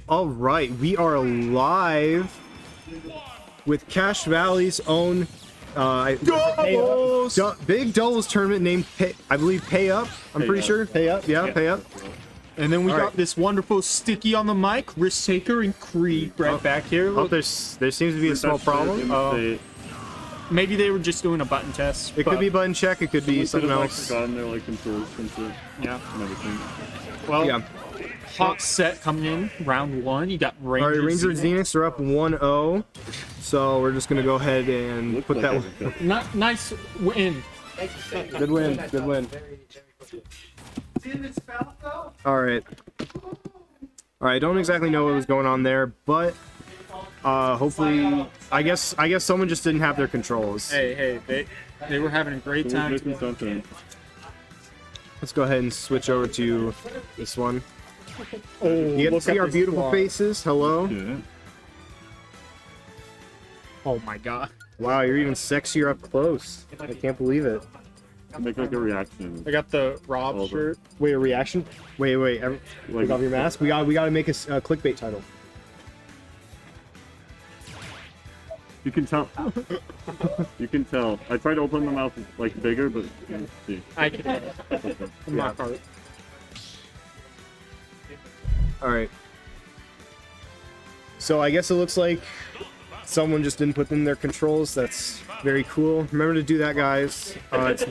All right, we are live with Cache Valley's own big doubles tournament named I believe Pay Up. I'm pretty sure Pay Up. Yeah, Pay Up. And then we got this wonderful Sticky on the mic, Risk Taker and Kreeg right back here. Oh, there seems to be a small problem. Maybe they were just doing a button test. It could be button check. It could be something else. Their like controls and shit. Yeah. And everything. Well, Yeah. hot set coming in round one. You got Ranger. All right, Ranger Zenix are up 1-0. So we're just gonna go ahead and put that one. Nice win. Good win. Good win. All right. I don't exactly know what was going on there, but hopefully, I guess someone just didn't have their controls. Hey, they were having a great time. Let's go ahead and switch over to this one. Oh, You get to see our beautiful faces. Hello. Yeah. Oh my god. Wow, you're even sexier up close. I can't believe it. Make like a reaction. I got the Rob shirt. Wait, a reaction? Wait. Take off your mask. We gotta make a clickbait title. You can tell. You can tell. I tried to open the mouth like bigger, but let's see. I can. Yeah. All right. So I guess it looks like someone just didn't put in their controls. That's very cool. Remember to do that, guys. It's,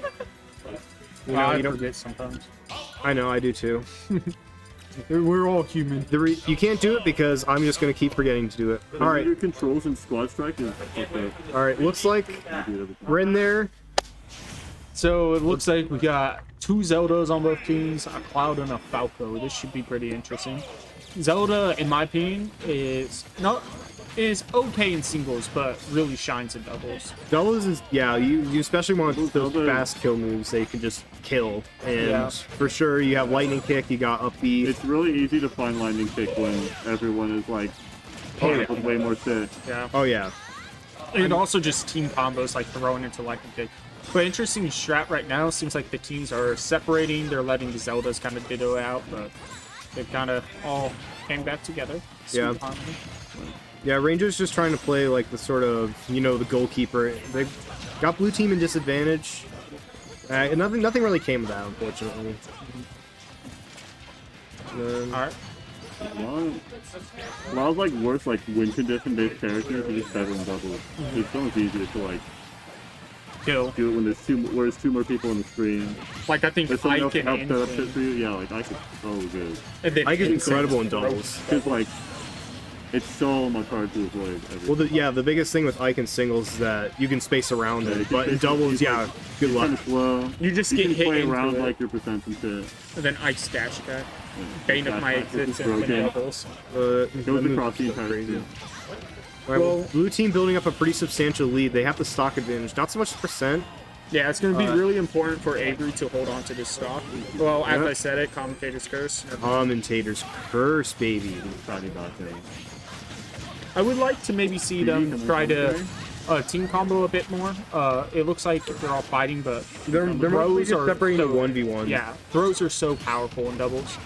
I forget sometimes. I know, I do too. We're all human. You can't do it because I'm just gonna keep forgetting to do it. All right. Your controls and squad strike is okay. All right. Looks like we're in there. So it looks like we got two Zeldas on both teams, a Cloud and a Falco. This should be pretty interesting. Zelda, in my opinion, is okay in singles, but really shines in doubles. Doubles is you especially want those fast kill moves that you can just kill, and for sure you have lightning kick, you got up B. It's really easy to find lightning kick when everyone is like with way more shit. Yeah. Oh yeah. And also just team combos like throwing into lightning kick. But interesting strat right now, seems like the teams are separating, they're letting the Zeldas kind of ditto out, but they've kind of all came back together. Yeah. Yeah, Rangers just trying to play like the sort of, the goalkeeper. They got blue team in disadvantage. Nothing really came of that, unfortunately. Alright. A lot of like worse like win condition based characters are just better in doubles. It's so much easier to like Kill. do it when there's two more people on the screen. Like I think There's I someone else to can help set up shit for you. Yeah, like I could so good. I get incredible in doubles. Cause like it's so much harder to avoid. Well, the biggest thing with Ike in singles is that you can space around it, but in doubles, good luck. Kind of slow. You just get can hit play into around it. like your percent and shit. And then I stash that. Bane of my existence in broken. doubles. Goes across the entire team. All right, well, blue team building up a pretty substantial lead. They have the stock advantage, not so much percent. Yeah, it's going to be really important for Avery to hold on to this stock. Well, as I said it, commentator's curse. Commentator's curse, baby. I would like to maybe see them try to team combo a bit more. It looks like they're all fighting, but They're mostly just separating to 1v1. Yeah, throws are so powerful in doubles.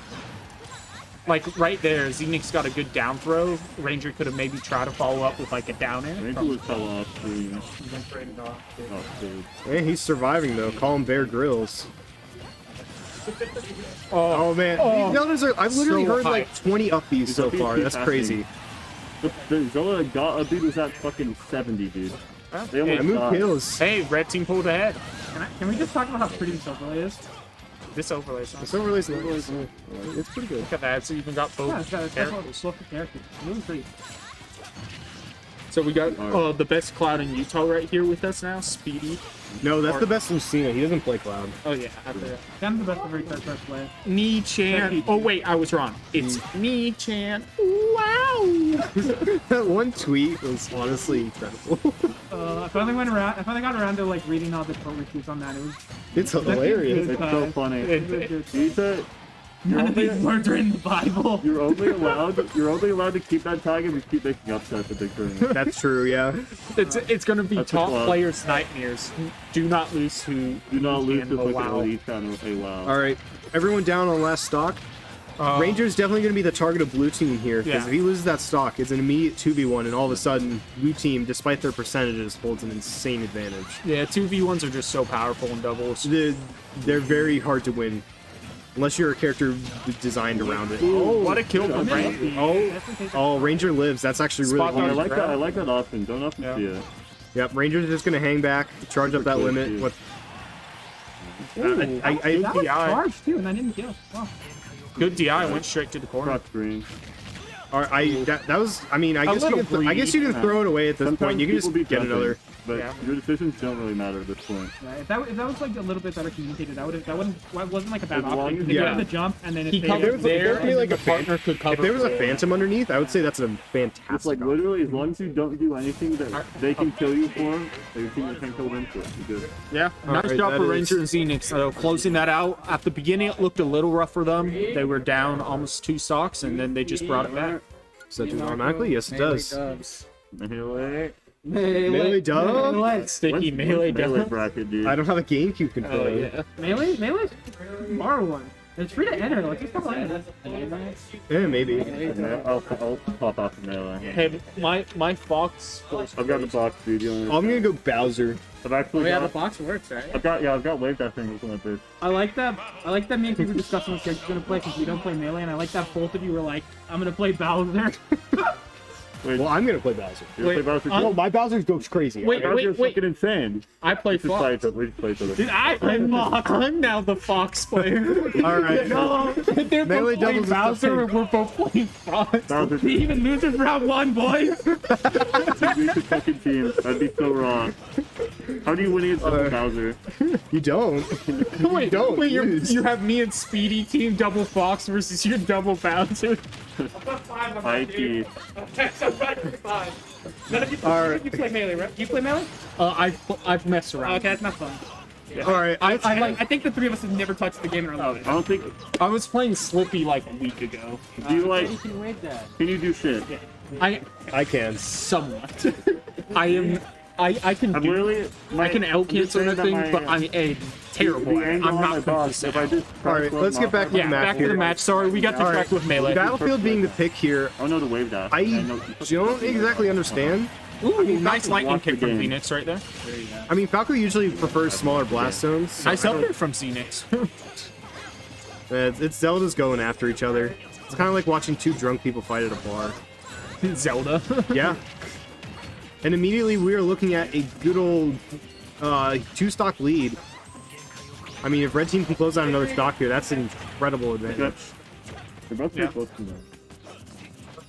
Like right there, Zenix got a good down throw. Ranger could have maybe tried to follow up with like a down air. Ranger was fell off. Hey, he's surviving though. Call him Bear Grylls. Oh man, these Zeldas are. I've literally heard like 20 upbeats so far. That's crazy. The Zelda that got a dude was at fucking 70, dude. They I almost move died. kills. Hey, red team pulled ahead. Can we just talk about how pretty this overlay is? This overlay's nice. This overlay's it's pretty good. Look at that. It's even got both Yeah, it's got characters. both characters. Really pretty. So we got the best Cloud in Utah right here with us now, Speedy. No, that's the best Lucina. He doesn't play Cloud. Oh yeah, after that. Kind of the best every first player. Nii-chan. Oh wait, I was wrong. It's Nii-chan. Wow. That one tweet was honestly incredible. I finally got around to like reading all the quote reviews on that. It's hilarious. It's so funny. None of these words are in the Bible. You're only allowed to keep that tag if you keep making upsets at big tournaments. That's true, yeah. It's gonna be That's top a club. players' nightmares. Do not lose to Do not lose to Nii-chan. fucking wow. elite channel. Hey, wow. All right, everyone down on last stock. Ranger's definitely going to be the target of blue team here, because Yeah. if he loses that stock, it's an immediate 2v1, and all of a sudden, blue team, despite their percentages, holds an insane advantage. Yeah, 2v1s are just so powerful in doubles. They're very hard to win, unless you're a character designed around it. What a kill from Ranger. Oh, Ranger lives. That's actually really Spot on. I huge. like that. I like that option. Don't often see it. Yep, Ranger's just going to hang back, charge up that Quick, limit. dude. What? That was DI. charged too, and I didn't kill. Wow. Good DI, went straight to the corner. Cross screen. That was. I mean, I guess you little can. I guess you can throw it away at this point. You can people just beat get nothing, another. But Yeah. your decisions don't really matter at this point. Yeah, if that was like a little bit better communicated, that wasn't like a bad As long option. as- They yeah. got the jump, and then He if covered they, there, be and like the a fan- partner could cover. If there was a phantom underneath, I would say that's a fantastic. It's like literally, as long as you don't do anything that they can kill you for, your team can kill them for. You're good. Yeah, All nice right, job that for is- Ranger and Xenix. So closing that out. At the beginning, it looked a little rough for them. They were down almost 2 stocks, and then they just brought it back. Does that do it automatically? Yes, it does. Melee. Melee dub? Sticky melee melee down. bracket, dude. I don't have a GameCube Oh, controller. yeah. Melee, borrow one. It's free to enter. Let's just stop playing it. Yeah, maybe. Yeah, I'll pop off the melee. Hey, my Fox. I've got the box, dude. I'm gonna go Bowser. I've actually Oh, the got. box works, right? I've got wave that thing with my bitch. I like that me and Kreeg were discussing what character you're gonna play because we don't play melee, and I like that both of you were like, I'm gonna play Bowser. Wait, Well, I'm gonna play Bowser. you wanna play Bowser? No, my Bowser goes crazy. Wait, Bowser's fucking insane. I play We just play Fox. each other. We just play each other. Dude, I'm now the Fox player. All right. They're Melee both playing doubles is Bowser, the and we're both playing Fox. Bowser, We even losers round 1, boys. beat the fucking team. That'd be so wrong. How do you win against double Bowser? You don't. Wait, don't wait, lose. you have me and Speedy team double Fox versus your double Bowser. Mikey. All right. You play melee, right? You play melee? I've messed around. Okay, that's not fun. All right. I think the three of us have never touched the game in our lives. I don't think. I was playing Slippy like a week ago. Do you like? can wait that. Can you do shit? I can. Somewhat. I can I'm do. literally. I can L cancel saying that anything, my- but I'm terrible The at it. angle I'm on my not box. consistent. If I just. All right. Let's get back to the Yeah, match back to here. the match. Sorry, we got All right. distracted with melee. Battlefield being the pick here, I know the wave dash. I know- don't exactly understand. Ooh, nice lightning watch the kick from game. Phoenix right there. I mean, Falco usually prefers smaller blast zones. So Nice I don't- upgrade from Xenix. It's Zelda's going after each other. It's kind of like watching two drunk people fight at a bar. Zelda. Yeah. And immediately we are looking at a good old 2-stock lead. I mean, if red team can close out another stock here, that's an incredible advantage. They're both pretty close to me.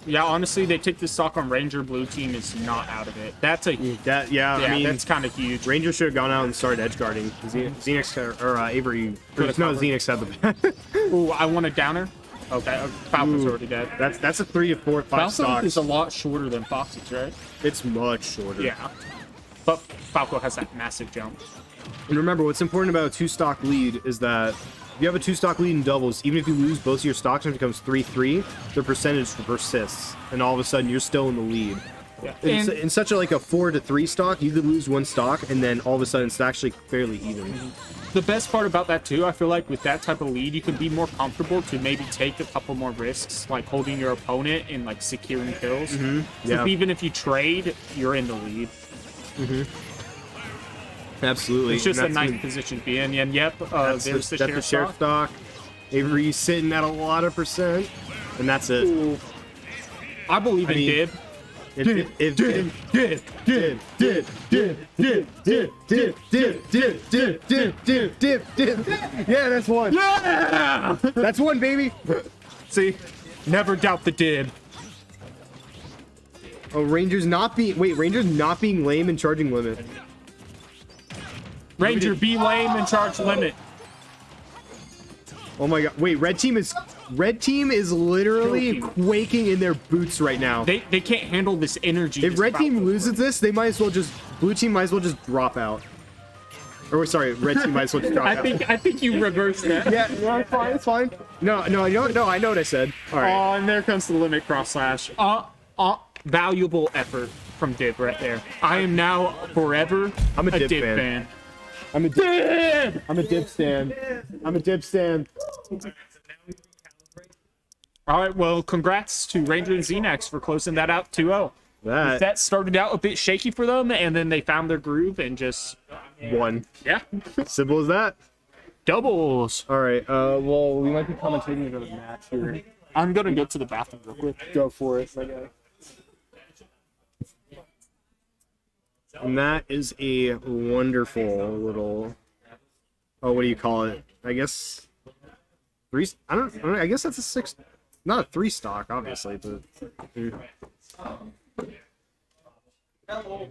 Yeah, honestly, they take the stock on Ranger. Blue team is not out of it. That's a Yeah, I mean, that's kind of huge. Ranger should have gone out and started edge guarding. Xenix or Avery. No, Xenix had the. Ooh, I want a downer. Okay, Falco's Ooh. already dead. That's a 3 to 4, 5 Falco stocks. is a lot shorter than Fox's, right? It's much shorter. Yeah. But Falco has that massive jump. And remember, what's important about a 2-stock lead is that if you have a 2-stock lead in doubles, even if you lose both of your stocks and it becomes 3-3, the percentage persists, and all of a sudden you're still in the lead. Yeah. In such a 4 to 3 stock, you could lose 1 stock, and then all of a sudden it's actually fairly even. The best part about that too, I feel like with that type of lead, you can be more comfortable to maybe take a couple more risks, like holding your opponent and like securing kills. So Yeah. even if you trade, you're in the lead. Absolutely. It's just a And nice that's position to be in. And yep, That's there's the that's share share stock. stock. Avery's sitting at a lot of percent, and that's it. I believe in mean, Dib. Yeah, that's one. Yeah! That's one, baby. See? Never doubt the Dib. Oh, Ranger's not being lame and charging limit. Ranger, be lame and charge limit. Oh my god. Wait, red team is literally Joking. quaking in their boots right now. They can't handle this energy. If this red team Falco. loses this, they might as well just blue team might as well just drop out. Or sorry, red team might as well just drop out. I think you reversed that. Yeah, it's fine, it's fine. No, I know what I said. All right. Oh, and there comes the limit cross slash. Valuable effort from Dib right there. I am now forever I'm a a Dib Dib fan. fan. I'm a Dib! I'm a dip stand. I'm a dip stand. All right, well, congrats to Ranger and Xenax for closing that out 2-0. That started out a bit shaky for them, and then they found their groove and just won. Yeah. Simple as that. Doubles. All right. Well, we might be commentating another match here. I'm gonna go to the bathroom real quick. Go for it, my guy. And that is a wonderful little. Oh, what do you call it? I guess three. I don't know. I guess that's a 6. Not a 3 stock, obviously, but. Hello.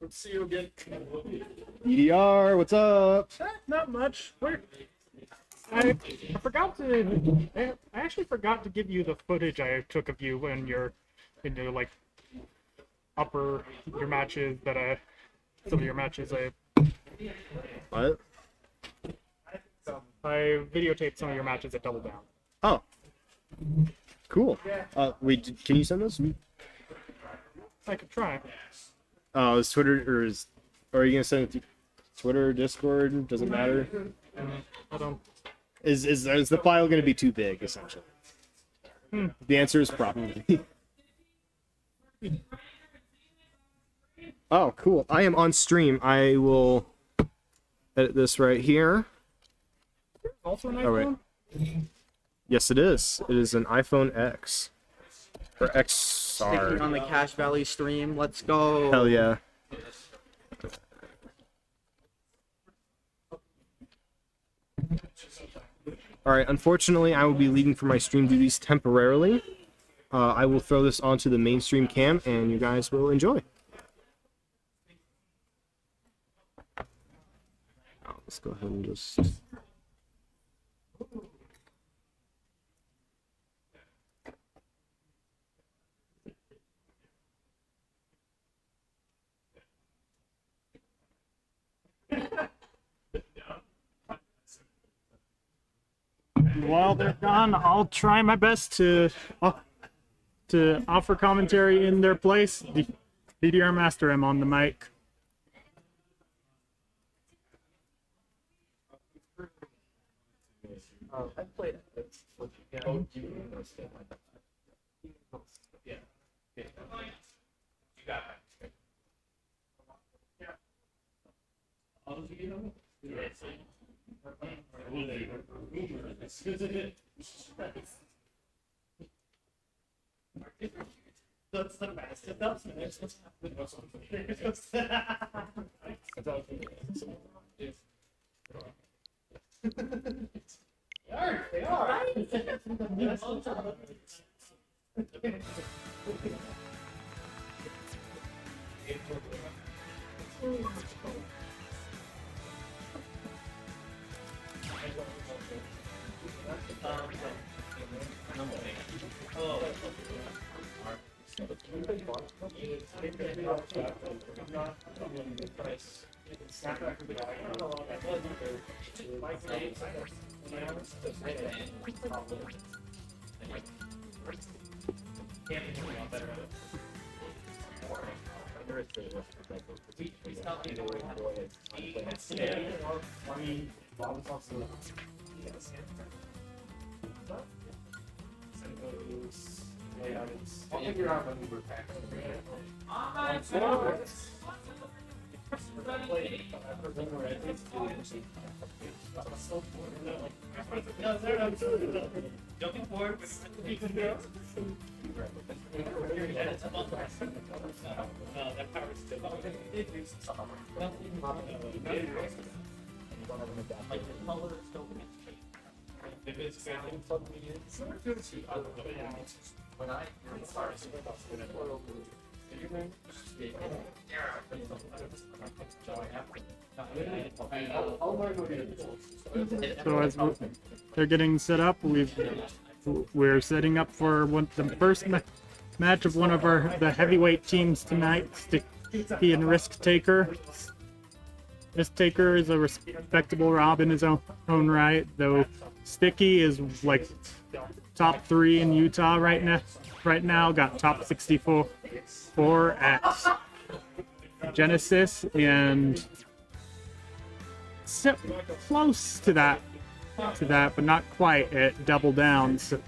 Let's see you again. EDR, what's up? Not much. I forgot to. I actually forgot to give you the footage I took of you when you're in your like your matches that some of your matches What? I videotaped some of your matches at Double Down. Oh. Cool. Wait, can you send those? I could try. Is Twitter or are you gonna send it to Twitter, Discord? Doesn't matter. I don't. Is the file gonna be too big? Essentially. The answer is probably. Oh, cool. I am on stream. I will edit this right here. Also an Oh, right. iPhone? Yes, it is. It is an iPhone X. Or Sticking XR. on the Cache Valley stream. Let's go. Hell yeah. Alright, unfortunately, I will be leaving for my stream duties temporarily. I will throw this onto the mainstream cam, and you guys will enjoy. Let's go ahead and just... While they're gone, I'll try my best to offer commentary in their place. The DDR Master, I'm on the mic. So as they're getting set up, we're setting up for the first match of one of the heavyweight teams tonight, Sticky and Risk Taker. Risk Taker is a respectable Rob in his own right, though Sticky is like top 3 in Utah right now. Got top 64 at Genesis, and so close to that to that, but not quite at double down. So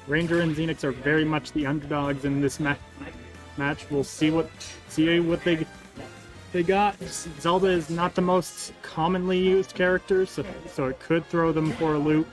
Ranger and Xenix are very much the underdogs in this match. We'll see what they got. Zelda is not the most commonly used character, so it could throw them for a loop.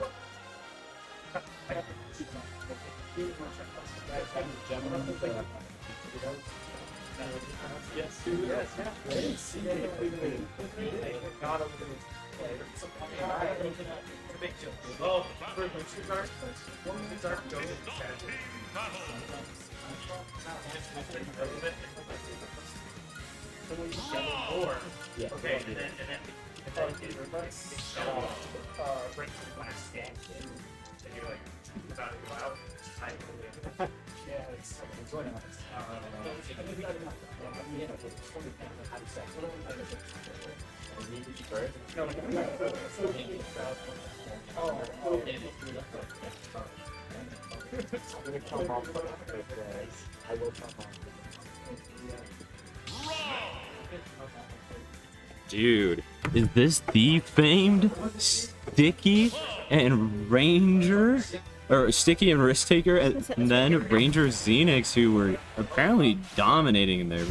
Dude, is this the famed Sticky and Ranger? Or Sticky and Risk Taker, and then Ranger Xenix, who were apparently dominating in their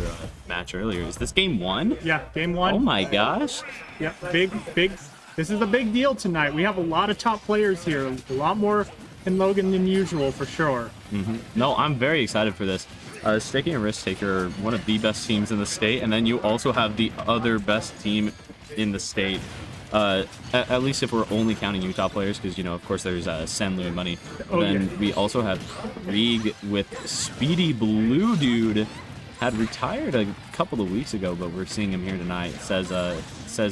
match earlier. Is this game one? Yeah, game one. Oh my gosh. Yep, big. This is a big deal tonight. We have a lot of top players here. A lot more in Logan than usual, for sure. No, I'm very excited for this. Sticky and Risk Taker are one of the best teams in the state, and then you also have the other best team in the state. At least if we're only counting Utah players, because, you know, of course, there's Senlu and Money. Then we also have Kreeg with SpeedyBlueDude. Had retired a couple of weeks ago, but we're seeing him here tonight. It says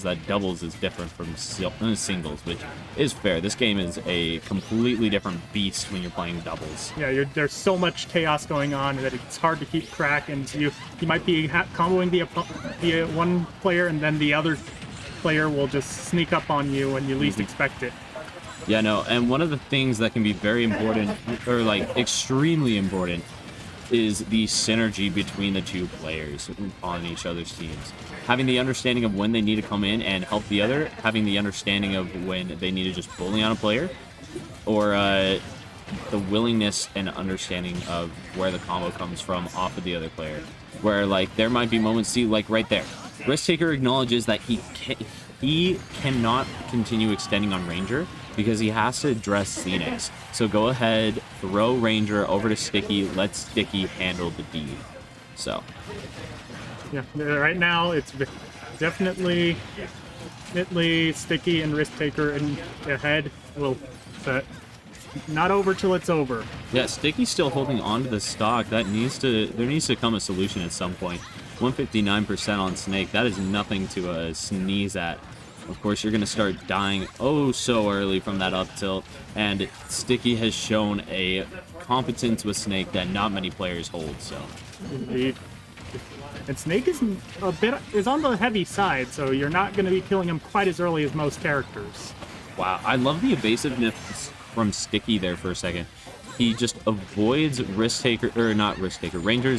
that doubles is different from singles, which is fair. This game is a completely different beast when you're playing doubles. Yeah, there's so much chaos going on that it's hard to keep track, and you might be comboing the one player, and then the other player will just sneak up on you when you least expect it. Yeah, no, and one of the things that can be very important, or like extremely important, is the synergy between the two players on each other's teams. Having the understanding of when they need to come in and help the other, having the understanding of when they need to just bully on a player, or the willingness and understanding of where the combo comes from off of the other player. Where, like, there might be moments, see, like right there, Risk Taker acknowledges that he cannot continue extending on Ranger because he has to address Xenix. So go ahead, throw Ranger over to Sticky, let Sticky handle the deed. So. Yeah, right now it's definitely Sticky and Risk Taker in ahead. But not over till it's over. Yeah, Sticky's still holding on to the stock. There needs to come a solution at some point. 159% on Snake. That is nothing to sneeze at. Of course, you're going to start dying oh so early from that up tilt, and Sticky has shown a competence with Snake that not many players hold. So. Indeed. And Snake is on the heavy side, so you're not going to be killing him quite as early as most characters. Wow, I love the evasiveness from Sticky there for a second. He just avoids Ranger's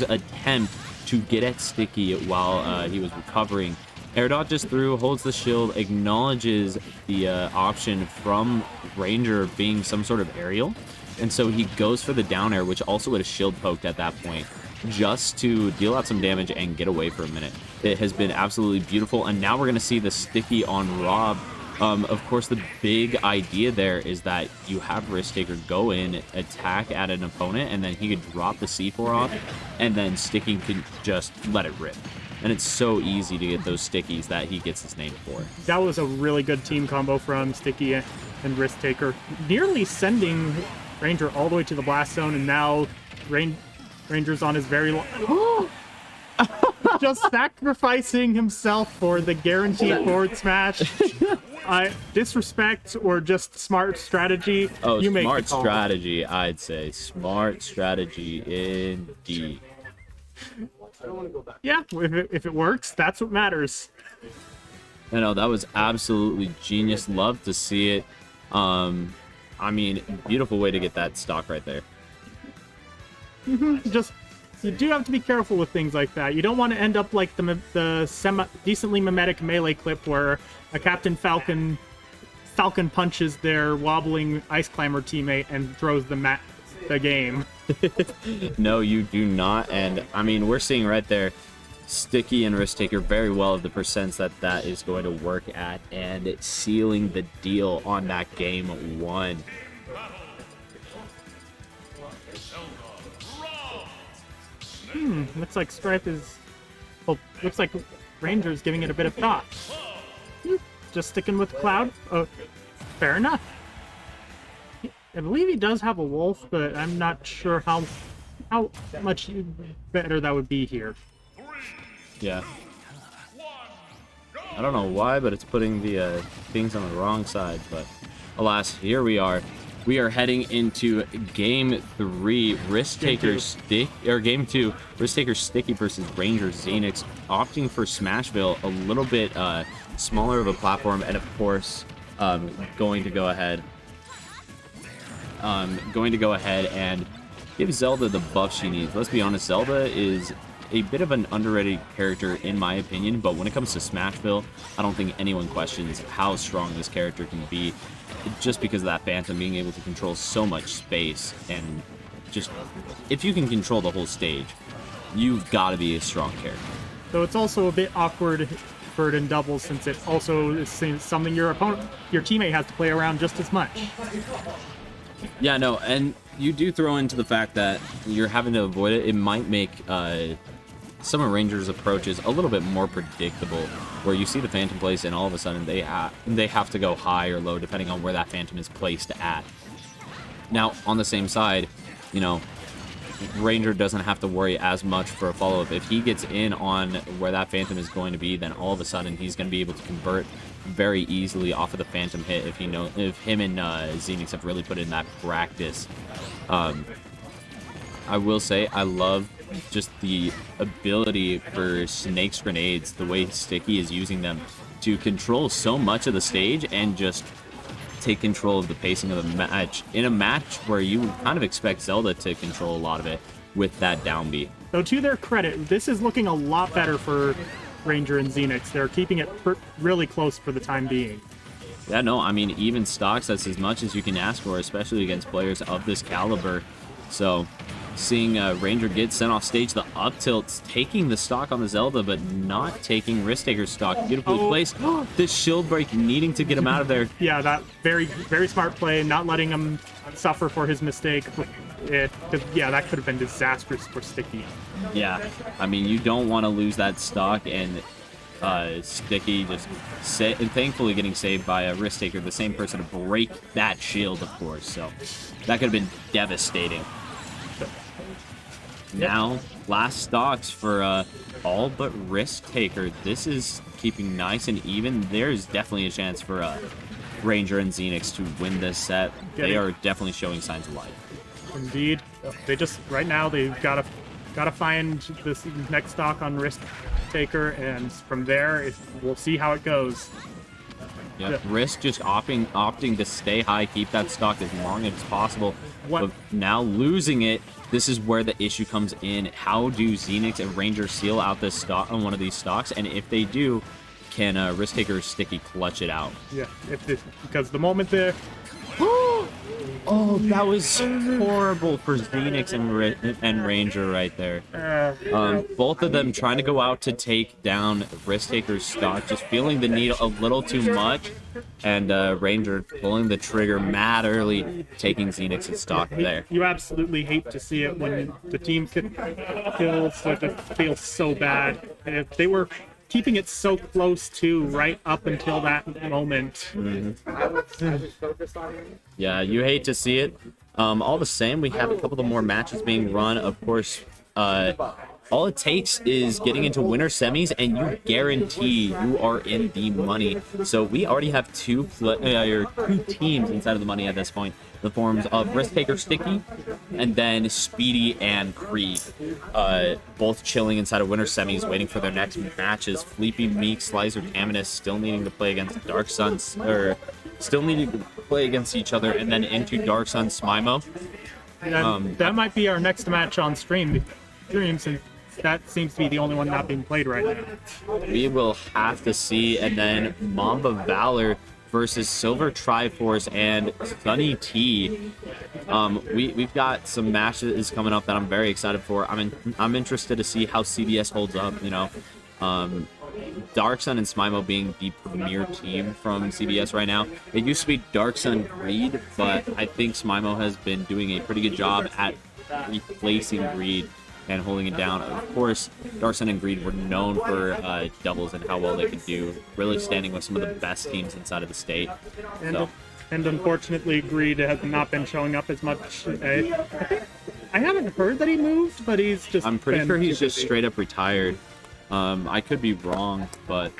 attempt to get at Sticky while he was recovering. Air dot just through, holds the shield, acknowledges the option from Ranger being some sort of aerial, and so he goes for the down air, which also had a shield poked at that point, just to deal out some damage and get away for a minute. It has been absolutely beautiful, and now we're going to see the Sticky on Rob. Of course, the big idea there is that you have Risk Taker go in, attack at an opponent, and then he could drop the C4 off, and then Sticky can just let it rip. And it's so easy to get those Stickies that he gets his name for. That was a really good team combo from Sticky and Risk Taker, nearly sending Ranger all the way to the blast zone, and now Ranger's on his very just sacrificing himself for the guaranteed forward smash. Disrespect or just smart strategy? Oh, you make smart the call. strategy, I'd say. Smart strategy indeed. Yeah, if it works, that's what matters. I know, that was absolutely genius. Love to see it. I mean, beautiful way to get that stock right there. Just, you do have to be careful with things like that. You don't want to end up like the decently mimetic melee clip where a Captain Falcon Falcon punches their wobbling Ice Climber teammate and throws the game. No, you do not. And I mean, we're seeing right there, Sticky and Risk Taker very well of the percents that is going to work at, and it's sealing the deal on that game 1. Looks like Stripe is... Oh, looks like Ranger's giving it a bit of thought. Just sticking with Cloud? Oh, fair enough. I believe he does have a wolf, but I'm not sure how much better that would be here. Yeah. I don't know why, but it's putting the things on the wrong side. But alas, here we are. We are heading into game 3. Risk Taker game 2. Risk Taker Sticky versus Ranger Xenix, opting for Smashville, a little bit smaller of a platform, and of course, going to go ahead and give Zelda the buff she needs. Let's be honest, Zelda is a bit of an underrated character in my opinion, but when it comes to Smashville, I don't think anyone questions how strong this character can be, just because of that Phantom being able to control so much space. And just, if you can control the whole stage, you've got to be a strong character. So it's also a bit awkward for it in doubles, since it also is something your teammate has to play around just as much. Yeah, no, and you do throw into the fact that you're having to avoid it. It might make some of Rangers' approaches a little bit more predictable, where you see the Phantom place and all of a sudden they have to go high or low depending on where that Phantom is placed at. Now, on the same side, you know, Ranger doesn't have to worry as much for a follow-up. If he gets in on where that Phantom is going to be, then all of a sudden he's going to be able to convert very easily off of the Phantom hit if him and Xenix have really put in that practice. I will say I love just the ability for Snake's grenades, the way Sticky is using them to control so much of the stage and just take control of the pacing of the match in a match where you kind of expect Zelda to control a lot of it with that down B. So to their credit, this is looking a lot better for Ranger and Xenix. They're keeping it really close for the time being. Yeah, no, I mean, even stocks, that's as much as you can ask for, especially against players of this caliber. So seeing Ranger get sent off stage, the up tilts, taking the stock on the Zelda, but not taking Risk Taker's stock. Beautifully placed. This shield break, needing to get him out of there. Yeah, that very, very smart play, not letting him suffer for his mistake. Yeah, that could have been disastrous for Sticky. Yeah, I mean, you don't want to lose that stock, and Sticky just and thankfully getting saved by a Risk Taker, the same person to break that shield, of course. So that could have been devastating. Now, last stocks for all but Risk Taker. This is keeping nice and even. There's definitely a chance for Ranger and Xenix to win this set. They are definitely showing signs of life. Indeed. They just, right now, they've got to find this next stock on Risk Taker, and from there, we'll see how it goes. Yeah, Risk just opting to stay high, keep that stock as long as possible. But now losing it, this is where the issue comes in. How do Xenix and Ranger seal out this stock on one of these stocks? And if they do, can Risk Taker or Sticky clutch it out? Yeah, because the moment there... Oh, that was horrible for Xenix and Ranger right there. Both of them trying to go out to take down Risk Taker's stock, just feeling the need a little too much, and Ranger pulling the trigger mad early, taking Xenix's stock there. You absolutely hate to see it when the team get killed, so it feels so bad. And if they were keeping it so close to right up until that moment. Yeah, you hate to see it. All the same, we have a couple of more matches being run. Of course, all it takes is getting into winter semis, and you guarantee you are in the money. So we already have two teams inside of the money at this point. The forms of Risk Taker Sticky, and then Speedy and Kreeg, both chilling inside of winter semis, waiting for their next matches. Fleepy, Meek, Slicer, Caminus still needing to play against Dark Suns, or still needing to play against each other, and then into Dark Sun Smimo. That might be our next match on stream, since that seems to be the only one not being played right now. We will have to see, and then Mamba Valor versus Silver Triforce and Sunny T. We've got some matches coming up that I'm very excited for. I'm interested to see how CBS holds up. You know, Darksun and Smimo being the premier team from CBS right now. It used to be Darksun and Greed, but I think Smimo has been doing a pretty good job at replacing Greed and holding it down. Of course, Darksun and Greed were known for doubles and how well they could do, really standing with some of the best teams inside of the state. And unfortunately, Greed has not been showing up as much. I haven't heard that he moved, but he's just. I'm pretty sure he's too just busy. straight up retired. I could be wrong, but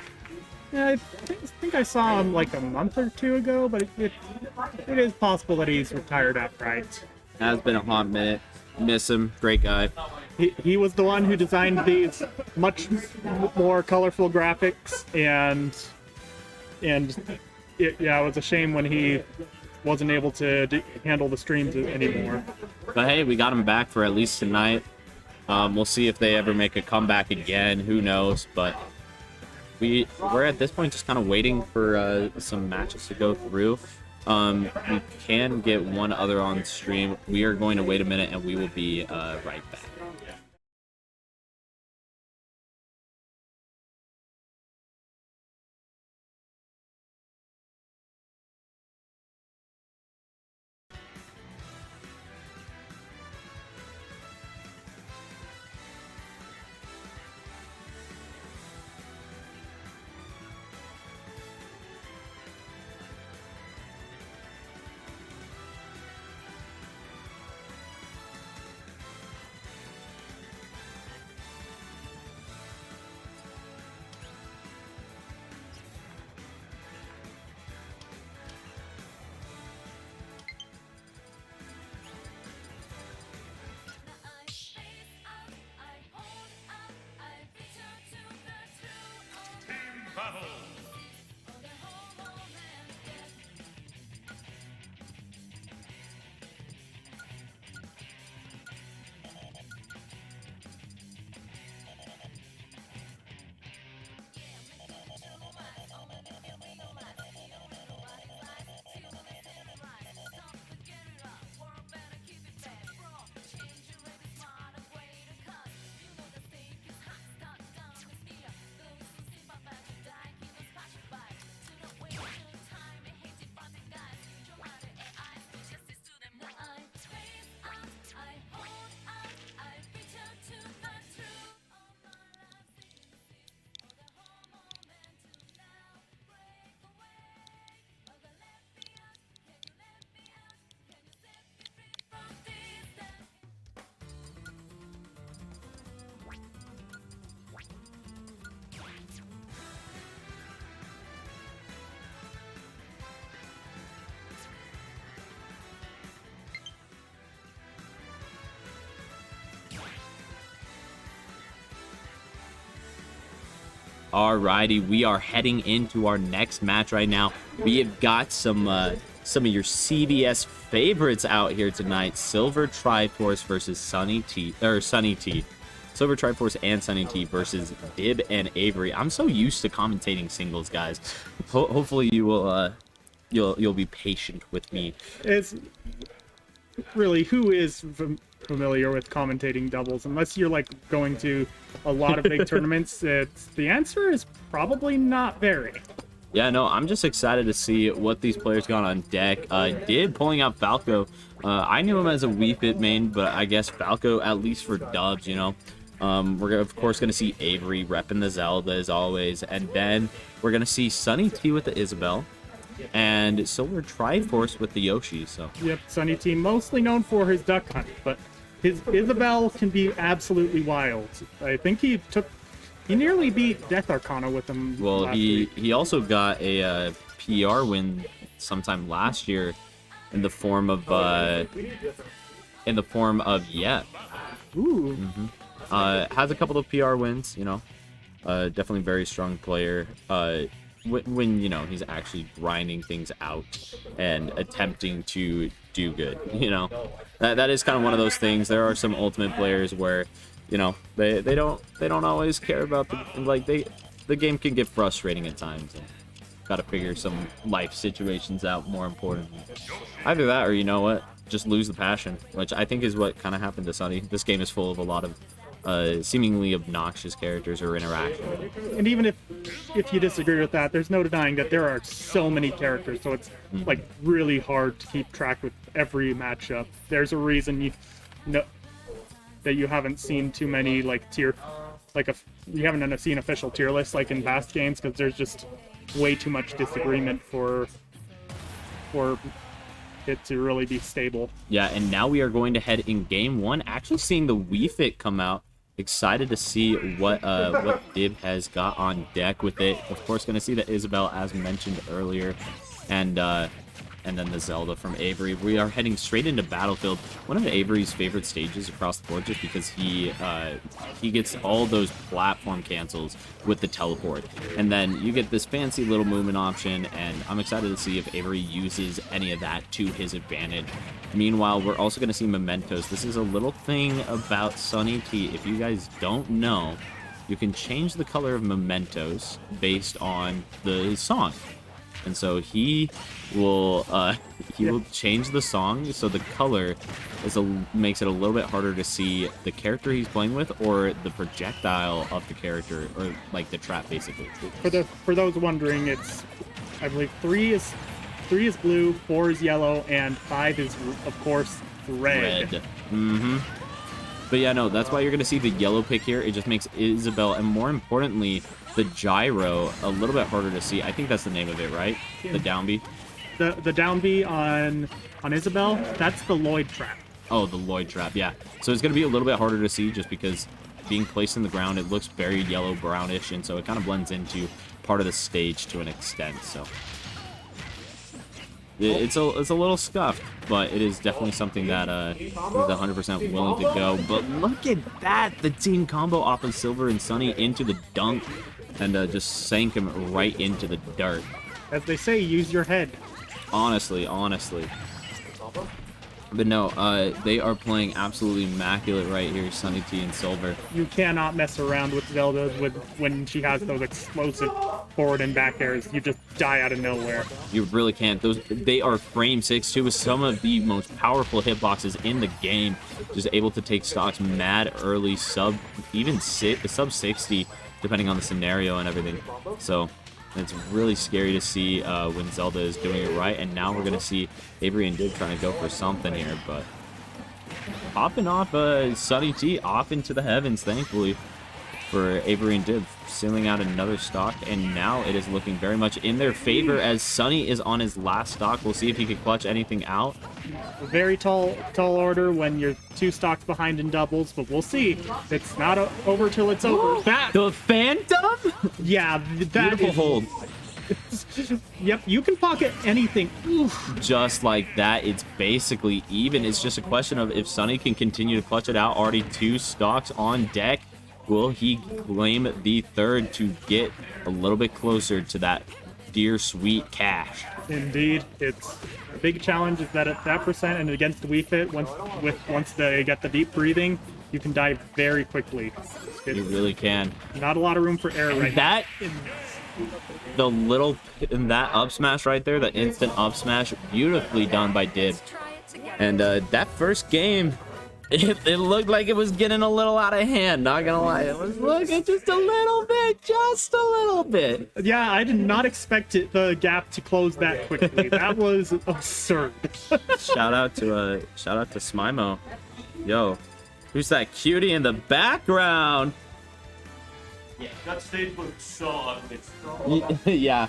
Yeah, I think I saw him like a month or two ago, but it is possible that he's retired outright. has been a hot minute. Miss him. Great guy. He was the one who designed these much more colorful graphics, and it was a shame when he wasn't able to handle the streams anymore. But hey, we got him back for at least tonight. We'll see if they ever make a comeback again. Who knows? But we're at this point just kind of waiting for some matches to go through. We can get one other on stream. We are going to wait a minute, and we will be right back. Alrighty, we are heading into our next match right now. We have got some of your CBS favorites out here tonight. Silver Triforce versus Sunny T. Silver Triforce and Sunny T versus Dib and Avery. I'm so used to commentating singles, guys. Hopefully you will you'll be patient with me. It's really, who is familiar with commentating doubles? Unless you're like going to a lot of big tournaments, the answer is probably not very. Yeah, no, I'm just excited to see what these players got on deck. Dib pulling out Falco. I knew him as a Wii Fit main, but I guess Falco at least for dubs, you know. We're of course gonna see Avery repping the Zelda as always, and then we're gonna see Sunny T with the Isabel, and Silver Triforce with the Yoshi. So Yep, Sunny T, mostly known for his duck hunt, but his Isabel can be absolutely wild. I think he nearly beat Death Arcana with him. well, last week. he also got a PR win sometime last year in the form of Yep. Ooh. Has a couple of PR wins, you know. Definitely very strong player. When you know he's actually grinding things out and attempting to do good, you know. That is kind of one of those things. There are some ultimate players where, you know, they don't always care about the game can get frustrating at times. And got to figure some life situations out more importantly. Either that or, you know what, just lose the passion, which I think is what kind of happened to Sunny. This game is full of a lot of seemingly obnoxious characters or interactions. And even if you disagree with that, there's no denying that there are so many characters, so it's like really hard to keep track with every matchup. There's a reason you know that you haven't seen too many like you haven't seen official tier lists like in past games, because there's just way too much disagreement for it to really be stable. Yeah, and now we are going to head in game 1, actually seeing the Wii Fit come out. Excited to see what Dib has got on deck with it. Of course, going to see the Isabel as mentioned earlier, and then the Zelda from Avery. We are heading straight into Battlefield, one of Avery's favorite stages across the board, just because he gets all those platform cancels with the teleport, and then you get this fancy little movement option, and I'm excited to see if Avery uses any of that to his advantage. Meanwhile, we're also going to see mementos. This is a little thing about Sunny T. If you guys don't know, you can change the color of mementos based on the song. And so he will change the song so the color makes it a little bit harder to see the character he's playing with or the projectile of the character, or like the trap basically. For those wondering, it's I believe 3 is blue, 4 is yellow, and 5 is of course red. Mm-hmm. But yeah, no, that's why you're gonna see the yellow pick here. It just makes Isabel, and more importantly, the gyro a little bit harder to see. I think that's the name of it, right? The down B. The down B on Isabel, that's the Lloyd trap. Oh, the Lloyd trap, yeah. So it's gonna be a little bit harder to see just because being placed in the ground, it looks very yellow brownish, and so it kind of blends into part of the stage to an extent. So it's a little scuffed, but it is definitely something that is 100% willing to go. But look at that, the team combo off of Silver and Sunny into the dunk, and just sank him right into the dirt. As they say, use your head. Honestly. But no, they are playing absolutely immaculate right here, Sunny T and Silver. You cannot mess around with Zelda when she has those explosive forward and back airs. You just die out of nowhere. You really can't. They are frame 6 too, with some of the most powerful hitboxes in the game. Just able to take stocks mad early, sub 60, depending on the scenario and everything. So it's really scary to see when Zelda is doing it right. And now we're going to see Avery and Dib trying to go for something here. But popping off Sunny T off into the heavens, thankfully, for Avery and Dib, sealing out another stock. And now it is looking very much in their favor as Sunny is on his last stock. We'll see if he can clutch anything out. A very tall order when you're 2 stocks behind in doubles, but we'll see. It's not over till it's over. The Phantom? Yeah, that Beautiful is, hold. Yep, you can pocket anything. Oof. Just like that, it's basically even. It's just a question of if Sunny can continue to clutch it out. Already 2 stocks on deck. Will he claim the third to get a little bit closer to that dear sweet cash? Indeed, it's a big challenge is that at that percent and against the Wii Fit, once they get the deep breathing, you can die very quickly. You really can. Not a lot of room for error right now. The little in that up smash right there, the instant up smash, beautifully done by Dib. And that first game, it looked like it was getting a little out of hand, not gonna lie. It was looking just a little bit. Yeah, I did not expect the gap to close that quickly. That was absurd. Shout out to Smimo. Yo, who's that cutie in the background? Yeah, that stage looks so ugly. Yeah.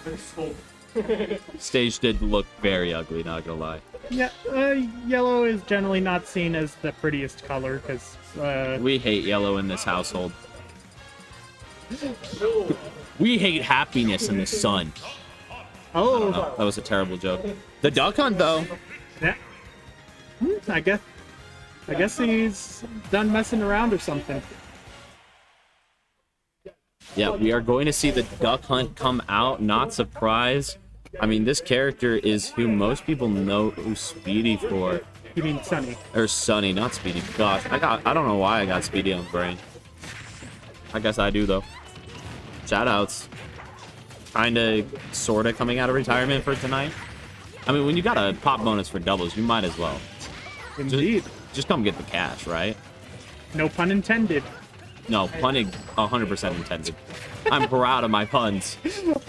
Stage did look very ugly, not gonna lie. Yeah, yellow is generally not seen as the prettiest color because We hate yellow in this household. We hate happiness in the sun. oh, That was a terrible joke. The duck hunt, though. yeah. I guess he's done messing around or something. Yeah, we are going to see the duck hunt come out. Not surprised. I mean, this character is who most people know Speedy for. You mean Sunny? Or Sunny, not Speedy. Gosh, I don't know why I got Speedy on the brain. I guess I do, though. Shout outs. kind of, sort of coming out of retirement for tonight. I mean, when you got a pop bonus for doubles, you might as well. Indeed. Just come get the cash, right? No pun intended. No, punning 100% intended. I'm proud of my puns.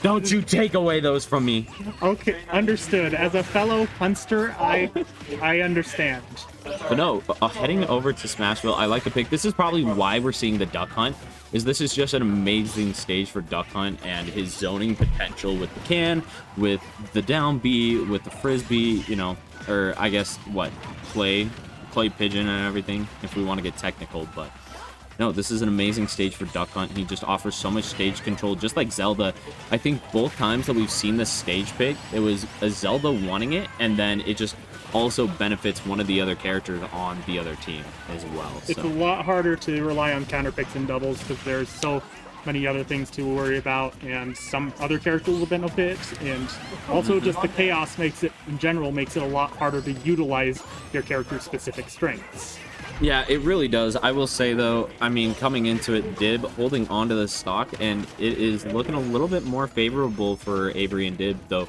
Don't you take away those from me. Okay, understood. As a fellow punster, I understand. But no, heading over to Smashville, I like the pick. This is probably why we're seeing the Duck Hunt. This is just an amazing stage for Duck Hunt and his zoning potential with the can, with the down B, with the frisbee, you know, or I guess what, clay pigeon and everything, if we want to get technical. But no, this is an amazing stage for Duck Hunt. He just offers so much stage control, just like Zelda. I think both times that we've seen this stage pick, it was a Zelda wanting it, and then it just also benefits one of the other characters on the other team as well. It's a lot harder to rely on counter picks and doubles because there's so many other things to worry about, and some other characters will benefit, and also just the chaos makes it, in general, makes it a lot harder to utilize your character's specific strengths. Yeah, it really does. I will say, though, I mean, coming into it, Dib holding onto the stock, and it is looking a little bit more favorable for Avery and Dib, though.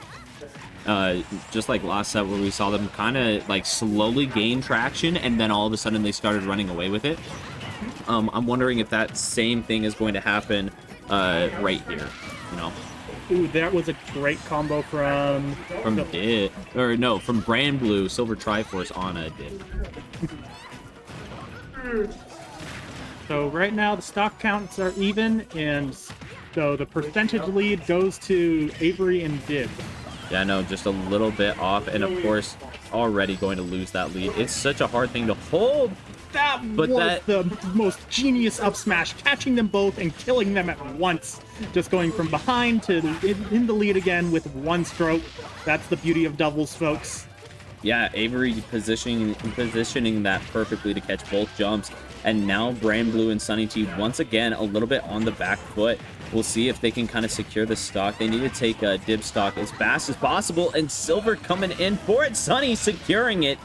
Just like last set where we saw them kind of like slowly gain traction, and then all of a sudden they started running away with it. I'm wondering if that same thing is going to happen right here, you know. Ooh, that was a great combo from Dib, or no, from Brand Blue, Silver Triforce on a Dib. So right now the stock counts are even, and so the percentage lead goes to Avery and Dib. Yeah, no, just a little bit off, and of course, already going to lose that lead. It's such a hard thing to hold. That But was that- the most genius up smash, catching them both and killing them at once. Just going from behind to in the lead again with one stroke. That's the beauty of doubles, folks. Yeah, Avery positioning that perfectly to catch both jumps. And now Brand Blue and Sunny T once again a little bit on the back foot. We'll see if they can kind of secure the stock. They need to take Dib stock as fast as possible. And Silver coming in for it. Sunny securing it.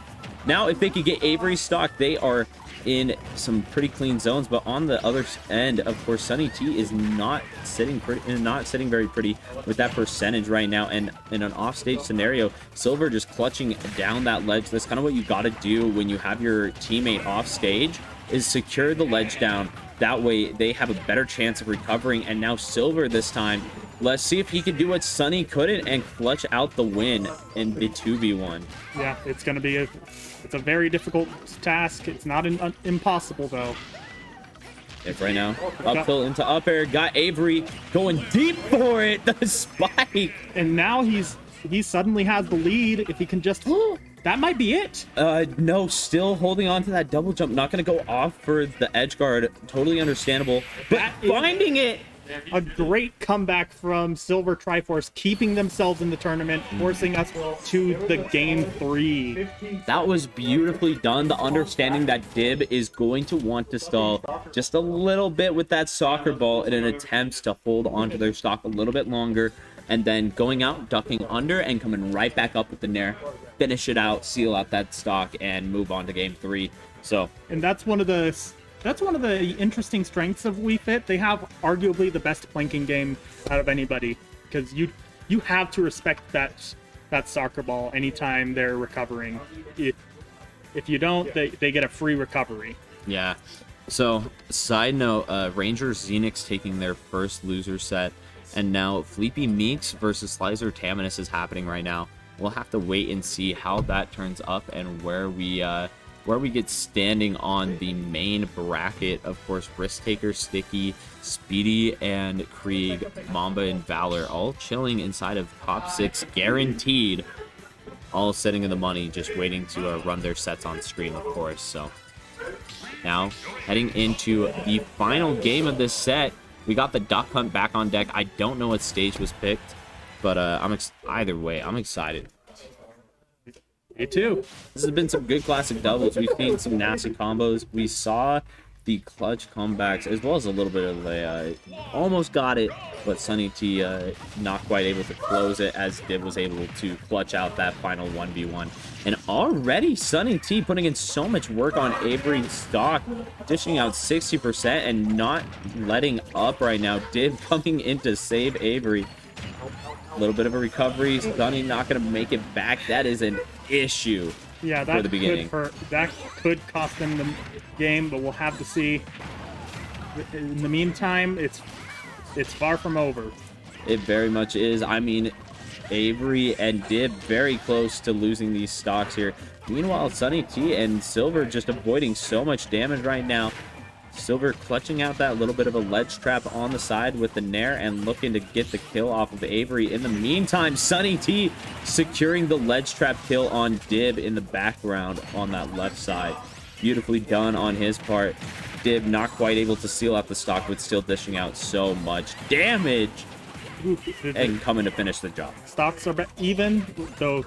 Now, if they could get Avery's stock, they are in some pretty clean zones. But on the other end, of course, Sunny T is not sitting very pretty with that percentage right now. And in an offstage scenario, Silver just clutching down that ledge. That's kind of what you got to do when you have your teammate off stage, is secure the ledge down. That way they have a better chance of recovering. And now Silver this time, let's see if he can do what Sunny couldn't and clutch out the win in the 2v1. Yeah, it's going to be it's a very difficult task. It's not impossible, though. If right now, up tilt into up air, got Avery going deep for it, the spike. And now he suddenly has the lead. If he can just... that might be it. No, still holding on to that double jump. Not going to go off for the edge guard. Totally understandable. But That is- finding it. A great comeback from Silver Triforce, keeping themselves in the tournament, forcing us to the game 3. That was beautifully done. The understanding that Dib is going to want to stall just a little bit with that soccer ball in an attempt to hold onto their stock a little bit longer, and then going out, ducking under, and coming right back up with the nair. Finish it out, seal out that stock, and move on to game 3. So, And that's one of the interesting strengths of Wii Fit. They have arguably the best planking game out of anybody, because you have to respect that soccer ball anytime they're recovering. If you don't, they get a free recovery. yeah. So, side note, Rangers Xenix taking their first loser set, and now Fleepy Meeks versus Slicer Taminus is happening right now. We'll have to wait and see how that turns up and where we get standing on the main bracket. Of course, Risk Taker, Sticky, Speedy, and Kreeg, Mamba, and Valor all chilling inside of top 6, guaranteed. All sitting in the money, just waiting to run their sets on stream, of course. So now heading into the final game of this set, we got the Duck Hunt back on deck. I don't know what stage was picked, but either way, I'm excited. Me too. This has been some good classic doubles. We've seen some nasty combos. We saw the clutch comebacks, as well as a little bit of a almost got it, but Sunny T not quite able to close it, as Dib was able to clutch out that final 1v1. And already Sunny T putting in so much work on Avery's stock, dishing out 60% and not letting up right now. Dib coming in to save Avery. A little bit of a recovery. Sunny not going to make it back. That is an issue. Yeah, For the beginning. That could cost them the game, but we'll have to see. In the meantime, it's far from over. It very much is. I mean, Avery and Dib very close to losing these stocks here. Meanwhile, Sunny T and Silver just avoiding so much damage right now. Silver clutching out that little bit of a ledge trap on the side with the Nair and looking to get the kill off of Avery. In the meantime, Sunny T securing the ledge trap kill on Dib in the background on that left side. Beautifully done on his part. Dib not quite able to seal out the stock, but still dishing out so much damage and coming to finish the job. Stocks are even, though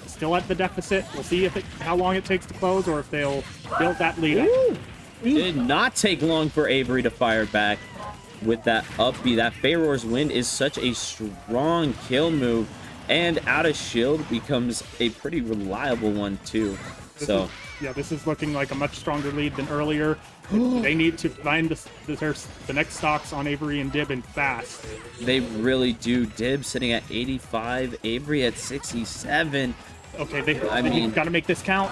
still at the deficit. We'll see how long it takes to close or if they'll build that lead up. Did not take long for Avery to fire back with that up B. That Pharaoh's Wind is such a strong kill move, and out of shield becomes a pretty reliable one too. This is looking like a much stronger lead than earlier. They need to find the next stocks on Avery and Dib and fast. They really do. Dib sitting at 85, Avery at 67. Okay, they've got to make this count.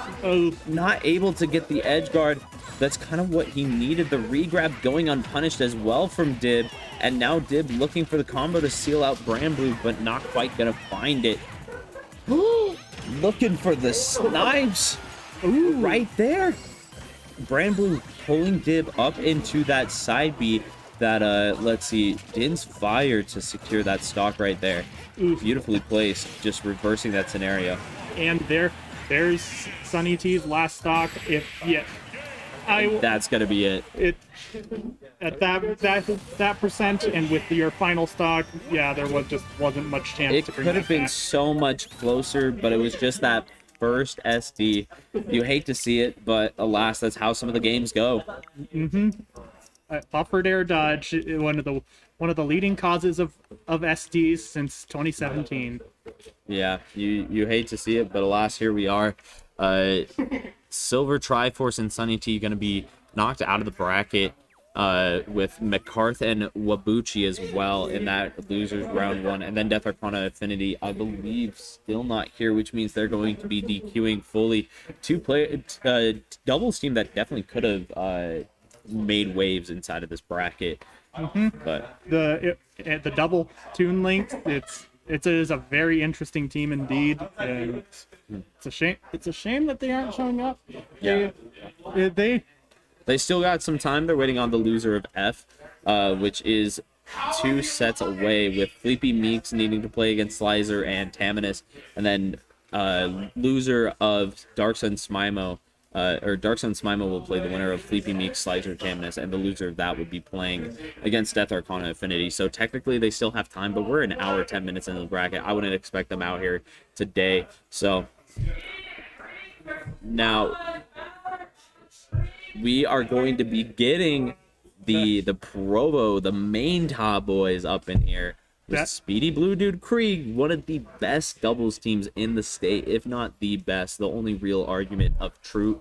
Not able to get the edge guard. That's kind of what he needed. The regrab going unpunished as well from Dib. And now Dib looking for the combo to seal out Blue, but not quite going to find it. Looking for the snipes. Ooh, right there. Blue pulling Dib up into that side B that, let's see, Din's fire to secure that stock right there. Beautifully placed, just reversing that scenario. And there's Sunny T's last stock. That's gonna be it. At that percent, and with your final stock, there wasn't much chance. It to bring could have been back. so much closer, but it was just that first SD. You hate to see it, but alas, that's how some of the games go. Buffered air dodge, one of the leading causes of SDs since 2017. Yeah, you hate to see it, but alas, here we are. Silver Triforce and Sunny T going to be knocked out of the bracket with McCarth and Wabuchi as well in that losers round 1. And then Death Arcana Affinity, I believe, still not here, which means they're going to be DQing fully. Doubles team that definitely could have made waves inside of this bracket. But the double Toon Link, it is a very interesting team indeed, and it's a shame. It's a shame that they aren't showing up. Yeah. They still got some time. They're waiting on the loser of F, which is 2 sets away, with Fleepy Meeks needing to play against Slizer and Taminus, and then loser of Dark Sun Smimo. Dark Sun Smimo will play the winner of Fleepy Meeks, Slicer, Taminus, and the loser of that would be playing against Death Arcana Affinity. So technically they still have time, but we're an hour, 10 minutes into the bracket. I wouldn't expect them out here today. So now we are going to be getting the Provo, the main top boys up in here. With SpeedyBlueDude Kreeg, one of the best doubles teams in the state, if not the best. The only real argument of true,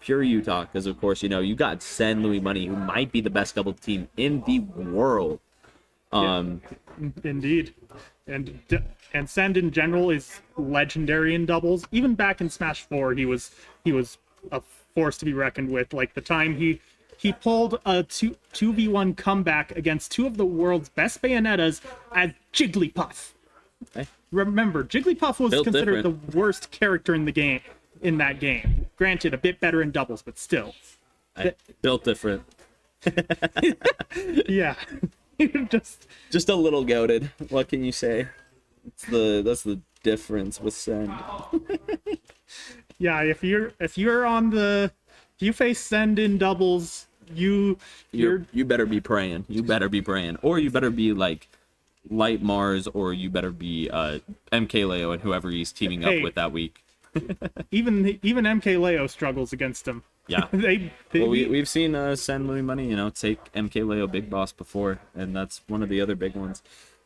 pure Utah, because of course, you got Sen Louis Money, who might be the best double team in the world. Indeed, and Send in general is legendary in doubles. Even back in Smash 4, he was a force to be reckoned with. Like the time he pulled a 2v1 comeback against 2 of the world's best Bayonettas as Jigglypuff. Hey. Remember, Jigglypuff was considered different. the worst character in that game. Granted, a bit better in doubles, but still. Built different. Yeah. Just a little goated. What can you say? That's the difference with Send. Yeah, if you face Send in doubles, you better be praying. You better be praying, or you better be like Light Mars, or you better be MK Leo and whoever he's teaming up with that week. even MK Leo struggles against him. Yeah, we've seen Send Louis Money, take MK Leo Big Boss before, and that's one of the other big ones.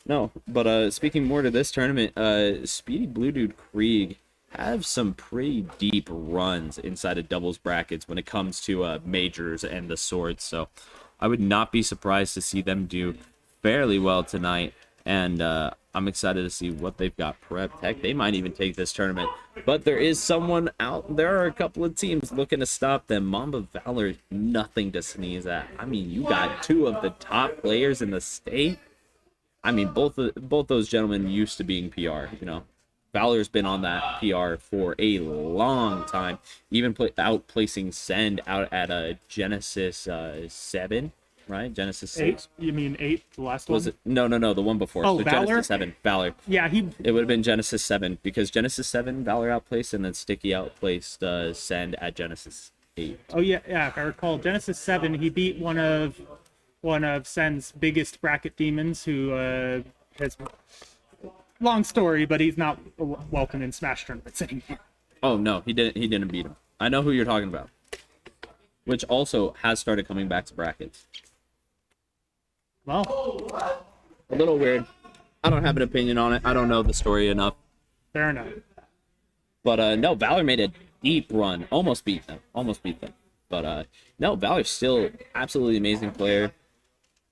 No, but speaking more to this tournament, SpeedyBlueDude Kreeg have some pretty deep runs inside of doubles brackets when it comes to majors and the swords, so I would not be surprised to see them do fairly well tonight. And I'm excited to see what they've got prepped. Heck, they might even take this tournament. But there is someone out. There are a couple of teams looking to stop them. Mamba Valor is nothing to sneeze at. I mean, you got two of the top players in the state. I mean, both those gentlemen used to being PR. You know, Valor's been on that PR for a long time. Even outplacing Send out at a Genesis 7. Right, Genesis 6. 8? You mean 8? The last one? Was it? No, the one before. Oh, so Valor? Genesis 7, Valor. Yeah, It would have been Genesis 7 because Genesis 7 Valor outplaced, and then Sticky outplaced Send at Genesis 8. Oh yeah. If I recall, Genesis 7. He beat one of Sen's biggest bracket demons, who has long story, but he's not welcome in Smash tournaments anymore. Oh no, he didn't beat him. I know who you're talking about. Which also has started coming back to brackets. Well, A little weird. I don't have an opinion on it. I don't know the story enough. fair enough. But no, Valor made a deep run. Almost beat them. But no, Valor's still absolutely amazing player.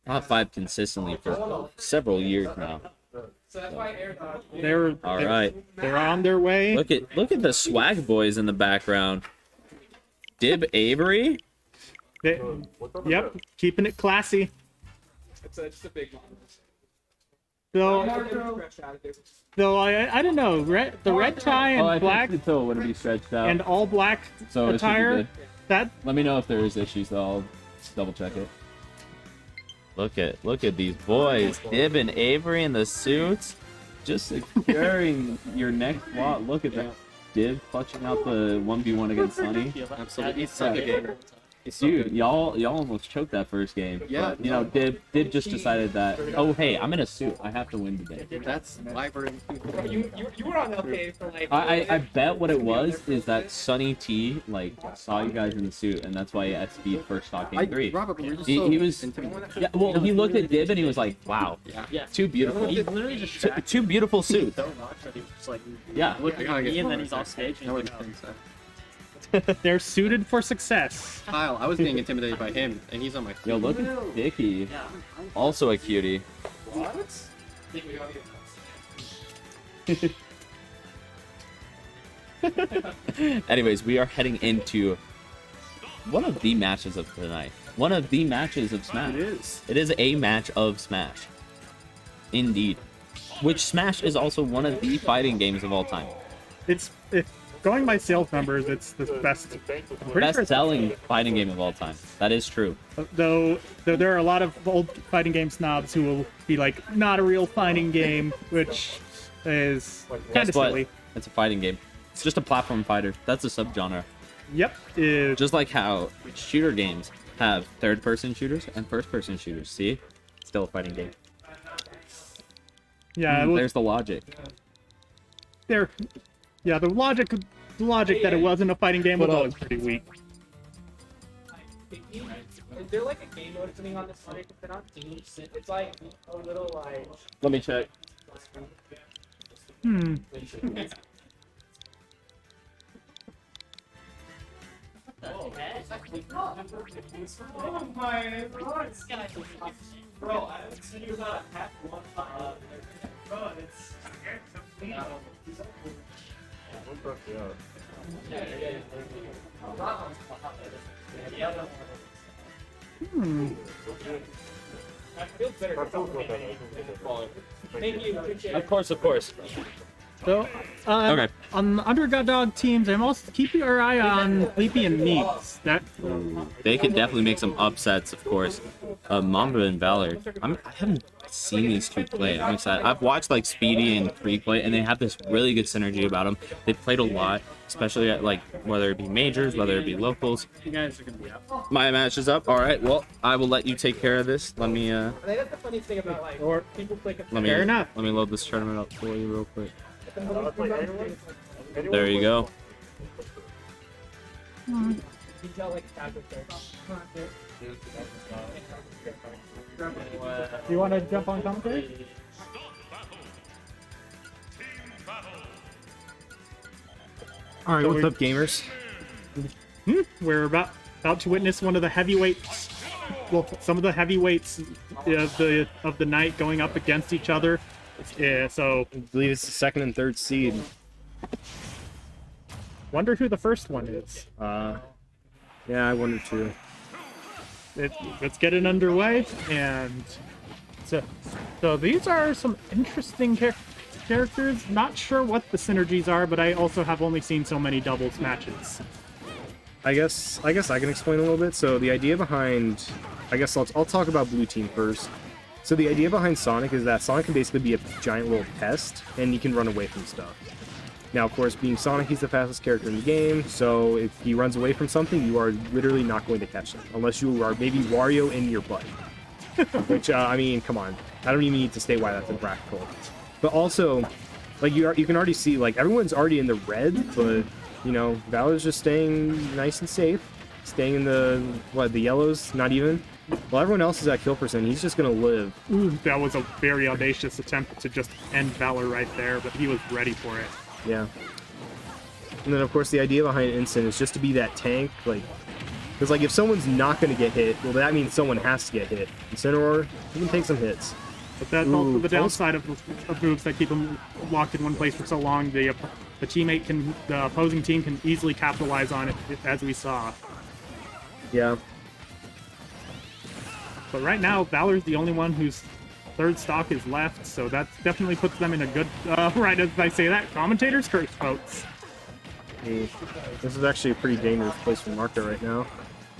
Top 5 consistently for several years now. They're All right. They're on their way. Look at the swag boys in the background. Dib Avery. Yep, keeping it classy. It's a big one. Though I don't know. The red tie and black toe would be stretched out. and all black So it should be attire. good. That Let me know if there is issues, though. I'll double check it. Look at these boys. Dib and Avery in the suits. Just securing your next slot. Look at that. Dib clutching out the 1v1 against Sunny. Absolutely. Such a gamer. Dude, y'all almost choked that first game. Yeah. But, you know, Dib just decided that, oh, hey, I'm in a suit. I have to win today. That's why we're in. You were on LK for like. I bet what it was is that Sunny T, like, saw you guys in the suit, and that's why he SP'd first stock game 3. Robert, we're just He was, intimidated. yeah, well, he looked at Dib and he was like, wow, Yeah. two beautiful, He literally just two beautiful suits. so much that he was just like Yeah. looking at me, and then he's off stage and he's like, oh. they're suited for success. Kyle, I was getting intimidated by him, and he's on my Yo, team. look at Dicky. Also a cutie. Anyways, we are heading into one of the matches of the night. One of the matches of Smash. It is. It is a match of Smash. Indeed. Which Smash is also one of the fighting games of all time. It's going by sales numbers. It's the best. I'm pretty sure it's- Best-selling fighting game of all time. That is true. Though there are a lot of old fighting game snobs who will be like, not a real fighting game, which is kind Guess of what? silly. It's a fighting game. It's just a platform fighter. That's a subgenre. Yep. Just like how shooter games have third-person shooters and first-person shooters. See? Still a fighting game. Yeah. Well, There's the logic. the logic that it wasn't a fighting game was always pretty weak. Is there like a game mode coming on this Sonic if they're not teams? It's like a little like. Let me check. Oh my god, bro! I haven't seen you about a half one time. Bro, it's complete. I feel better. Thank you. Appreciate it. Of course. So, Okay. on the Underdog teams, I'm also keeping our eye on Sleepy and Neats. That They could definitely make some upsets, of course. Mamba and Valor. I haven't seen these two play. I'm excited. I've watched like Speedy and Kreeg play, and they have this really good synergy about them. They played a lot, especially at like whether it be majors, whether it be locals. You guys are gonna be up. My match is up. All right. Well, I will let you take care of this. Let me I think that's the funny thing about like people play. Fair enough. let me load this tournament up for you real quick. There you go. You tell like casual you want to jump on commentary? All right, So what's we- up, gamers? We're about to witness one of the heavyweights. Well, some of the heavyweights of the night going up against each other. Yeah, so I believe it's the second and third seed. wonder who the first one is. Yeah, I wonder too. Let's get it underway. And so these are some interesting characters. Not sure what the synergies are, but I also have only seen so many doubles matches. I guess I can explain a little bit. So the idea behind, I guess I'll talk about blue team first. So the idea behind Sonic is that Sonic can basically be a giant little pest, and he can run away from stuff. Now, of course, being Sonic, he's the fastest character in the game, so if he runs away from something, you are literally not going to catch him, unless you are maybe Wario in your butt. Which, I mean, come on. I don't even need to state why that's impractical. But also, like, you can already see, like, everyone's already in the red, but, you know, Valor's just staying nice and safe. Staying in the, the yellows? Not even. Well, everyone else is at kill percent. He's just going to live. Ooh, that was a very audacious attempt to just end Valor right there, but he was ready for it. Yeah. And then, of course, the idea behind Instant is just to be that tank, like, because, like, if someone's not going to get hit, well, that means someone has to get hit. Incineroar, he can take some hits. But that's also the downside of moves that keep them locked in one place for so long. The opposing team can easily capitalize on it, as we saw. Yeah. But right now, Valor's the only one whose third stock is left, so that definitely puts them in a good, right as I say that, commentator's curse votes. This is actually a pretty dangerous place for Marco right now.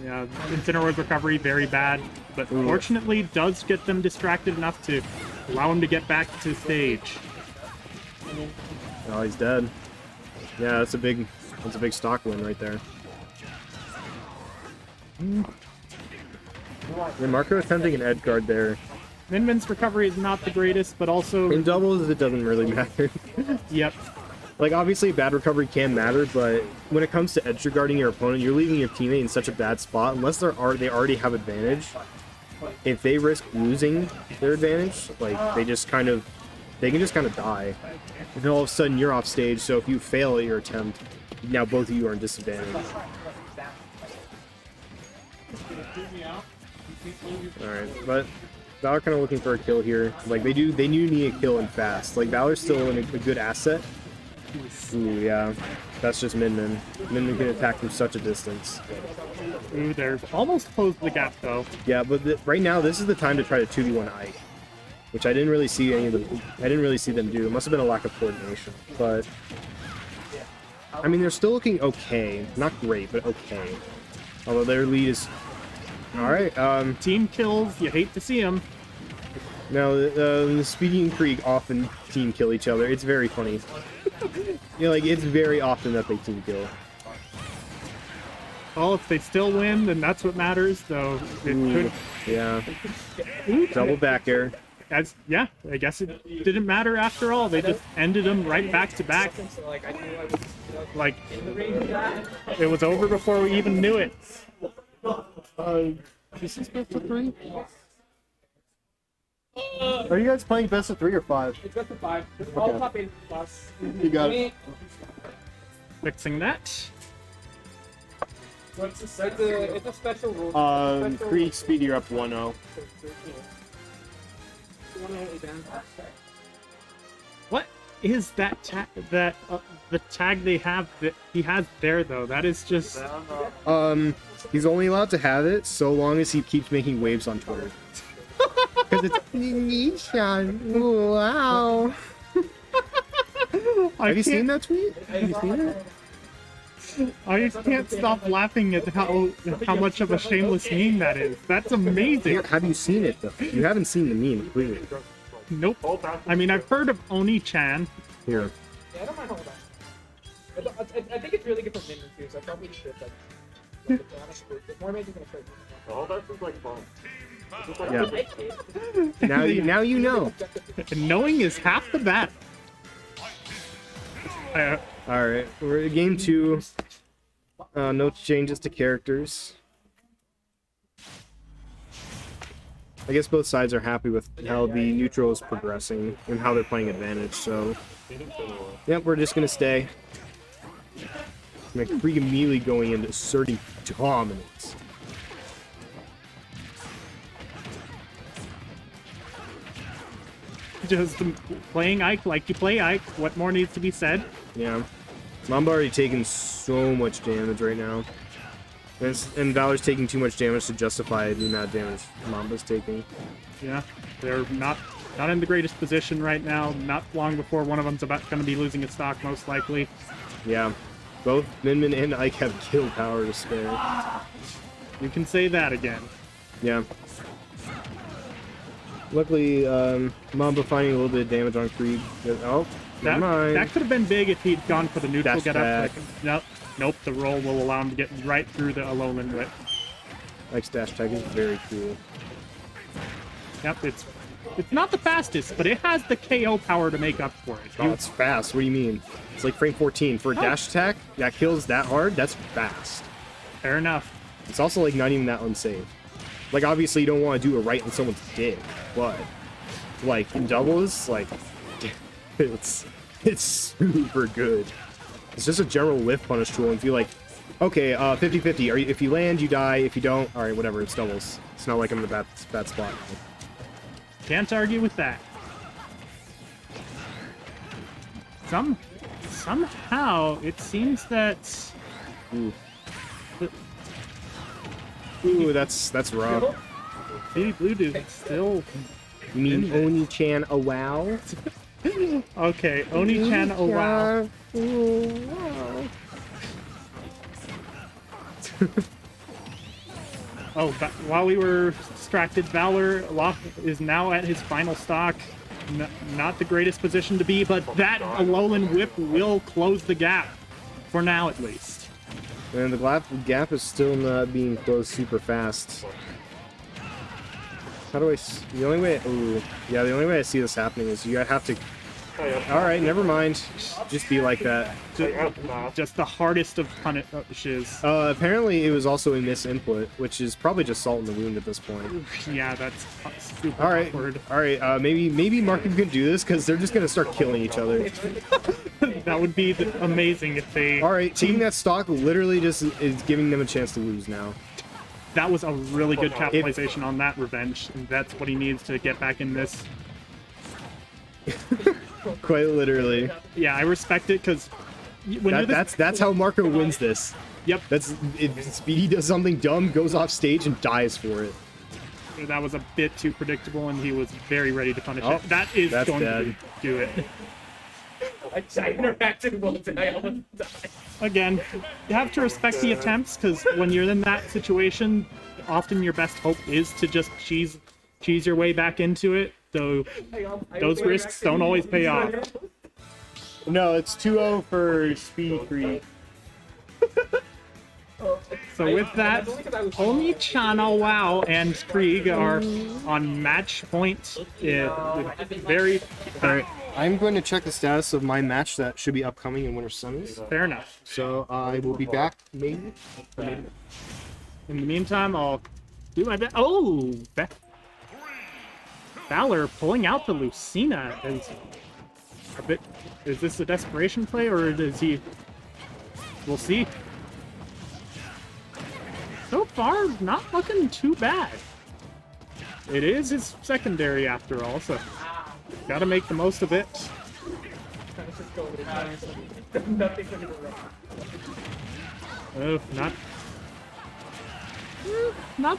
Yeah, Incineroar's recovery, very bad, but fortunately does get them distracted enough to allow him to get back to stage. Oh, he's dead. Yeah, that's a big stock win right there. Yeah, Marco attempting an edge guard there. Minmin's recovery is not the greatest, but also... In doubles, it doesn't really matter. Yep. Like, obviously, bad recovery can matter, but when it comes to edge guarding your opponent, you're leaving your teammate in such a bad spot. Unless they already have advantage, if they risk losing their advantage, like, they can just kind of die. And then all of a sudden, you're off stage, so if you fail at your attempt, now both of you are in disadvantage. Alright, but Valor kind of looking for a kill here. Like, they do need a kill and fast. Like, Valor's still in a good asset. Ooh, yeah. That's just Min-Min. Min-Min can attack from such a distance. Ooh, they're almost closed the gap, though. Yeah, but right now, this is the time to try to 2v1 Ike. Which I didn't really see them do. It must have been a lack of coordination. But, I mean, they're still looking okay. Not great, but okay. Although their lead is... Alright, Team kills, you hate to see them. No, the Speedy and Kreeg often team kill each other. It's very funny. You know, like, it's very often that they team kill. Well, if they still win, then that's what matters, though. It could... Yeah. Double back air. Yeah, I guess it didn't matter after all. They just ended them right back to back. Like, it was over before we even knew it. This is best of 3? Are you guys playing best of 3 or 5? It's best of 5. All top 8 plus. You got it. Fixing that. It's a special rule. Kreeg, Speedy, you're up 1-0. What is that tag? The tag they have that he has there though? That is just. He's only allowed to have it so long as he keeps making waves on Twitter. Because it's Nishan. Wow. Have you seen that tweet? Have you seen it? I just can't stop laughing at how much of a shameless meme that is. That's amazing. Have you seen it though? You haven't seen the meme, clearly. Nope. I mean, I've heard of Oni-chan. Here. Yeah, I don't mind all that. I think it's really good for Min too, so I probably should like more amazing than a shirt. All that's just like fun. Yeah. Now you know. And knowing is half the battle. All right, we're at game 2. No changes to characters. I guess both sides are happy with how the neutral is progressing and how they're playing advantage. So, yep, we're just gonna stay. Kreeg immediately going into asserting dominance. just playing Ike like you play Ike. What more needs to be said? Yeah. Mamba already taking so much damage right now. And Valor's taking too much damage to justify the amount of damage Mamba's taking. Yeah, they're not in the greatest position right now. Not long before one of them's about going to be losing its stock, most likely. Yeah. Both Min and Ike have kill power to spare. You can say that again. Yeah. Luckily, Mamba finding a little bit of damage on Kreeg. Oh, never mind. That could have been big if he'd gone for the neutral Dash get up. back. Nope, the roll will allow him to get right through the Alolan Whip. Ike's dash tag is very cool. Yep, it's not the fastest, but it has the KO power to make up for it. Oh, it's fast. What do you mean? It's like frame 14. For a dash attack that kills that hard, that's fast. Fair enough. It's also like not even that unsafe. Like obviously you don't want to do it right in someone's dick, but like in doubles, like it's super good. It's just a general whiff punish tool. And if you like, okay, 50-50. If you land, you die. If you don't, all right, whatever. It's doubles. It's not like I'm in a bad spot. Can't argue with that. Somehow it seems that Ooh, that's rough. SpeedyBlueDude still. You mean Oni-chan a wow? Okay, Oni-chan, oh wow. Oh, while we were distracted, Valor is now at his final stock. Not the greatest position to be, but that Alolan Whip will close the gap. For now, at least. And the gap is still not being closed super fast. How do I... The only way... Ooh. Yeah, the only way I see this happening is you have to... Alright, never mind. Just be like that. Just the hardest of punishes. Apparently it was also a misinput, which is probably just salt in the wound at this point. Yeah, that's super Alright, awkward. alright, maybe Market can do this, because they're just gonna start killing each other. That would be amazing if they... Alright, taking that stock literally just is giving them a chance to lose now. That was a really good capitalization on that revenge, and that's what he needs to get back in this. Quite literally. Yeah, I respect it, because... That's how Marco wins this. Yep. If Speedy does something dumb, goes off stage, and dies for it. That was a bit too predictable, and he was very ready to punish Oh, it. That is that's going dead. to do it. I interacted once and I almost died. Again, you have to respect the attempts, because when you're in that situation, often your best hope is to just cheese your way back into it, though those risks don't always pay off. No, it's 2-0 for Speedy Kreeg. So with that, Oni-chan, oh wow, and Kreeg are on match point. Very Alright, I'm going to check the status of my match that should be upcoming in Winter Summons. fair enough. So I will be back, maybe. In the meantime, I'll do my best. Oh! Valor pulling out the Lucina is a bit... Is this a desperation play, or is he... We'll see. So far, not looking too bad. It is his secondary after all, so gotta make the most of it. Oh, not...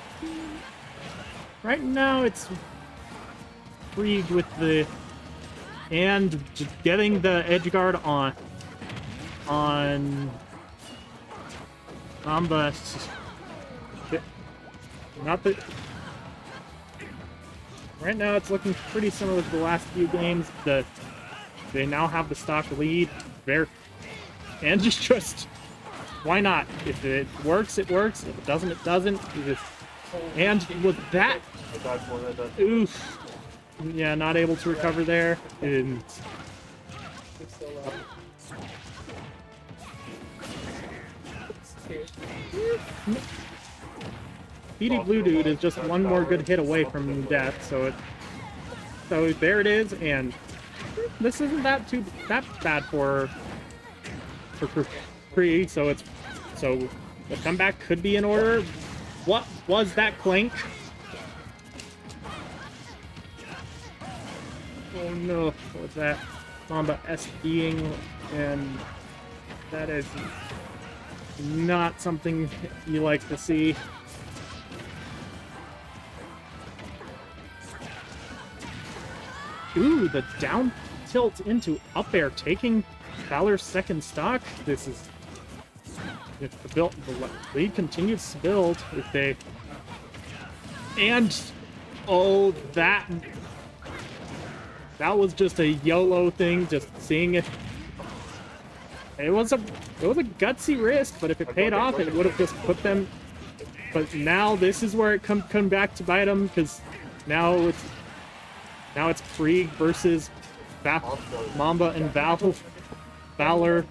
Right now, it's Kreeg with the... And just getting the edge guard on Mamba. Not that... Right now, it's looking pretty similar to the last few games. They now have the stock lead. And just... Why not? If it works, it works. If it doesn't, it doesn't. And with that... Oof. Yeah, not able to recover there. And... SpeedyBlueDude is just one more good hit away from death, so there it is, and this isn't that bad for Kreeg, so the comeback could be in order. What was that clink? Oh no, what's that? Mamba SDing, and that is not something you like to see. Ooh, the down tilt into up air, taking Valor's second stock. This is if the lead continues to build. If they oh, that was just a YOLO thing. Just seeing it. It was a gutsy risk, but if it paid off, it would have just put them. But now this is where it come back to bite them, because now it's Kreeg versus Mamba and Valor.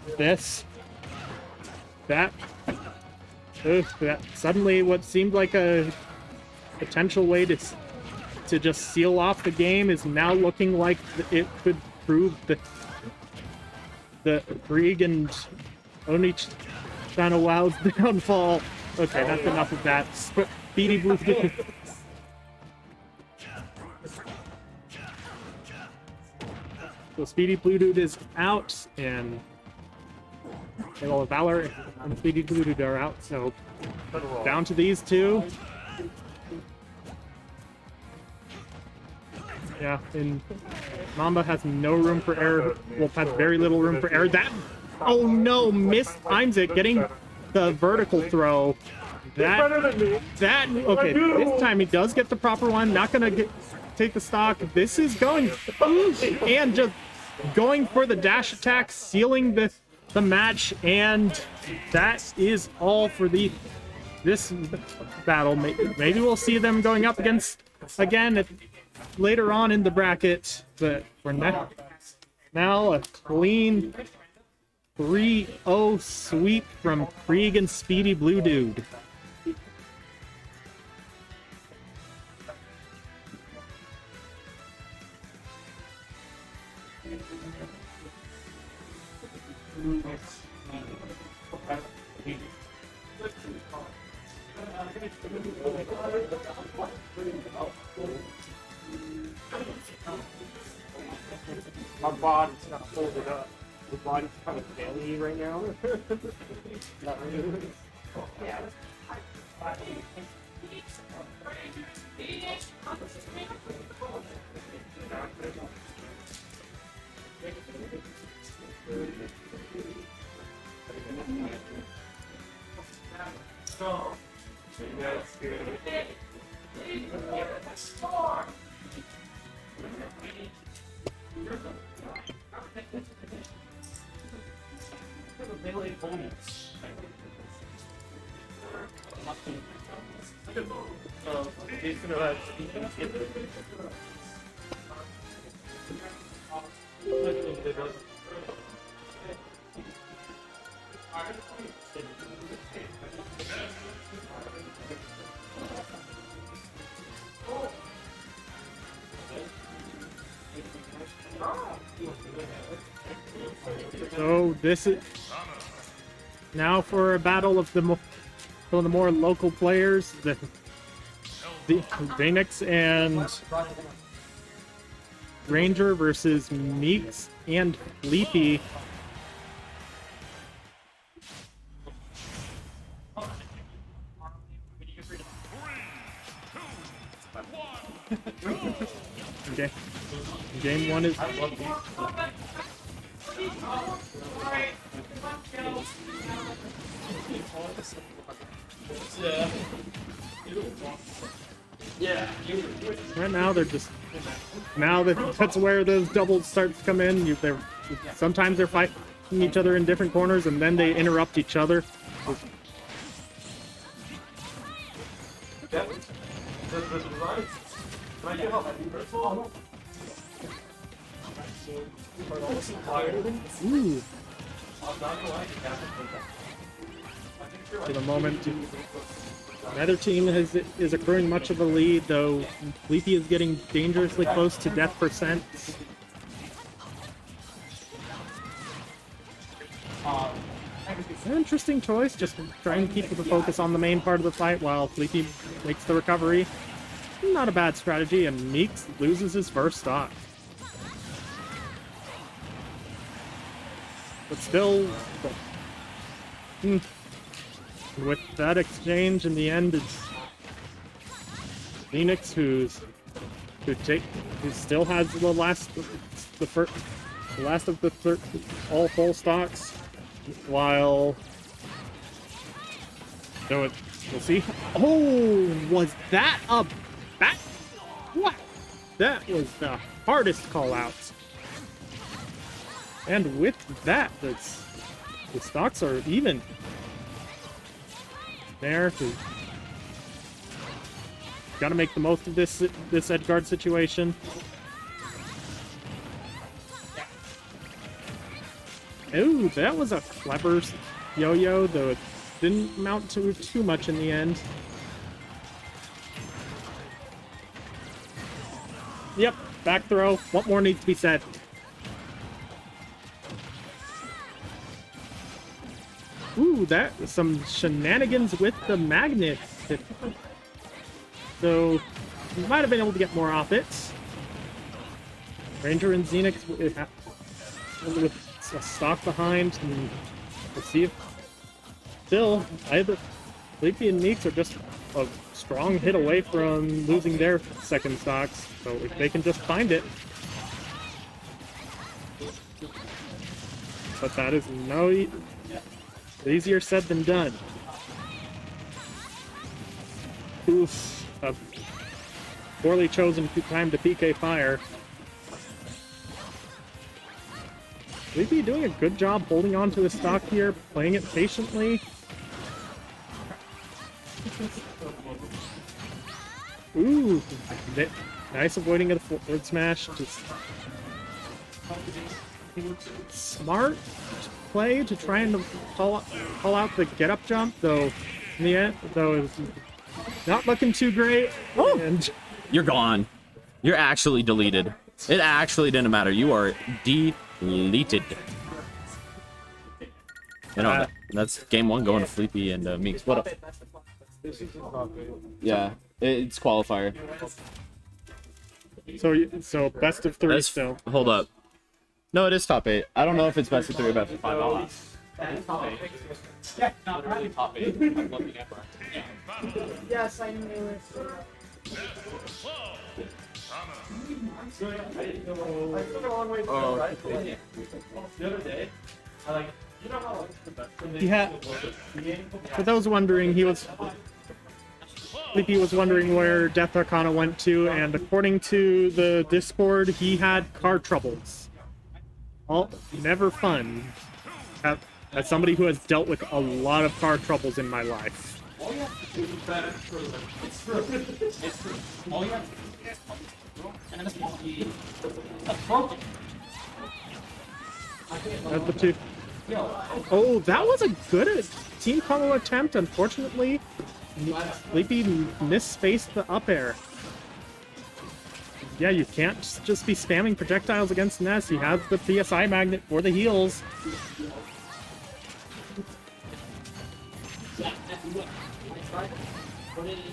That suddenly what seemed like a potential way to just seal off the game is now looking like it could prove the Kreeg and Oni-chan WoW's downfall. Okay, that's enough of that. SpeedyBlueDude. So SpeedyBlueDude is out, and well, Valor and SpeedyBlueDude are out, so down to these two. Yeah, and Mamba has no room for error. Wolf has very little room for error. Oh no, mistimes it, getting the vertical throw. Okay, this time he does get the proper one. Not gonna take the stock. This is going, and just going for the dash attack, sealing the match, and that is all for this battle. Maybe we'll see them going up against again later on in the bracket, but for now a clean 3-0 sweep from Kreeg and SpeedyBlueDude. My body's not folded up. The body's kind of belly right now. Not really. So this is now for a battle of the more local players, the Phoenix and Ranger versus Meeks and Leafy. Okay. Game one is. Right now they're just that's where those doubles start to come in. Sometimes they're fighting each other in different corners, and then they interrupt each other. Ooh. For the moment, neither team is accruing much of a lead, though Leafy is getting dangerously close to death percent. An interesting choice, just trying to keep the focus on the main part of the fight while Leafy makes the recovery. Not a bad strategy, and Meeks loses his first stock. but still, with that exchange in the end, it's Phoenix who still has the last of the all full stocks, while so we'll see. Oh, was that a bat? What? That was the hardest call out. And with that, the stocks are even. There, gotta make the most of this Edgard situation. Ooh, that was a clever yo-yo, though it didn't amount to too much in the end. Yep, back throw. What more needs to be said? Ooh, that was some shenanigans with the magnet. So, we might have been able to get more off it. Ranger and Xenix with a stock behind. And let's see if... Still, either Sleepy and Meeks are just a strong hit away from losing their second stocks. So if they can just find it. But that is no... Easier said than done. Oof. A poorly chosen time to PK fire. Sleepy doing a good job holding on to his stock here, playing it patiently. Ooh. Nice avoiding of the forward smash. Just smart play to try and call out the get up jump, though in the end, it's not looking too great. Oh. And You're gone. You're actually deleted. It actually didn't matter. You are deleted. You know, that's game one going to Sleepy and Meeks. What up? Yeah, it's qualifier. so best of three still. Hold up. No, it is top 8. I don't know if it's best of 3 or best of 5. Yeah, not really top 8. I'm looking at Yes, I knew it. I took a long way to go, right? The other day, I like, you know how the best He had, for those wondering, Sleepy was wondering where Death Arcana went to, and according to the Discord, he had car troubles. All never fun. As somebody who has dealt with a lot of car troubles in my life. All you have to do is better. It's true. It's true. All you have to do is and it's broken. That's the two. Oh, that was a good team combo attempt. Unfortunately, Sleepy misspaced the up air. Yeah, you can't just be spamming projectiles against Ness. He has the PSI magnet for the heals.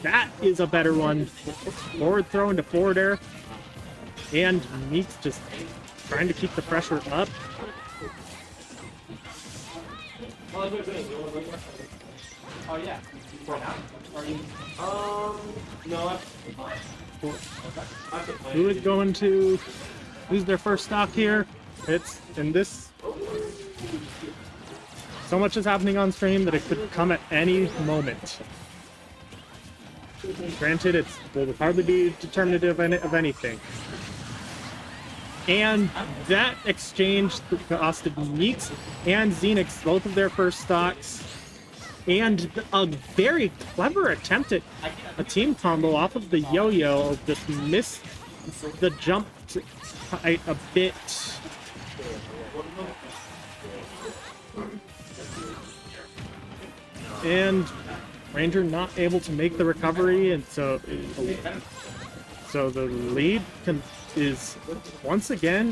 That is a better one. Forward throw into forward air. And Meeks just trying to keep the pressure up. Oh yeah. No. Who is going to lose their first stock here? It's in this. So much is happening on stream that it could come at any moment. Granted, it will hardly be determinative of anything. And that exchange costed Meeks and Xenix both of their first stocks. And a very clever attempt at a team combo off of the yo-yo. Just missed the jump a bit. And Ranger not able to make the recovery, and so the lead is once again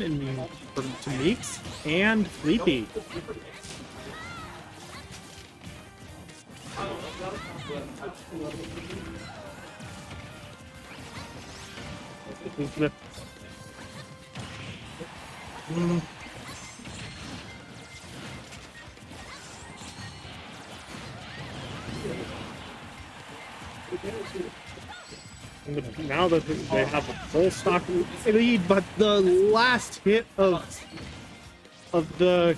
to Meeks and Sleepy. now that they have a full stock lead, but the last hit of the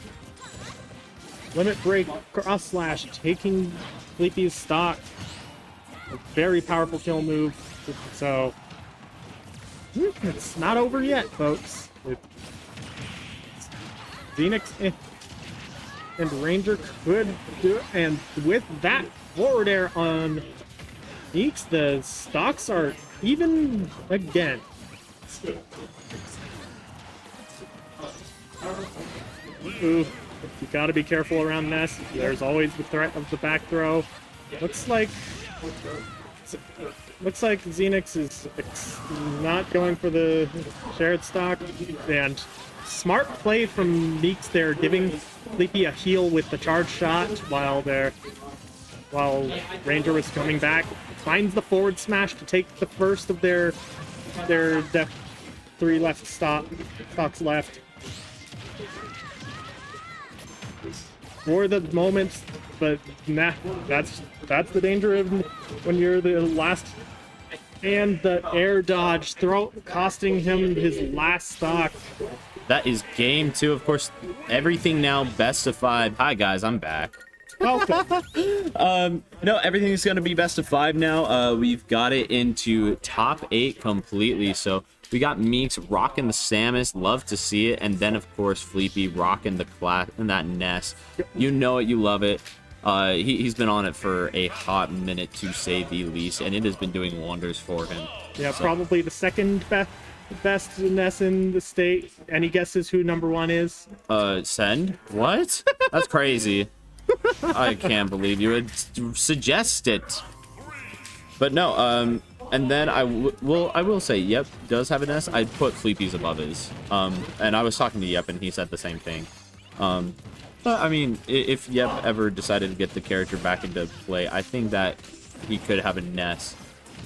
limit break cross slash taking Sleepy's stock. A very powerful kill move. So it's not over yet, folks. Phoenix and Ranger could do it, and with that forward air on Eeks, the stocks are even again. Ooh, you gotta be careful around Ness. There's always the threat of the back throw. Looks like Xenix is not going for the shared stock, and smart play from Meeks there, giving Sleepy a heal with the charge shot while Ranger was coming back. Finds the forward smash to take the first of their three left stocks left. For the moment, but nah, that's the danger of when you're the last. And the air dodge costing him his last stock. That is game 2. Of course, everything now best of 5. Hi guys, I'm back. Welcome. No, everything's gonna be best of 5 now. We've got it into top 8 completely. So we got Meeks rocking the Samus, love to see it, and then of course Fleepy rocking the class and that Ness. You know it, you love it. He's been on it for a hot minute to say the least, and it has been doing wonders for him. Yeah, so. Probably the second best Ness in the state. Any guesses who number 1 is? Send? What? That's crazy. I can't believe you would suggest it. But no, and then I will say Yep does have an S. I'd put Fleepy's above his. And I was talking to Yep and he said the same thing. But I mean, if Yep ever decided to get the character back into play, I think that he could have a Ness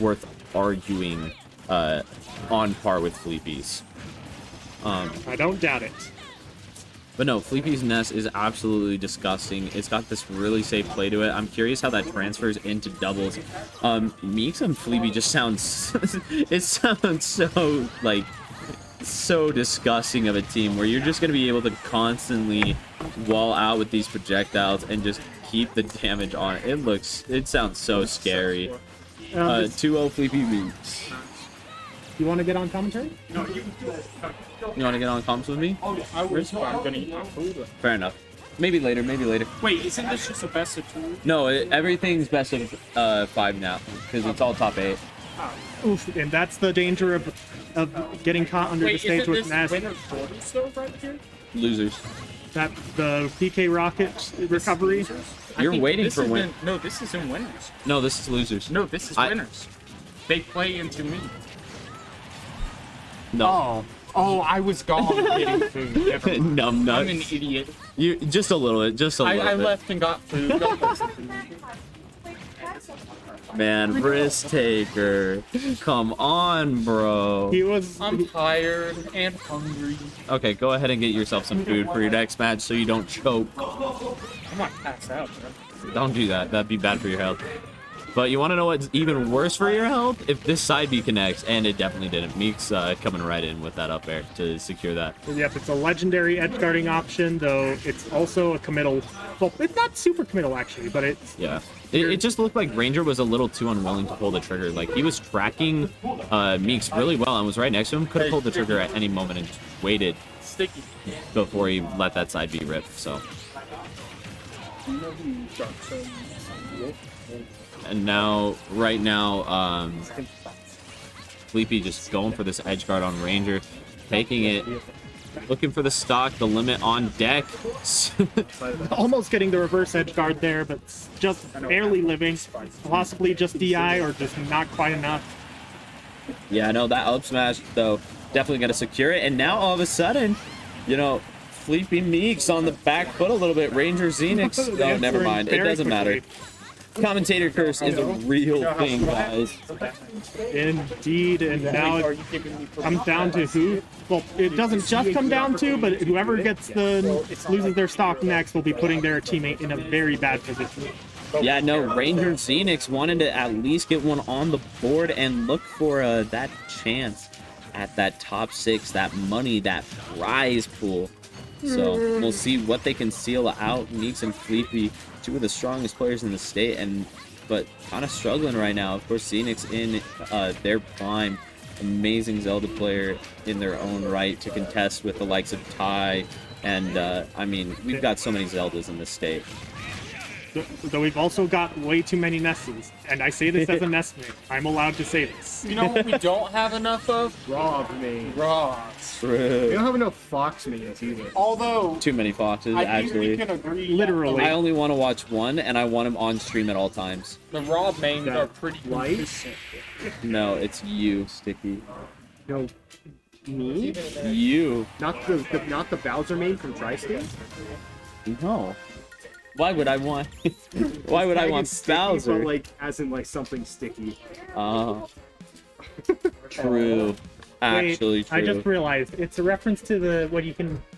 worth arguing on par with Fleepy's. I don't doubt it. But no, Fleepy's Ness is absolutely disgusting. It's got this really safe play to it. I'm curious how that transfers into doubles. Meeks and Fleepy just sounds... it sounds so, like, so disgusting of a team where you're just going to be able to constantly wall out with these projectiles and just keep the damage on it. It sounds so scary. 2-0 Fleepy Meeks. You want to get on commentary? No, you You want to get on comms with me? Oh, I was. I'm gonna eat my food. Fair enough. Maybe later, maybe later. Wait, isn't this just a best of 2? No, everything's best of 5 now, because it's all top 8. Oof, and that's the danger of getting caught under the stage with Ness. Winner's quarters though, right here? Losers. That the PK Rocket recovery. You're waiting for win. No, this isn't winners. No, this is losers. No, this is winners. They play into me. No. Oh, I was gone getting food. Never mind. Numb nuts. I'm an idiot. You just a little bit, just a little I bit. left and got food. Man, risk taker. Come on, bro. I'm tired and hungry. Okay, go ahead and get yourself some food for your next match so you don't choke. I might pass out, bro. Don't do that. That'd be bad for your health. But you want to know what's even worse for your health? If this side B connects, and it definitely didn't. Meek's coming right in with that up air to secure that. Yep, it's a legendary edge guarding option, though it's also a committal. Well, it's not super committal actually, but it's Yeah. It just looked like Ranger was a little too unwilling to pull the trigger. Like, he was tracking Meeks really well and was right next to him. Could have pulled the trigger at any moment and just waited Sticky. before he let that side B rip. So. And now, right now, Fleepy just going for this edge guard on Ranger, taking it, looking for the stock, the limit on deck. almost getting the reverse edge guard there, but just barely living. Possibly just DI or just not quite enough. Yeah, no, that up smash, though, definitely got to secure it. And now, all of a sudden, you know, Fleepy Meeks on the back foot a little bit. Ranger Xenix, oh, never mind. It doesn't matter. Commentator curse is a real thing, guys. Indeed, and now it comes down to who. Well, it doesn't just come down to, but whoever loses their stock next will be putting their teammate in a very bad position. Yeah, no, Ranger Xenix wanted to at least get one on the board and look for that chance at that top 6, that money, that prize pool. So we'll see what they can seal out. Meeks and Fleepy, 2 of the strongest players in the state, but kind of struggling right now. Of course, Xenix in their prime. Amazing Zelda player in their own right to contest with the likes of Ty. And, I mean, we've got so many Zeldas in this state. Though we've also got way too many Nestles, and I say this as a Nestman. I'm allowed to say this. You know what we don't have enough of? Raw main. Rods. We True. don't have enough Fox mains either. Although, Too many foxes, I think we actually. can agree Literally. I only want to watch one, and I want him on stream at all times. the raw mains That are pretty light? consistent. No, it's you, Sticky. No, me? You. Not the Bowser main from Tri-State? No. Why would I want? Why would I want Sticky, Bowser? But like, as in like something sticky. True. Actually, true. I just realized it's a reference to the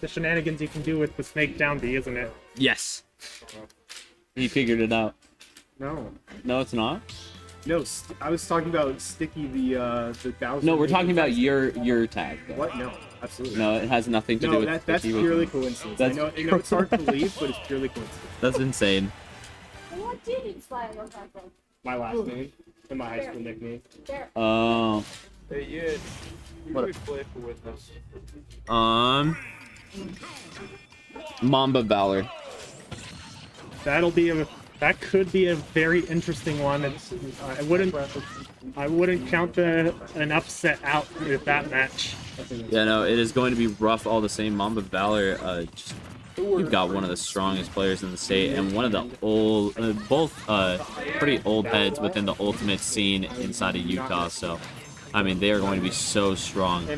shenanigans you can do with the Snake Down B, isn't it? Yes. He figured it out. No, No, it's not. no. I was talking about Sticky, the Bowser. No, we're main talking from about Tri-State. your tag. What? No, absolutely. No, it has nothing to do No, with that's Sticky with purely me. coincidence. That's I know it's hard to believe, but it's purely coincidence. That's insane. What did inspire your background? My last name and my high school nickname. There. Oh. Hey, yeah. You What? could play for with us. Mamba Valor. That could be a very interesting one. I wouldn't count an upset out with that match. Yeah, no, it is going to be rough all the same. Mamba Valor, you've got one of the strongest players in the state and one of the old, both pretty old heads within the ultimate scene inside of Utah. So, I mean, they are going to be so strong.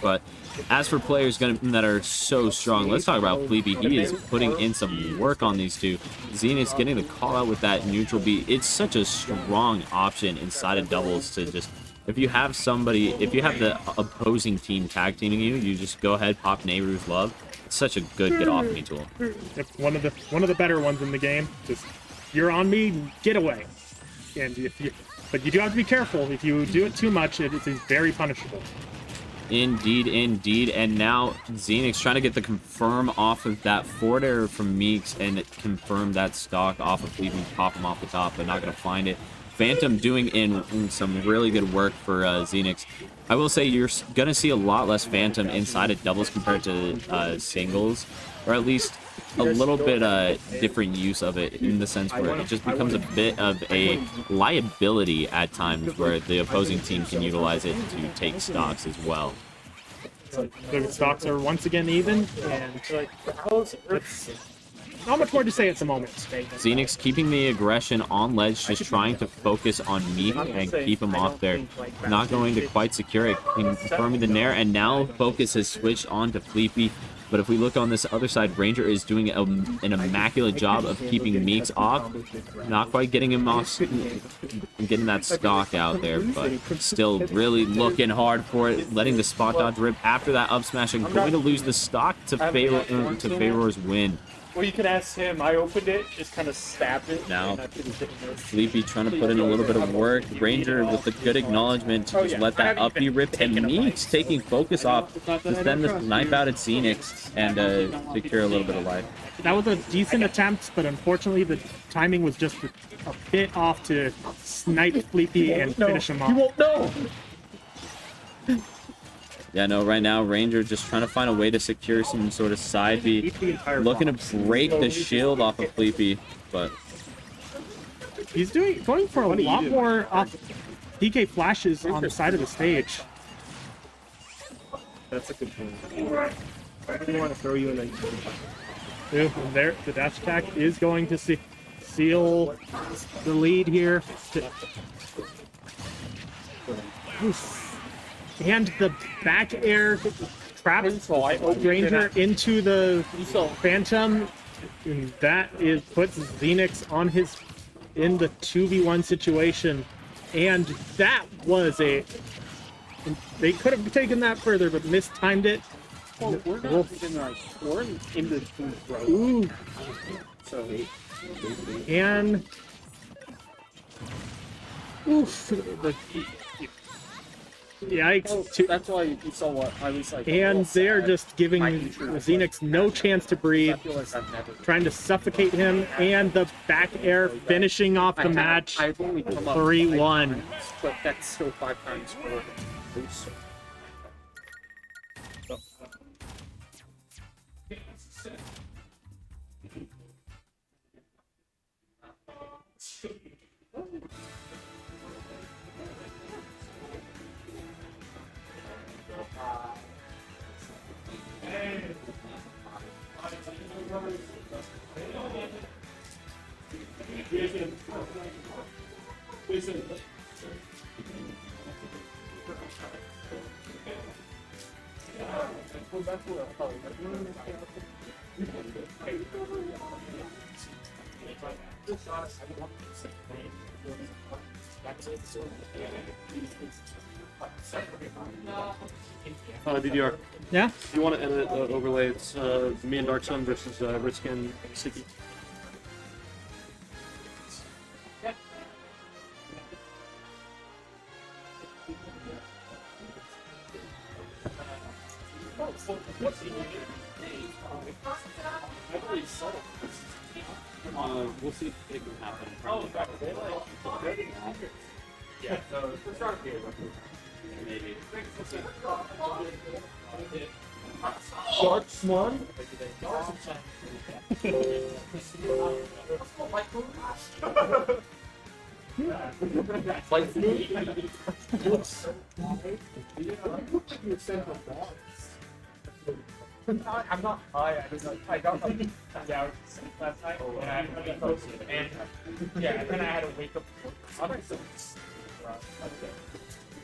But as for players that are so strong, let's talk about Fleepy. He is putting in some work on these two. Zenith's getting the call out with that neutral B. It's such a strong option inside of doubles to just, if you have the opposing team tag teaming you, you just go ahead, pop Nehru's Love. It's such a good get off me tool. It's one of the better ones in the game. Just, you're on me, get away. But you do have to be careful. If you do it too much, it is very punishable. Indeed, indeed. And now Xenix trying to get the confirm off of that forward error from Meeks and confirm that stock off of Fleepy, pop him off the top, but not going to find it. Phantom doing in some really good work for Xenix. I will say you're going to see a lot less Phantom inside of doubles compared to singles, or at least a little bit different use of it in the sense where it just becomes a bit of a liability at times where the opposing team can utilize it to take stocks as well. The stocks are once again even, and not much more to say at the moment. Xenix keeping the aggression on ledge, just trying to focus on Meek and keep him off there. Not going to quite secure it, confirming the nair, and now focus has switched on to Fleepy. But if we look on this other side, Ranger is doing an immaculate job of keeping Meeks off. Not quite getting him off, getting that stock out there, but still really looking hard for it. Letting the spot dodge rip after that up smash and going to lose the stock to Favor's win. Well, you can ask him. I opened it, just kind of stabbed it. Now, and I couldn't hit it. Fleepy trying to put in a little bit of work. Ranger with the good acknowledgement to just let that up be ripped. And Meeks taking focus off. Just then the knife out at Xenix and secure a little bit of life. That was a decent attempt, but unfortunately the timing was just a bit off to snipe Fleepy and finish him off. You won't know. Yeah, no, right now, Ranger just trying to find a way to secure some sort of side B. Looking to break the shield off of Fleepy, but He's going for a lot more DK flashes on the side of the stage. That's a good point. I didn't want to throw you in a... There, the dash attack is going to seal the lead here. And the back air traps Ranger into the Phantom. And that puts Xenix on in the 2v1 situation. And that was they could have taken that further, but mistimed it. Well, we're not even like we're in the two throw. Ooh. So And oof, yikes! That's why you saw what I was like. And they're just giving Xenix no chance to breathe, I feel like I've never. trying to suffocate him, and the back air finishing off the match. I've only come up 3-1. but that's still 5 times more. DDR, Yeah. you want to edit the overlay? It's me and Dark Sun versus Risk and Sticky. We'll see if it can happen. Yeah, so we're starting here. Maybe. Sharksman. Like me. I'm not high. I got like 10 hours of sleep last night, and yeah, and then I had to wake up.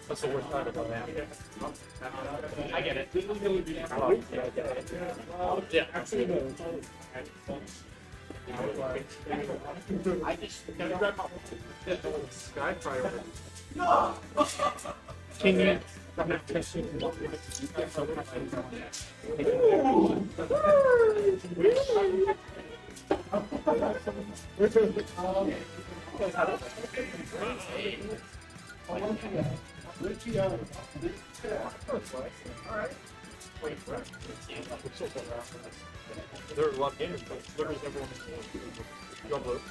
That's the worst part about that. I get it. Yeah, absolutely. I just sky priority. Can you? There are a lot of gamers, but literally everyone your vote.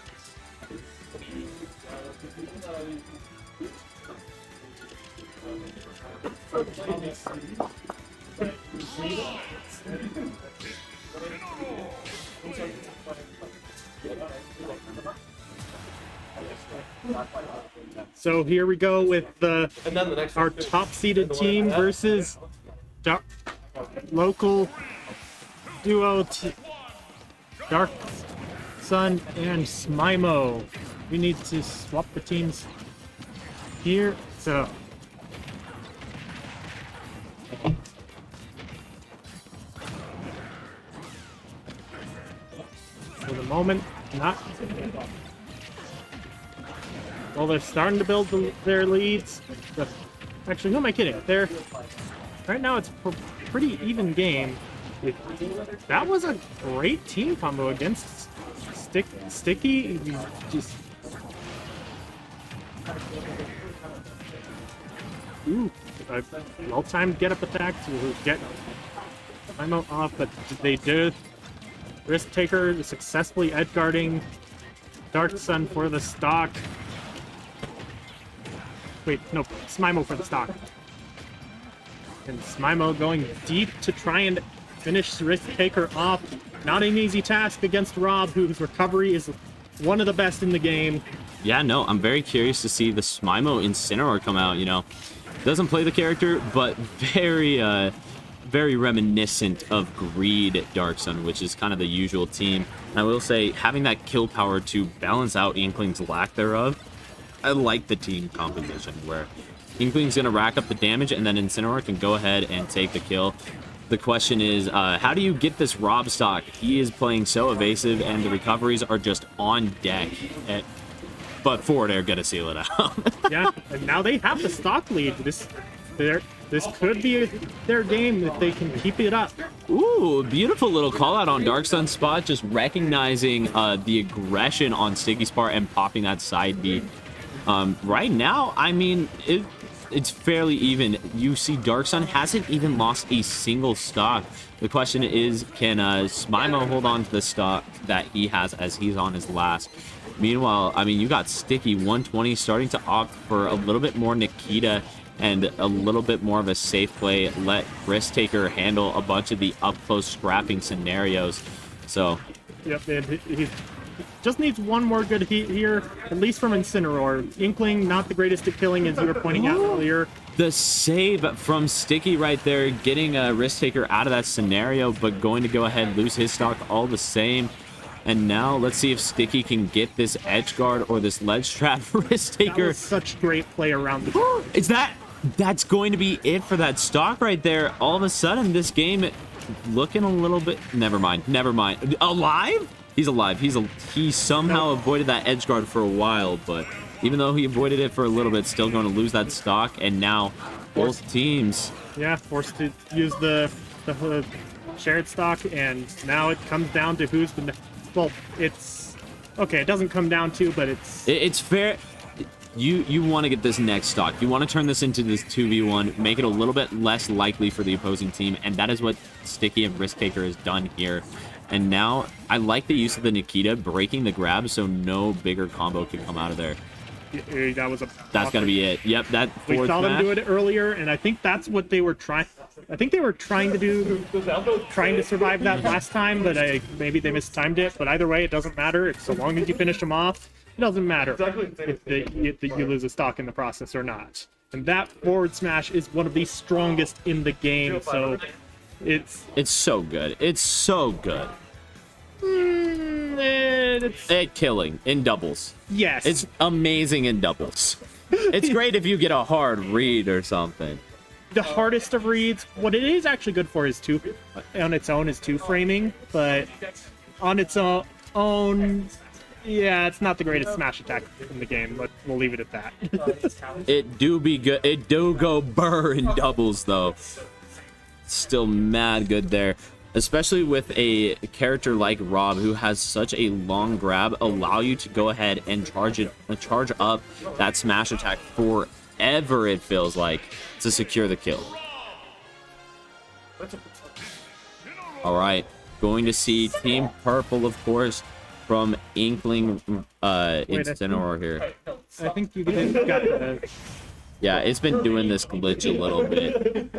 So here we go with And then the next our top-seeded team versus local duo Dark Sun and Smimo. We need to swap the teams here. So for the moment, not. Well, they're starting to build their leads. Actually, who am I kidding? Right now it's a pretty even game. That was a great team combo against Sticky. Just a well-timed get-up attack to get Imo off, but they did. Risk Taker successfully edge-guarding Dark Sun for the stock. Wait, no, Smimo for the stock. And Smimo going deep to try and finish Risk Taker off. Not an easy task against Rob, whose recovery is one of the best in the game. Yeah, no, I'm very curious to see the Smimo Incineroar come out, you know. Doesn't play the character, but very reminiscent of Greed Dark Sun, which is kind of the usual team. And I will say, having that kill power to balance out Inkling's lack thereof, I like the team composition, where Inkling's going to rack up the damage, and then Incineroar can go ahead and take the kill. The question is, how do you get this Rob stock? He is playing so evasive, and the recoveries are just on deck. But Forward Air gonna seal it out. Yeah, and now they have the stock lead. this could be their game if they can keep it up. Ooh, beautiful little call out on Dark Sun's spot, just recognizing the aggression on Sticky's part and popping that side B. Right now, I mean, it's fairly even. You see Dark Sun hasn't even lost a single stock. The question is, can Smimo hold on to the stock that he has as he's on his last? Meanwhile, I mean, you got Sticky 120 starting to opt for a little bit more Nikita and a little bit more of a safe play. Let Risk Taker handle a bunch of the up-close scrapping scenarios. So, yep, he just needs one more good heat here, at least from Incineroar. Inkling, not the greatest at killing, as you were pointing out earlier. The save from Sticky right there, getting a Risk Taker out of that scenario, but going to go ahead and lose his stock all the same. And now let's see if Sticky can get this edge guard or this ledge trap Risk Taker. That was such great play around the Is that's going to be it for that stock right there. All of a sudden, this game looking a little bit. Never mind. Alive? He's alive. He somehow avoided that edge guard for a while, but even though he avoided it for a little bit, still going to lose that stock. And now both teams. Yeah, forced to use the shared stock, and now it comes down to who's the. Well, it's okay. It doesn't come down to, but it's fair. You want to get this next stock. You want to turn this into this 2v1, make it a little bit less likely for the opposing team, and that is what Sticky and Risk Taker has done here. And now I like the use of the Nikita breaking the grab, so no bigger combo can come out of there. That's gotta be it. Yep, that we saw them do it earlier, and I think that's what they were trying. I think they were trying to do, trying to survive that last time, but maybe they mistimed it. But either way, it doesn't matter. If so long as you finish them off, it doesn't matter if you lose a stock in the process or not. And that forward smash is one of the strongest in the game. So it's so good. It's so good. It's killing in doubles. Yes. It's amazing in doubles. It's great if you get a hard read or something. The hardest of reads, what it is actually good for is on its own is two framing, but on its own, yeah, it's not the greatest smash attack in the game, but we'll leave it at that. It do be good. It do go burr in doubles though. Still mad good there. Especially with a character like Rob, who has such a long grab, allow you to go ahead and charge up that smash attack forever, it feels like, to secure the kill. All right, going to see Team Purple, of course, from Inkling Incineroar here. I think you got the... Yeah, it's been doing this glitch a little bit.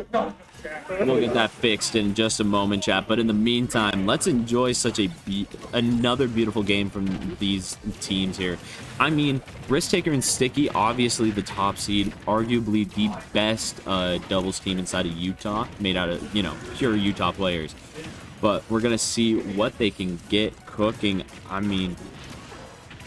We'll get that fixed in just a moment, chat. But in the meantime, let's enjoy such another beautiful game from these teams here. I mean, Risk Taker and Sticky, obviously the top seed, arguably the best doubles team inside of Utah, made out of, pure Utah players. But we're gonna see what they can get cooking. I mean,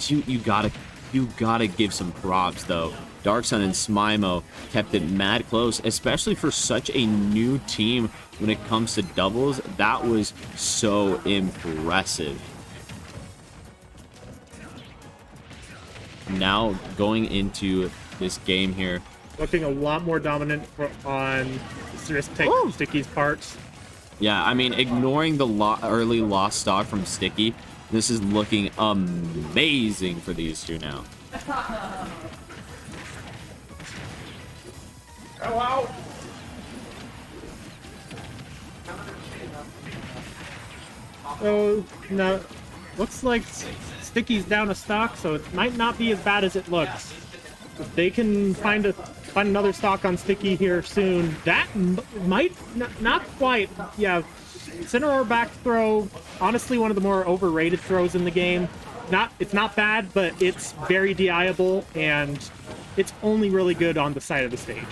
you gotta give some props though. Dark Sun and Smimo kept it mad close, especially for such a new team when it comes to doubles. That was so impressive. Now going into this game here. Looking a lot more dominant on Risk Taker and Sticky's parts. Yeah, I mean, ignoring the early lost stock from Sticky, this is looking amazing for these two now. Oh, wow. So now, looks like Sticky's down a stock, so it might not be as bad as it looks. If they can find another stock on Sticky here soon, that might not quite. Yeah, Incineroar back throw, honestly one of the more overrated throws in the game. It's not bad, but it's very DIable, and it's only really good on the side of the stage.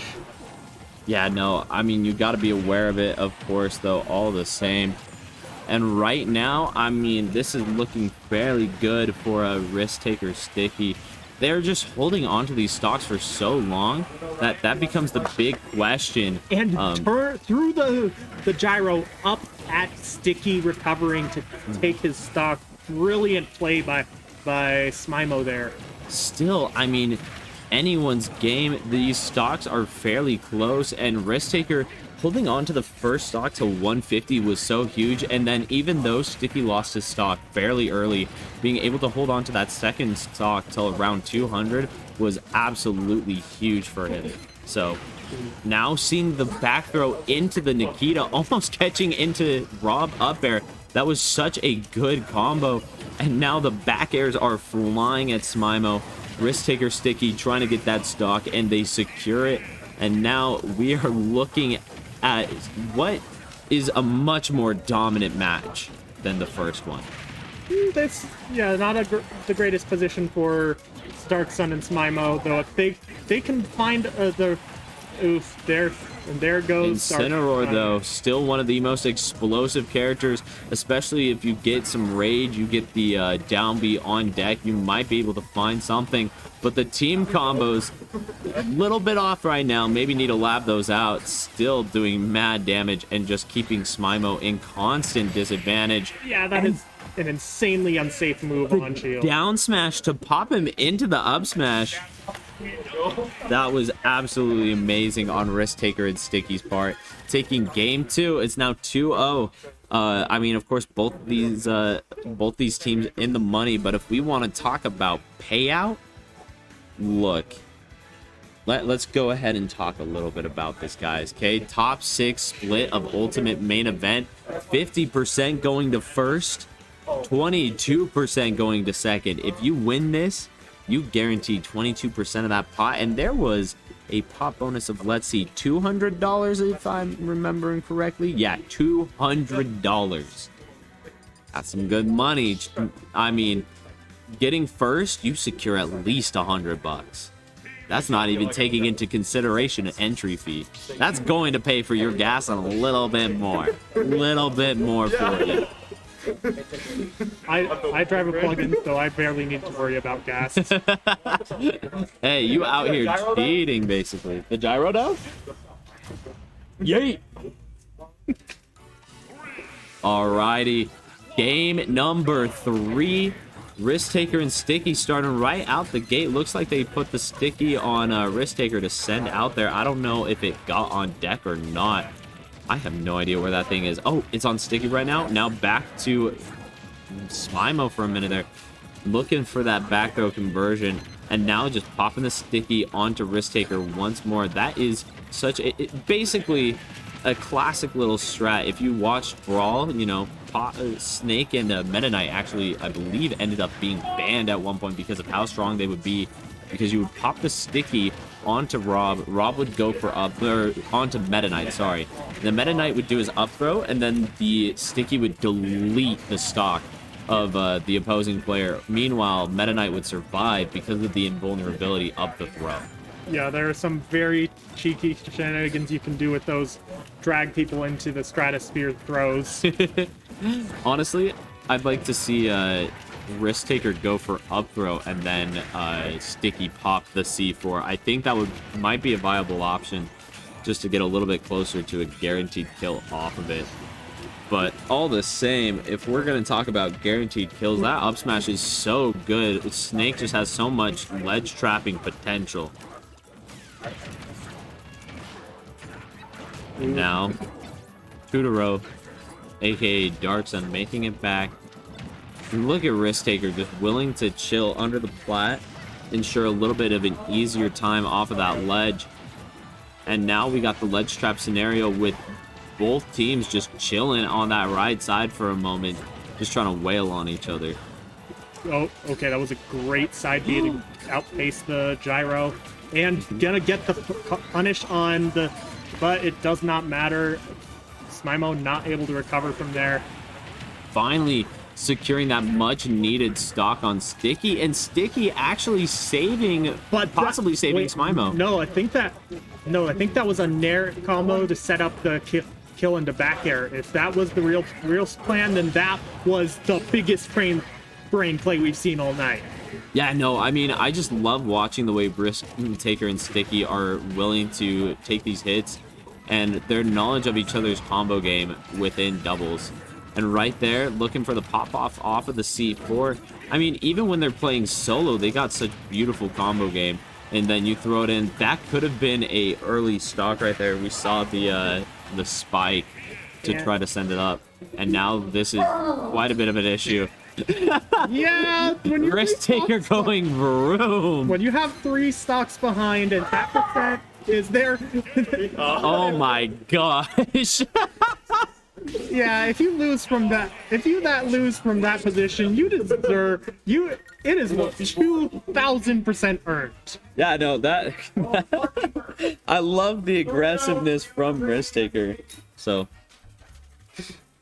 Yeah, no, I mean, you got to be aware of it, of course, though, all the same. And right now, I mean, this is looking fairly good for a Risk Taker Sticky. They're just holding on to these stocks for so long that becomes the big question. And through the gyro up at Sticky, recovering to take his stock. Brilliant play by Smimo there. Still, I mean, anyone's game. These stocks are fairly close, and Risk Taker holding on to the first stock to 150 was so huge. And then even though Sticky lost his stock fairly early, being able to hold on to that second stock till around 200 was absolutely huge for him. So now seeing the back throw into the Nikita, almost catching into Rob up air. That was such a good combo. And now the back airs are flying at Smimo. Risk Taker Sticky trying to get that stock, and they secure it. And now we are looking at what is a much more dominant match than the first one. That's, yeah, not the greatest position for Dark Sun and Smimo, though. If they can find the... Oof, there goes Incineroar, though, still one of the most explosive characters, especially if you get some rage, you get the down B on deck, you might be able to find something. But the team combos, a little bit off right now, maybe need to lab those out. Still doing mad damage and just keeping Smimo in constant disadvantage. Yeah, that is an insanely unsafe move on Shield. Down smash to pop him into the up smash. That was absolutely amazing on Risk Taker and Sticky's part. Taking game 2, it's now 2-0. I mean, of course, both these teams in the money, but if we want to talk about payout, look, let's go ahead and talk a little bit about this, guys. Okay, top 6 split of Ultimate Main Event, 50% going to first, 22% going to second. If you win this, you guarantee 22% of that pot, and there was a pot bonus of, let's see, $200 if I'm remembering correctly. Yeah, $200. That's some good money. I mean, getting first, you secure at least $100. That's not even taking into consideration an entry fee. That's going to pay for your gas and a little bit more. A little bit more for you. I drive a plug-in, so I barely need to worry about gas. Hey, you out here cheating, basically. The gyro down? Yay! Alrighty. Game number 3. Risk Taker and Sticky starting right out the gate. Looks like they put the Sticky on Risk Taker to send out there. I don't know if it got on deck or not. I have no idea where that thing is. Oh, it's on Sticky right now. Now back to Smimo for a minute there. Looking for that back throw conversion. And now just popping the Sticky onto Risk Taker once more. That is such a... basically a classic little strat. If you watched Brawl, you know, Snake and Meta Knight actually, I believe, ended up being banned at one point because of how strong they would be. Because you would pop the Sticky onto Rob. Rob would go for up, or onto Meta Knight, sorry. The Meta Knight would do his up throw, and then the Sticky would delete the stock of the opposing player. Meanwhile, Meta Knight would survive because of the invulnerability of the throw. Yeah, there are some very cheeky shenanigans you can do with those drag people into the stratosphere throws. Honestly, I'd like to see Risk Taker go for up throw and then Sticky pop the C4. I think that might be a viable option just to get a little bit closer to a guaranteed kill off of it. But all the same, if we're going to talk about guaranteed kills, that up smash is so good. Snake just has so much ledge trapping potential. And now, Tutoro, aka Darksun, making it back. And look at Risk Taker just willing to chill under the plat, ensure a little bit of an easier time off of that ledge. And now we got the ledge trap scenario with both teams just chilling on that right side for a moment, just trying to wail on each other. Oh, okay, that was a great side B to outpace the gyro. And gonna get the punish on the... But it does not matter. Smimo not able to recover from there. Finally securing that much needed stock on Sticky, and Sticky actually saving, possibly saving Smimo. No, I think that was a Nair combo to set up the kill into back air. If that was the real plan, then that was the biggest brain play we've seen all night. Yeah, no, I mean, I just love watching the way Risk Taker and Sticky are willing to take these hits and their knowledge of each other's combo game within doubles. And right there, looking for the pop-off off of the C4. I mean, even when they're playing solo, they got such beautiful combo game. and then you throw it in. That could have been a early stock right there. We saw the spike to try to send it up, and now this is quite a bit of an issue. Yeah, when you Risk taker going vroom. when you have 3 stocks behind and that percent is there. Oh my gosh. Yeah, if you lose from that, lose from that position, you deserve you. It is 2,000% earned. Yeah, no, that I love the aggressiveness from Risk Taker. So,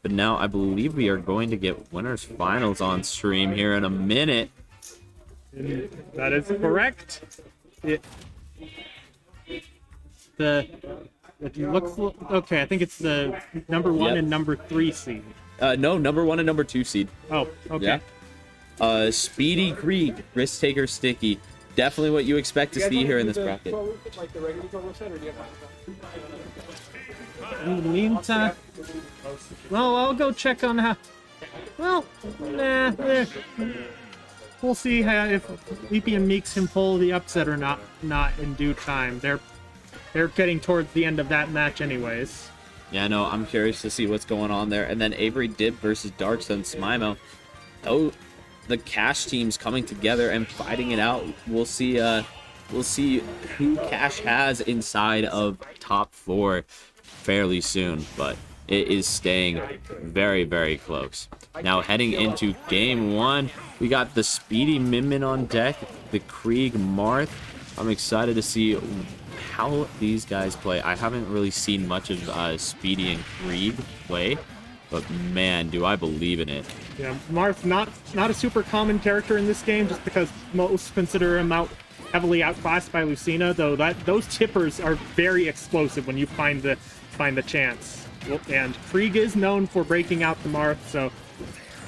but now I believe we are going to get winners finals on stream here in a minute. That is correct. If you look for, okay, I think it's the number 1 and number 3 seed. No, number 1 and number 2 seed. Oh, okay. Yeah. Speedy Kreeg, Risk Taker Sticky. Definitely what you expect to see here in this bracket. Like the regular 12 set, or do you have In the meantime, well, I'll go check on how. Well, nah. We'll see how, if Leapy and Meeks can pull the upset or not in due time. They're getting towards the end of that match anyways. Yeah, no, I'm curious to see what's going on there. And then Avery Dib versus Darkstone Smimo. Oh, the Cash teams coming together and fighting it out. We'll see who Cash has inside of top 4 fairly soon, but it is staying very, very close. Now heading into game 1, we got the Speedy Min on deck, the Kreeg Marth. I'm excited to see how these guys play. I haven't really seen much of Speedy and Kreeg play, but man, do I believe in it. Yeah, Marth not a super common character in this game, just because most consider him heavily outclassed by Lucina. Though those tippers are very explosive when you find the chance. And Kreeg is known for breaking out the Marth, so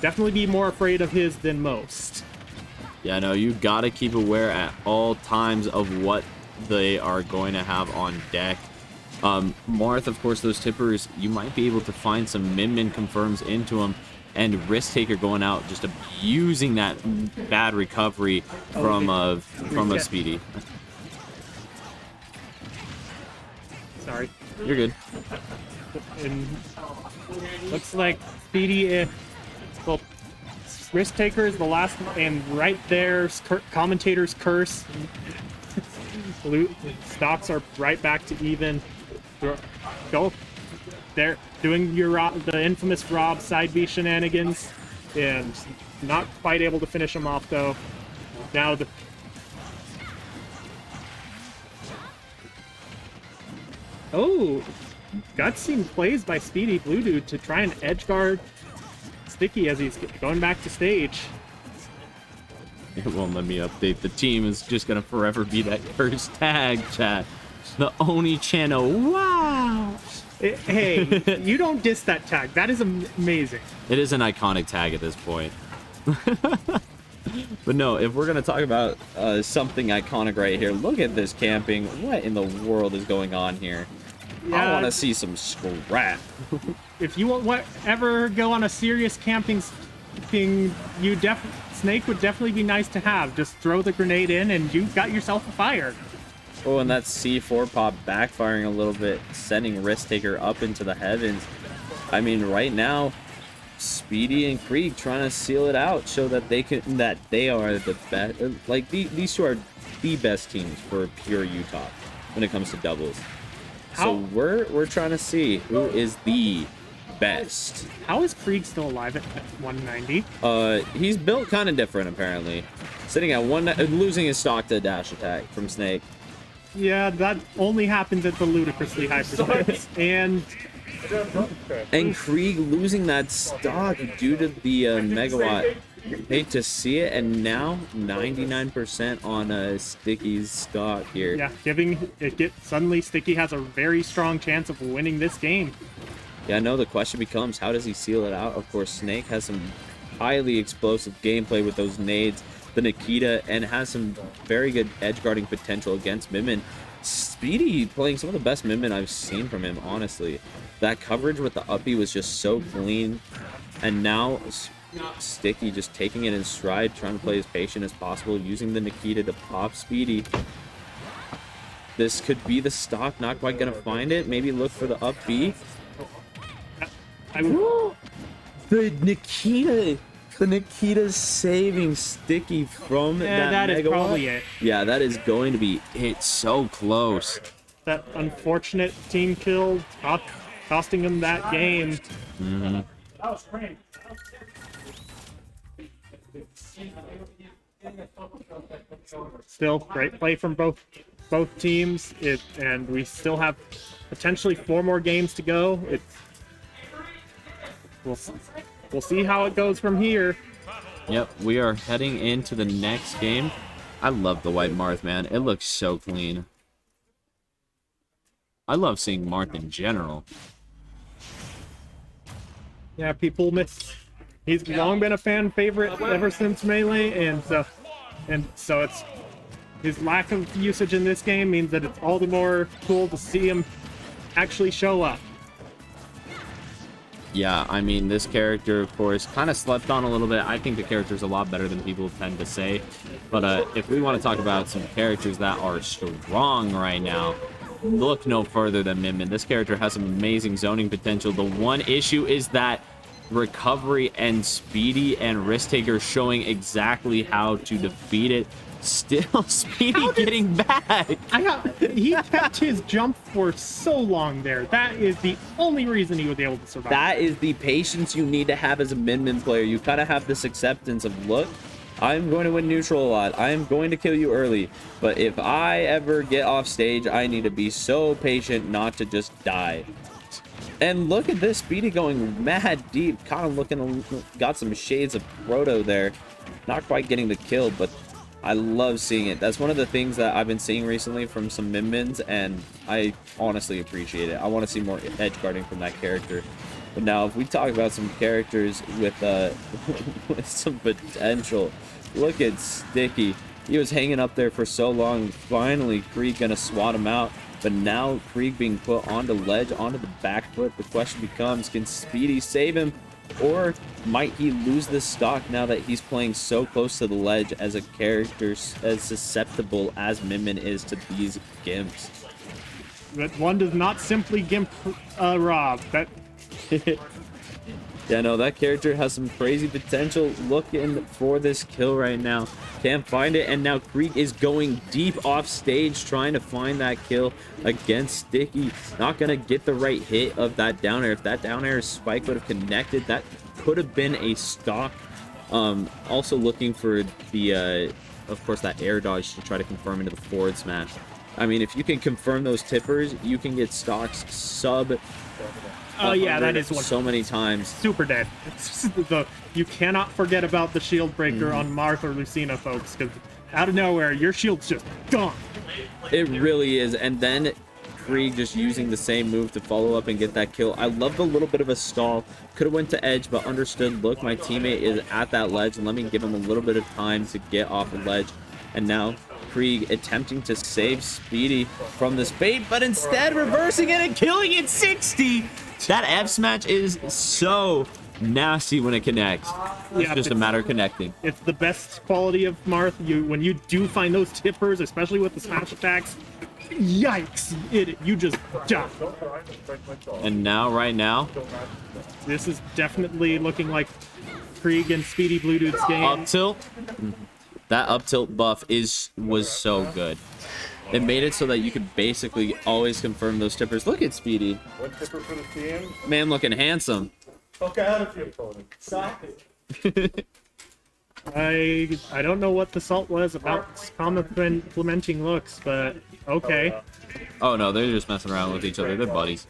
definitely be more afraid of his than most. Yeah, no, you gotta keep aware at all times of what they are going to have on deck. Marth, of course, those tippers, you might be able to find some Min confirms into them, and Risk Taker going out, just abusing that bad recovery from a Speedy. Sorry. You're good. And looks like Speedy, well, Risk Taker is the last, and right there's Commentator's Curse. Stocks are right back to even. Go. They're doing the infamous Rob side B shenanigans, and not quite able to finish him off though. Now the. Oh, gutsy plays by SpeedyBlueDude to try and edgeguard Sticky as he's going back to stage. It won't let me update. The team is just gonna forever be that first tag, chat. The Oni channel. Wow. Hey, you don't diss that tag. That is amazing. It is an iconic tag at this point. But no, if we're gonna talk about something iconic right here, look at this camping. What in the world is going on here? I want to see some scrap. If you ever go on a serious camping thing, Snake would definitely be nice to have. Just throw the grenade in and you've got yourself a fire. Oh, and that C4 pop backfiring a little bit, sending Risk Taker up into the heavens. I mean, right now, Speedy and Kreeg trying to seal it out, show that they are the best. Like these two are the best teams for pure Utah when it comes to doubles. So we're trying to see who is the best. How is Kreeg still alive at 190? He's built kind of different apparently. Sitting at losing his stock to a dash attack from Snake. Yeah, that only happens at the ludicrously high percent. And Kreeg losing that stock due to the megawatt. Hate to see it, and now 99% on Sticky's stock here. Yeah, suddenly Sticky has a very strong chance of winning this game. Yeah, no, the question becomes, how does he seal it out? Of course, Snake has some highly explosive gameplay with those nades, the Nikita, and has some very good edge guarding potential against Min. Speedy playing some of the best Min I've seen from him, honestly. That coverage with the uppy was just so clean, and now Sticky just taking it in stride, trying to play as patient as possible, using the Nikita to pop Speedy. This could be the stock. Not quite gonna find it. Maybe look for the up B. The Nikita's saving Sticky from that is Mega probably Watt. it. Yeah, that is going to be it. So close. That unfortunate team kill costing him that game. Mm-hmm. That was great. Still, great play from both teams. And we still have potentially 4 more games to go. We'll see how it goes from here. Yep, we are heading into the next game. I love the white Marth, man. It looks so clean. I love seeing Marth in general. Yeah, people miss. He's long been a fan favorite ever since Melee, and so it's his lack of usage in this game means that it's all the more cool to see him actually show up. Yeah, I mean, this character, of course, kind of slept on a little bit. I think the character's a lot better than people tend to say. But if we want to talk about some characters that are strong right now, look no further than Min Min. This character has some amazing zoning potential. The one issue is that recovery and Speedy and Risk Taker showing exactly how to defeat it. Still, Speedy getting back. He kept his jump for so long there. That is the only reason he was able to survive. That is the patience you need to have as a Min Min player. You kind of have this acceptance of, look, I'm going to win neutral a lot. I am going to kill you early. But if I ever get off stage, I need to be so patient not to just die. And look at this, Speedy going mad deep. Kind of looking, got some shades of Proto there. Not quite getting the kill, but I love seeing it. That's one of the things that I've been seeing recently from some Min Mins, and I honestly appreciate it. I want to see more edge guarding from that character. But now, if we talk about some characters with with some potential, look at Sticky. He was hanging up there for so long. Finally, Kreeg gonna swat him out. But now Kreeg being put onto ledge, onto the back foot. The question becomes, can Speedy save him? Or might he lose this stock now that he's playing so close to the ledge as a character as susceptible as Min Min is to these gimps? But one does not simply gimp Rob. Yeah, no, that character has some crazy potential. Looking for this kill right now. Can't find it, and now Kreeg is going deep off stage trying to find that kill against Sticky. Not going to get the right hit of that down air. If that down air spike would have connected, that could have been a stock. Also looking for the, of course, that air dodge to try to confirm into the forward smash. I mean, if you can confirm those tippers, you can get stocks sub. Oh yeah, that is one. So many times. Super dead. You cannot forget about the shield breaker on Marth or Lucina, folks, because out of nowhere, your shield's just gone. It really is. And then Kreeg just using the same move to follow up and get that kill. I love the little bit of a stall. Could have went to edge, but understood, look, my teammate is at that ledge, and let me give him a little bit of time to get off the ledge. And now Kreeg attempting to save Speedy from this fate, but instead reversing it and killing it 60. That F smash is so nasty when it connects. It's just a matter of connecting. It's the best quality of Marth. When you do find those tippers, especially with the smash attacks, yikes! You just die. And now, right now, this is definitely looking like Kreeg and SpeedyBlueDude's game. Up tilt. That up tilt buff was so good. It made it so that you could basically always confirm those tippers. Look at Speedy. One tipper for the team. Man looking handsome. Okay, out of the opponent. I don't know what the salt was about complimenting looks, but okay. Oh no, they're just messing around with each other. They're buddies.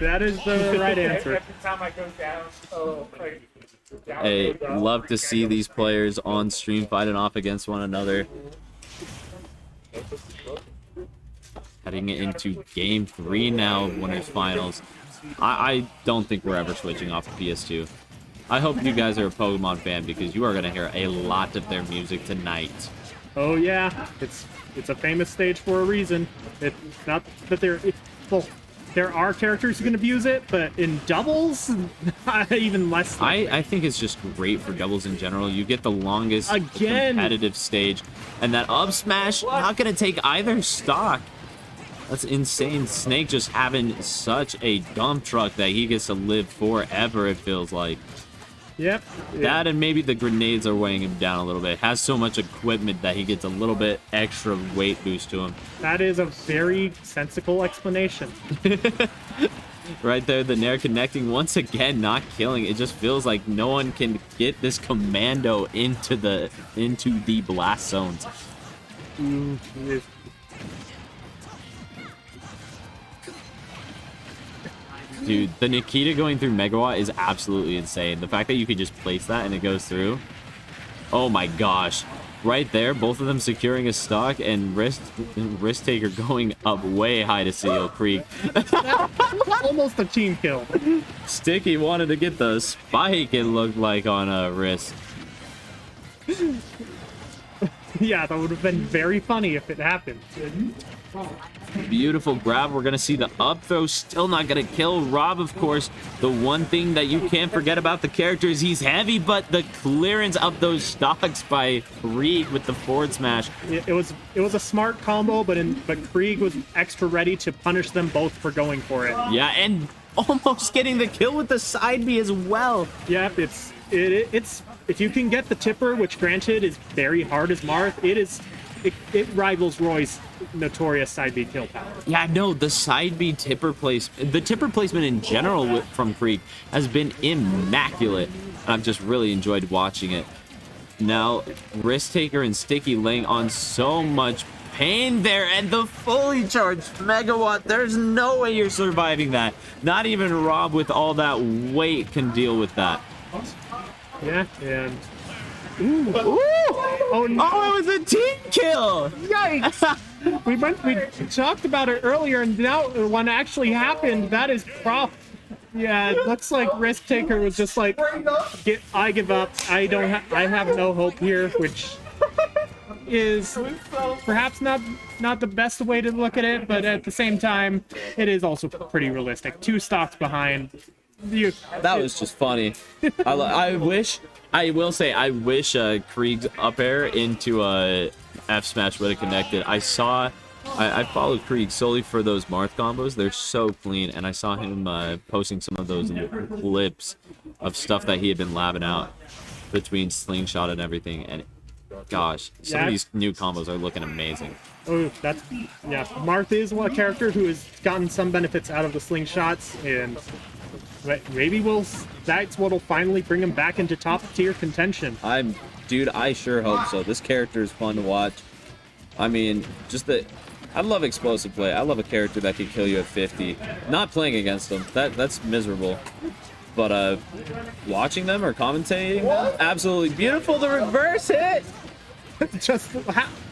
That is the right answer. Every time I go down, Hey, love to see these players on stream fighting off against one another. Heading into game 3 now, winners finals. I don't think we're ever switching off of PS2. I hope you guys are a Pokemon fan because you are going to hear a lot of their music tonight. Oh yeah, it's a famous stage for a reason. It's not that there are characters who can abuse it, but in doubles, even less. I think it's just great for doubles in general. You get the longest competitive stage, and that up smash not going to take either stock. That's insane. Snake just having such a dump truck that he gets to live forever, it feels like. Yep. That and maybe the grenades are weighing him down a little bit. Has so much equipment that he gets a little bit extra weight boost to him. That is a very sensible explanation. Right there, the Nair connecting once again, not killing. It just feels like no one can get this commando into the blast zones. Dude, the Nikita going through Megawatt is absolutely insane. The fact that you could just place that and it goes through. Oh my gosh. Right there, both of them securing a stock and Risk Taker going up way high to seal Kreeg. Almost a team kill. Sticky wanted to get the spike, it looked like, on Risk. Yeah, that would have been very funny if it happened. Beautiful grab. We're going to see the up throw. Still not going to kill Rob, of course. The one thing that you can't forget about the character is he's heavy, but the clearance of those stocks by Kreeg with the forward smash. It was a smart combo, but Kreeg was extra ready to punish them both for going for it. Yeah, and almost getting the kill with the side B as well. Yep, it's if you can get the tipper, which granted is very hard as Marth, it rivals Roy's notorious side B kill power. Yeah, no, the side B tipper placement, the tipper placement in general from Kreeg has been immaculate. I've just really enjoyed watching it. Now, Risk Taker and Sticky laying on so much pain there, and the fully charged Megawatt. There's no way you're surviving that. Not even Rob with all that weight can deal with that. Yeah, and Ooh. oh no! Oh, it was a team kill! Yikes! we talked about it earlier, and now when it actually happened, that is yeah, it looks like Risk Taker was just like, I give up. I have no hope here, which is perhaps not the best way to look at it, but at the same time, it is also pretty realistic. 2 stocks behind. That was just funny. I wish Kreeg's up air into a F smash would have connected. I followed Kreeg solely for those Marth combos. They're so clean, and I saw him posting some of those clips of stuff that he had been labbing out between slingshot and everything. And gosh, some of these new combos are looking amazing. Oh, yeah. Marth is one character who has gotten some benefits out of the slingshots, and maybe that's what'll finally bring him back into top tier contention. Dude, I sure hope so. This character is fun to watch. I mean, I love explosive play. I love a character that can kill you at 50. Not playing against them, that's miserable. But watching them or commentating them, absolutely beautiful. The reverse hit. Just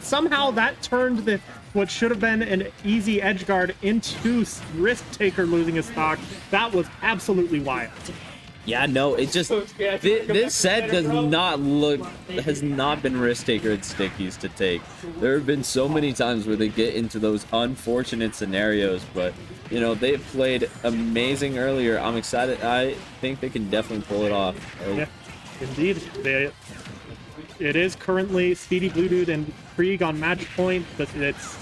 somehow that turned what should have been an easy edge guard into Risk Taker losing his stock. That was absolutely wild. Yeah, no, it just this set has not been Risk Taker and Stickies to take. There have been so many times where they get into those unfortunate scenarios, but you know, they've played amazing earlier. I'm excited. I think they can definitely pull it off. Yeah, indeed. It is currently SpeedyBlueDude and Kreeg on match point, but it's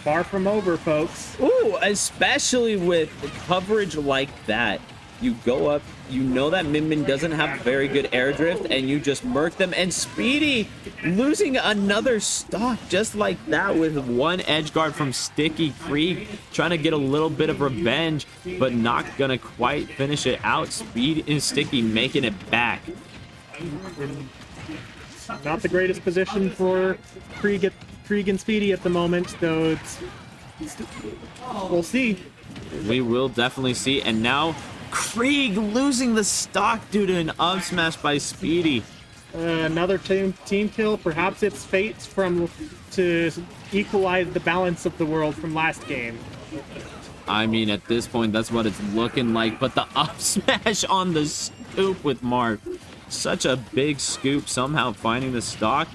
far from over, folks. Ooh, especially with coverage like that. You go up, you know that Min Min doesn't have very good air drift, and you just murk them. And Speedy losing another stock just like that with one edge guard from Sticky. Kreeg trying to get a little bit of revenge, but not gonna quite finish it out. Speed and Sticky making it back. Not the greatest position for Kreeg and Speedy at the moment, though we'll see. We will definitely see. And now Kreeg losing the stock due to an up smash by Speedy. Another team kill. Perhaps it's fate to equalize the balance of the world from last game. I mean, at this point, that's what it's looking like. But the up smash on the scoop with Mark. Such a big scoop, somehow finding the stock.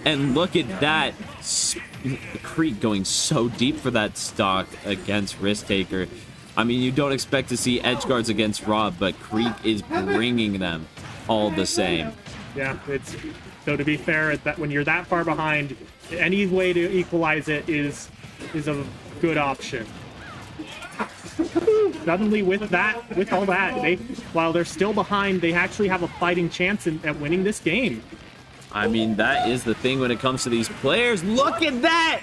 And look at that. Kreeg going so deep for that stock against Risk Taker. I mean, you don't expect to see edge guards against Rob, but Kreeg is bringing them all the same. Yeah, so to be fair, that when you're that far behind, any way to equalize it is is a good option. Suddenly, with all that, while they're still behind, they actually have a fighting chance at winning this game. I mean, that is the thing when it comes to these players. Look at that!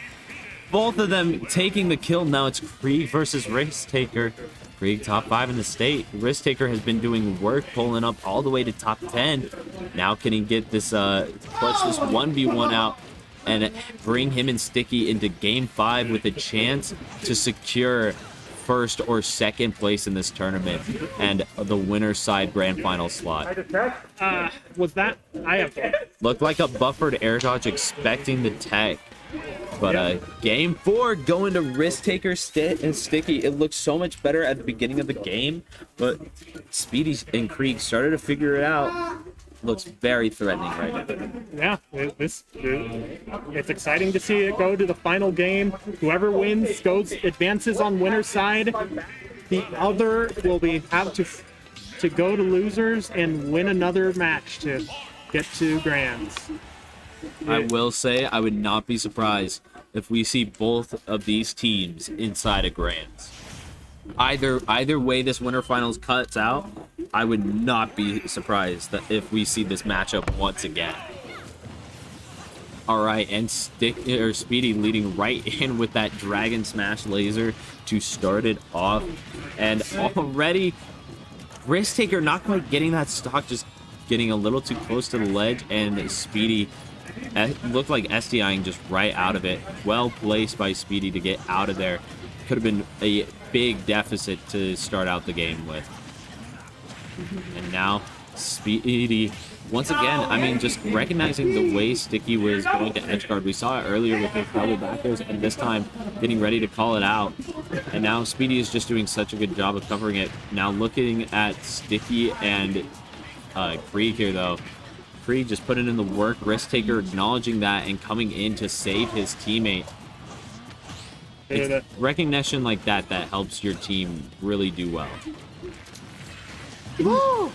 Both of them taking the kill. Now it's Kreeg versus Risk Taker. Kreeg top 5 in the state. Risk Taker has been doing work, pulling up all the way to top 10. Now can he get this, clutch this 1v1 out and bring him and Sticky into game 5 with a chance to secure first or second place in this tournament and the winner's side grand final slot. Was that? I have. Looked like a buffered air dodge expecting the tech. But game 4 going to Risk Taker and Sticky. It looked so much better at the beginning of the game, but Speedy and Kreeg started to figure it out. Looks very threatening right now. Yeah, it's exciting to see it go to the final game. Whoever wins advances on winner's side. The other will have to go to losers and win another match to get to grands. I will say I would not be surprised if we see both of these teams inside of grands. Either way this winter finals cuts out, I would not be surprised that if we see this matchup once again. All right, and Speedy leading right in with that Dragon Smash laser to start it off. And already, Risk Taker not quite getting that stock, just getting a little too close to the ledge, and Speedy looked like SDIing just right out of it. Well placed by Speedy to get out of there. Could have been a big deficit to start out the game with. And now Speedy, once again, I mean, just recognizing the way Sticky was going to edgeguard. We saw it earlier with the double backers, and this time getting ready to call it out. And now Speedy is just doing such a good job of covering it. Now looking at Sticky and Kreeg here, though. Kreeg just putting in the work. Risk Taker acknowledging that and coming in to save his teammate. It's recognition like that helps your team really do well. No!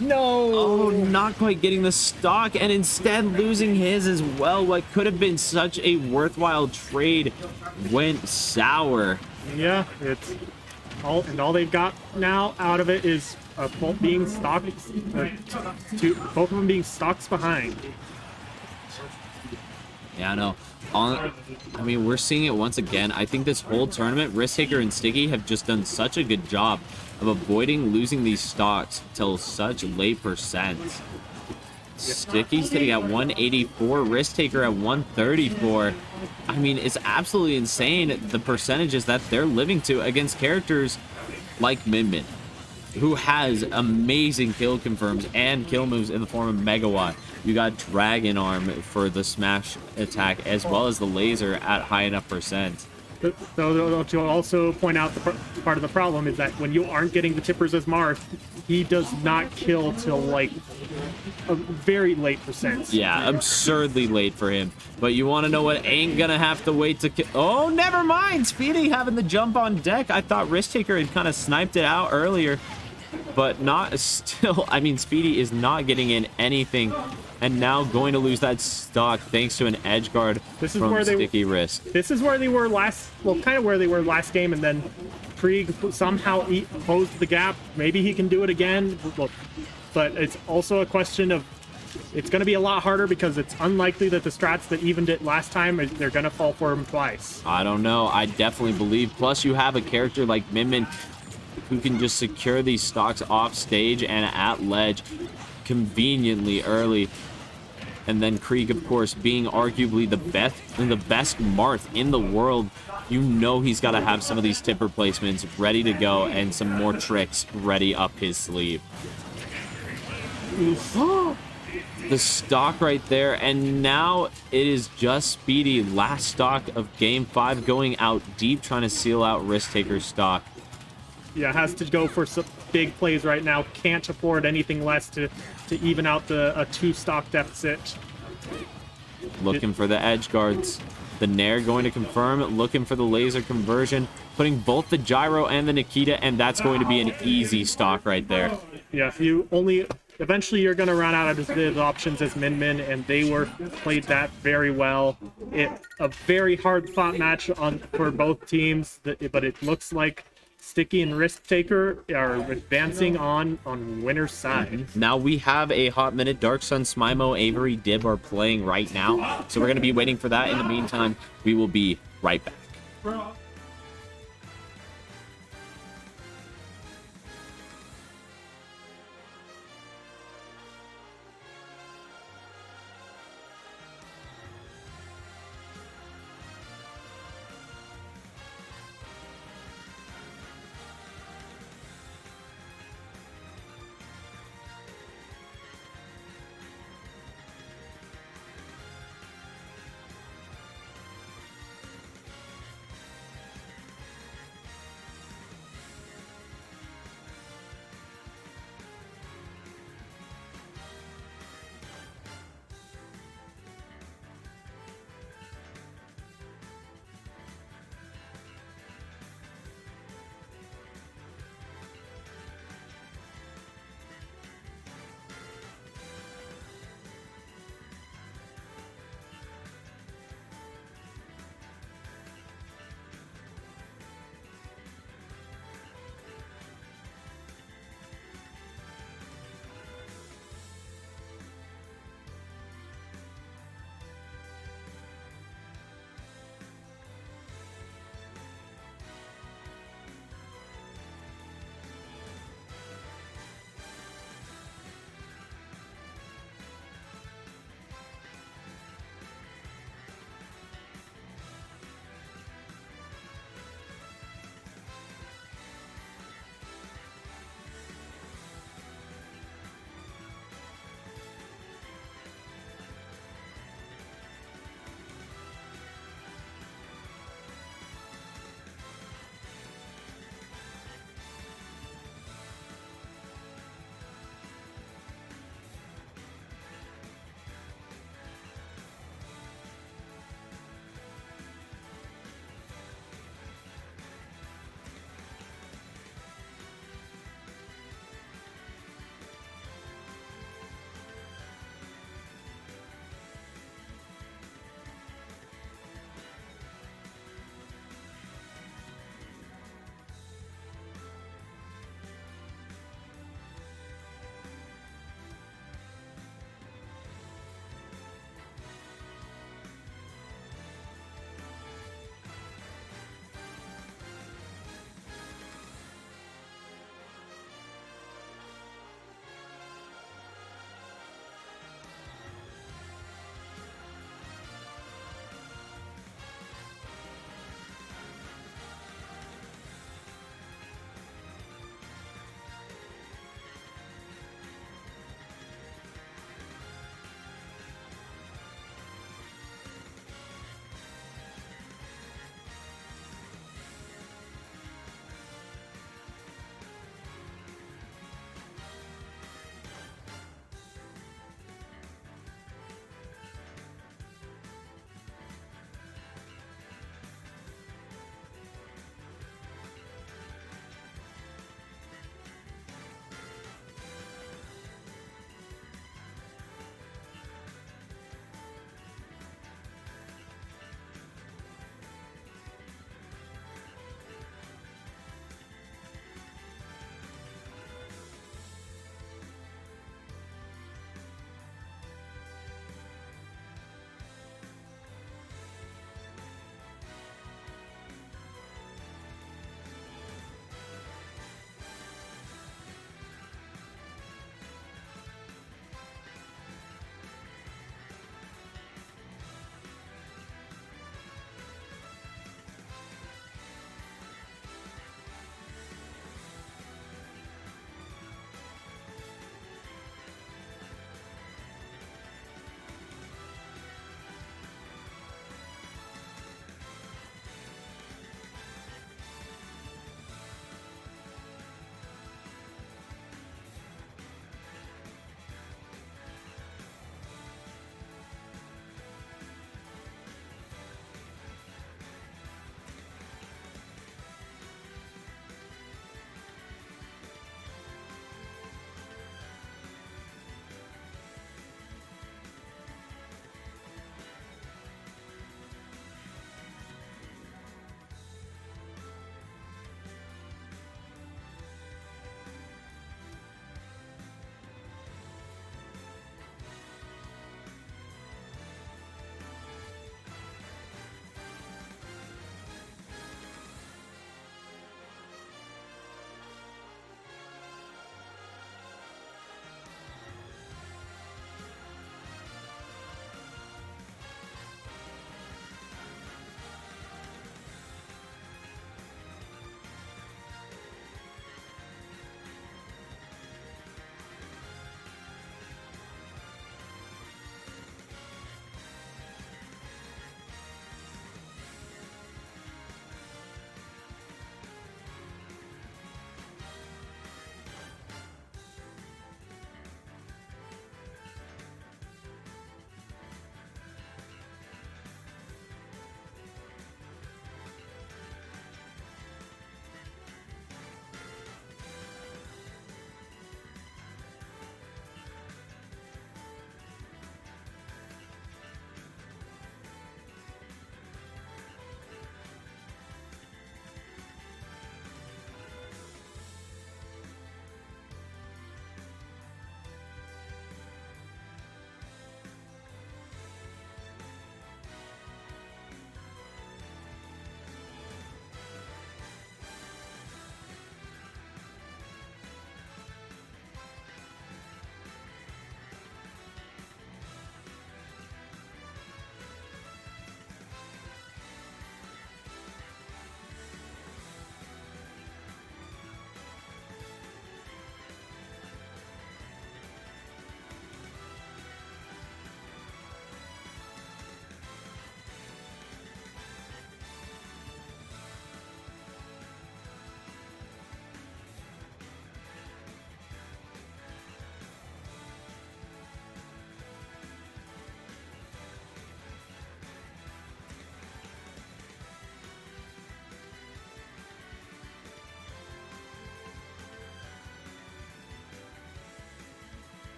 Oh, not quite getting the stock, and instead losing his as well. What could have been such a worthwhile trade went sour. Yeah, it's all they've got now out of it is both being stocked, both of them being stocks behind. Yeah, I know. I mean, we're seeing it once again. I think this whole tournament, Risk Taker and Sticky have just done such a good job of avoiding losing these stocks till such late percents. Sticky's sitting at 184, Risk Taker at 134. I mean, it's absolutely insane the percentages that they're living to against characters like Min Min, who has amazing kill confirms and kill moves in the form of Megawatt. You got Dragon Arm for the smash attack, as well as the laser at high enough percent. So to also point out, part of the problem is that when you aren't getting the tippers as Marth, he does not kill till like a very late percent. Yeah, absurdly late for him. But you want to know what ain't gonna have to wait to kill? Oh, never mind. Speedy having the jump on deck. I thought Risk Taker had kind of sniped it out earlier, but not still. I mean, Speedy is not getting in anything, and now going to lose that stock thanks to an edge guard from Sticky Risk. This is where they were kind of where they were last game, and then Kreeg somehow closed the gap. Maybe he can do it again, but it's also a question of it's going to be a lot harder because it's unlikely that the strats that evened it last time, they're going to fall for him twice. I don't know. I definitely believe. Plus, you have a character like Min Min who can just secure these stocks off stage and at ledge conveniently early. And then Kreeg, of course, being arguably the best Marth in the world, you know he's got to have some of these tipper placements ready to go and some more tricks ready up his sleeve. The stock right there, and now it is just Speedy, last stock of game 5, going out deep, trying to seal out Risk Taker's stock. Yeah, has to go for some big plays right now. Can't afford anything less to even out a 2-stock deficit. Looking for the edge guards. The Nair going to confirm, looking for the laser conversion, putting both the gyro and the Nikita, and that's going to be an easy stock right there. Yeah, if you only eventually you're going to run out of the options as Min, and they played that very well. A very hard fought match for both teams, but it looks like Sticky and Risk Taker are advancing on winner's side. Now we have a hot minute. Dark Sun, Smimo, Avery, Dib are playing right now. So we're going to be waiting for that. In the meantime, we will be right back.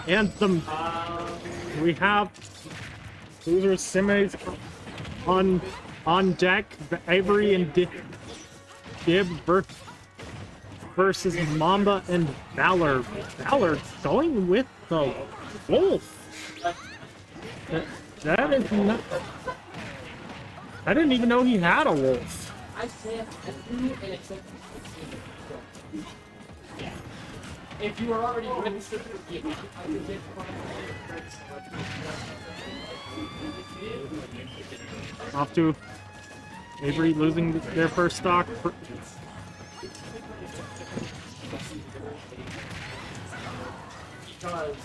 And we have loser semis on deck. Avery and Dib versus Mamba and Valor. Valor going with the Wolf. That is not. I didn't even know he had a wolf. If you were already registered for the event, I would get Off to Avery losing their first stock. because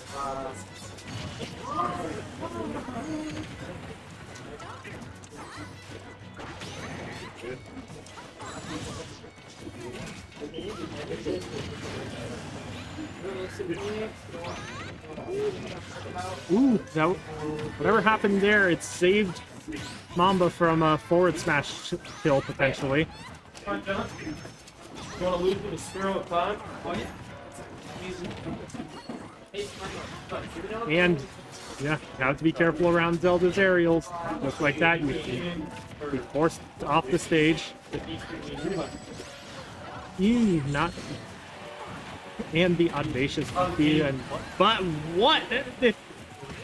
Ooh, that, whatever happened there, it saved Mamba from a forward smash kill potentially. You want to lose with a sparrow at 5? And yeah, you have to be careful around Zelda's aerials. Just like that, you be forced off the stage. Not. And the audacious monkey, and but what?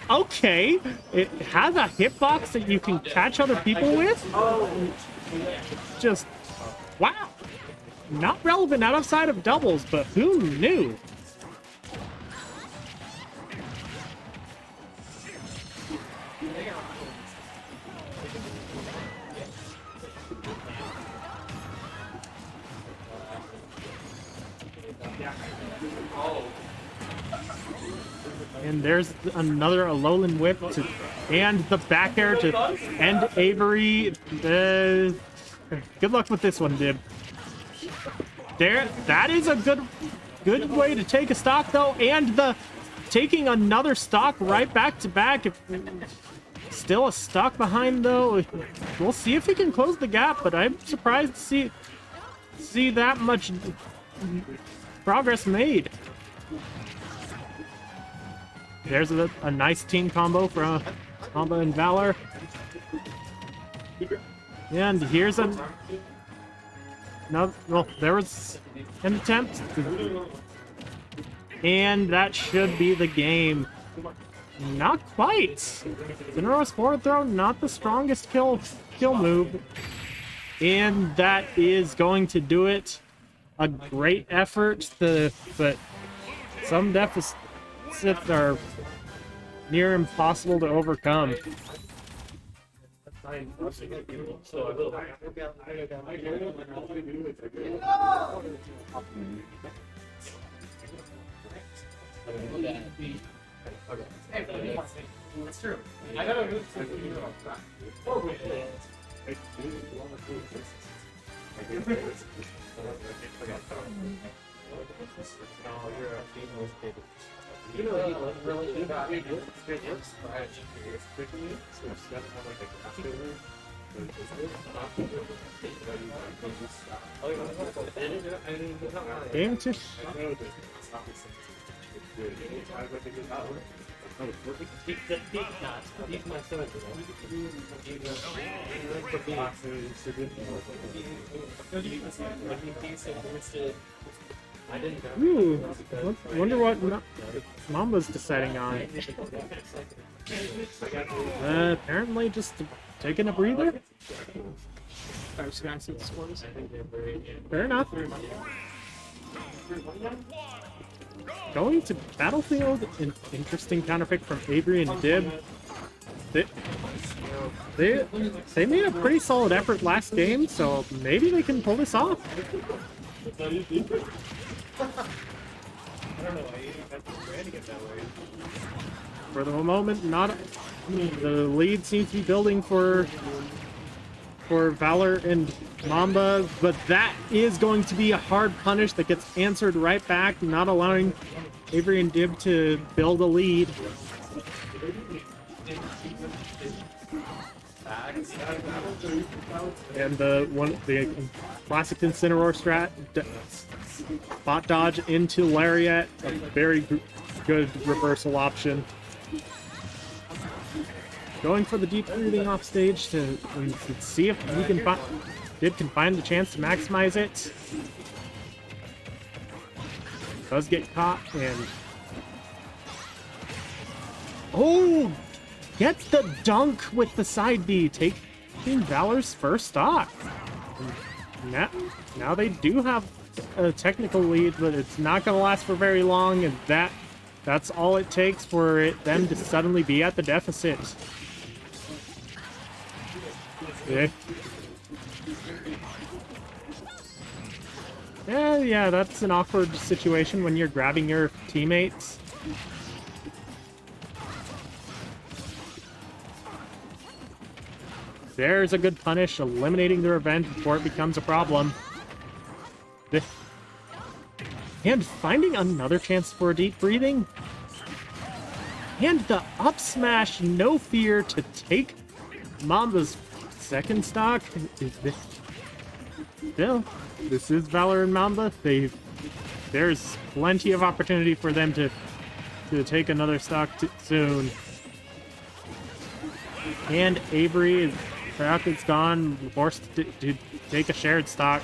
Okay, it has a hitbox that you can catch other people with. Just wow, not relevant outside of doubles, but who knew? And there's another Alolan whip to, and the back air to end Avery. Good luck with this one, Dib. There, that is a good way to take a stock though, and the taking another stock right back to back. Still a stock behind though. We'll see if he can close the gap, but I'm surprised to see that much progress made. There's a nice team combo from Mamba and Valor. And here's no, well, there was an attempt. And that should be the game. Not quite. Cinero's forward throw, not the strongest kill move. And that is going to do it. A great effort, but some deficits are near impossible to overcome. that's true. I gotta move you know, he really got it. Game two. Ooh, wonder what Mamba's deciding on. Apparently just taking a breather. I was gonna see the scores. Fair enough. Going to Battlefield, an interesting counterpick from Avery and Dib. They made a pretty solid effort last game, so maybe they can pull this off. For the moment, not the lead seems to be building for for Valor and Mamba, but that is going to be a hard punish that gets answered right back, not allowing Avery and Dib to build a lead. And the classic Incineroar strat, bot dodge into Lariat, a very good reversal option. Going for the deep breathing off stage to see if he can Dib can find the chance to maximize it. Does get caught and oh, gets the dunk with the side B, taking Valor's first stock. Now they do have a technical lead, but it's not going to last for very long, and that's all it takes for them to suddenly be at the deficit. Okay. Yeah, that's an awkward situation when you're grabbing your teammates. There's a good punish, eliminating the revenge before it becomes a problem. And finding another chance for a deep breathing. And the up smash, no fear, to take Mamba's second stock. Still, this is Valor and Mamba. There's plenty of opportunity for them to take another stock soon. And Avery, stock is gone, forced to take a shared stock.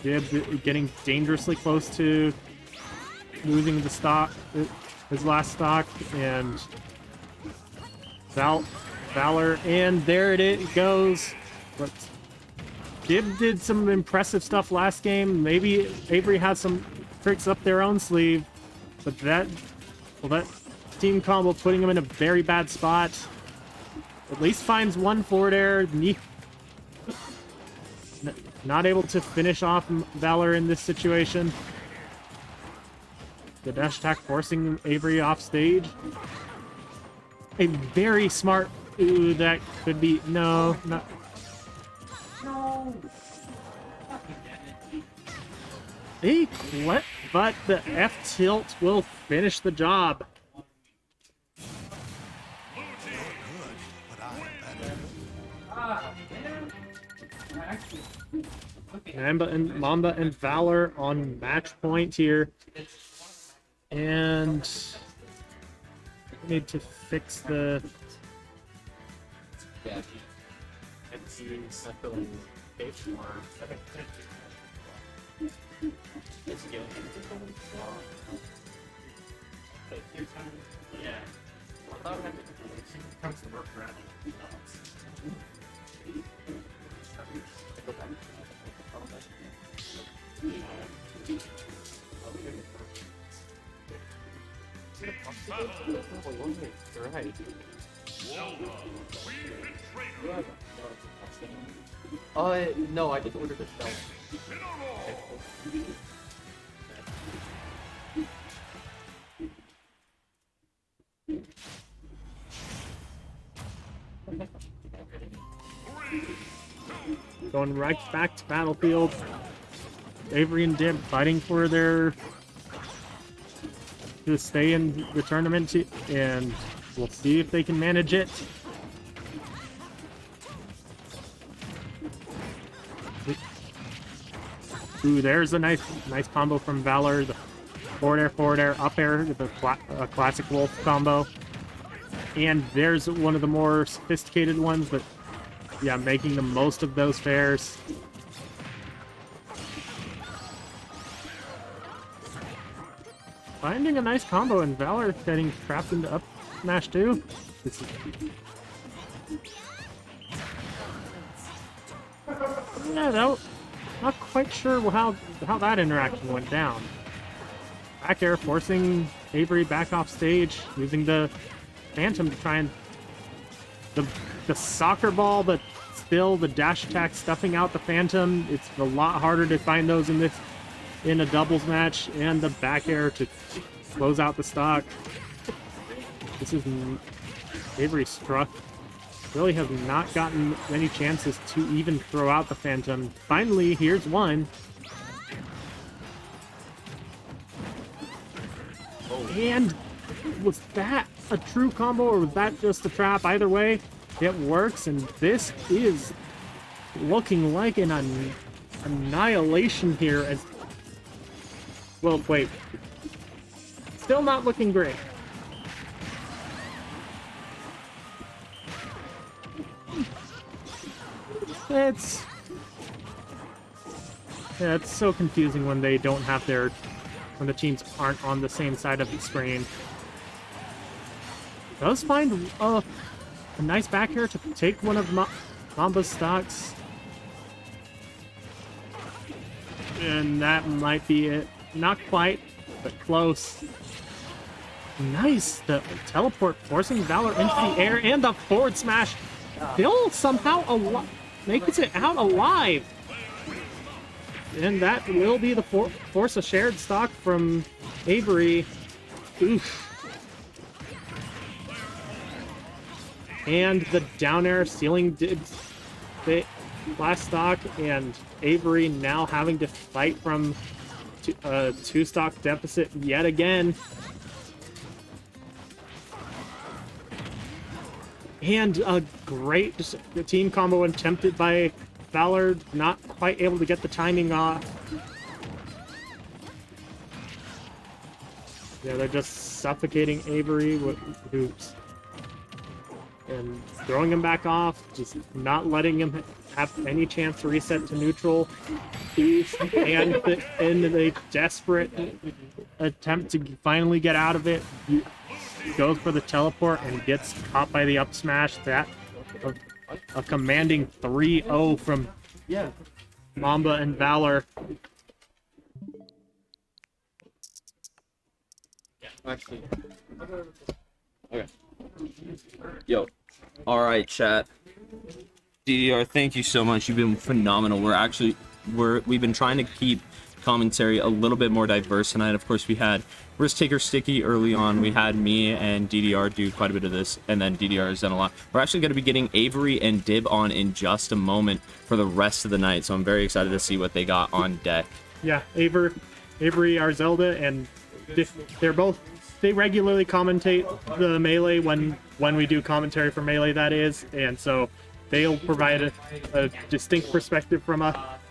Dib getting dangerously close to losing the stock, his last stock, and Valor, and there it goes. But Dib did some impressive stuff last game. Maybe Avery has some tricks up their own sleeve, but that team combo putting him in a very bad spot. At least finds one forward air. Not able to finish off Valor in this situation. The dash attack forcing Avery off stage. A very smart. Ooh, that could be. No, not. No. A clip, but the F tilt will finish the job. Mamba and Valor on match point here. And we need to fix the... No, I just ordered a spell. Going right back to battlefield. Avery and Dib fighting for their to stay in the tournament, and we'll see if they can manage it. Ooh, there's a nice combo from Valor. The forward air, up air, the classic Wolf combo. And there's one of the more sophisticated ones, but yeah, making the most of those fairs. Finding a nice combo, and Valor getting trapped into up smash too. This is... Yeah, not quite sure how that interaction went down. Back air forcing Avery back off stage, using the Phantom to try and the soccer ball, but still the dash attack stuffing out the Phantom. It's a lot harder to find those in a doubles match, and the back air to close out the stock. This is Avery struck. Really has not gotten many chances to even throw out the Phantom. Finally, here's one. And was that a true combo or was that just a trap? Either way, it works, and this is looking like an annihilation here as... Well, wait. Still not looking great. It's so confusing when they don't have their... when the teams aren't on the same side of the screen. Does find a nice back here to take one of Mamba's stocks. And that might be it. Not quite, but close. Nice. The teleport forcing Valor into the air and the forward smash. Still somehow makes it out alive. And that will be the force a shared stock from Avery. Oof. And the down air stealing did the last stock, and Avery now having to fight from a 2-stock deficit yet again. And a great team combo attempted by Valor, not quite able to get the timing off. Yeah, they're just suffocating Avery, who's and throwing him back off, just not letting him have any chance to reset to neutral. And in a desperate attempt to finally get out of it, he goes for the teleport and gets caught by the up smash. That a commanding 3-0 from Mamba and Valor. Actually. Okay. Yo. All right, chat. DDR, thank you so much. You've been phenomenal. We've been trying to keep commentary a little bit more diverse tonight. Of course, we had Risk Taker Sticky early on. We had me and DDR do quite a bit of this, and then DDR has done a lot. We're actually going to be getting Avery and Dib on in just a moment for the rest of the night, so I'm very excited to see what they got on deck. Yeah, Avery, our Zelda, and they regularly commentate the Melee when we do commentary for Melee, that is, and so they'll provide a distinct perspective from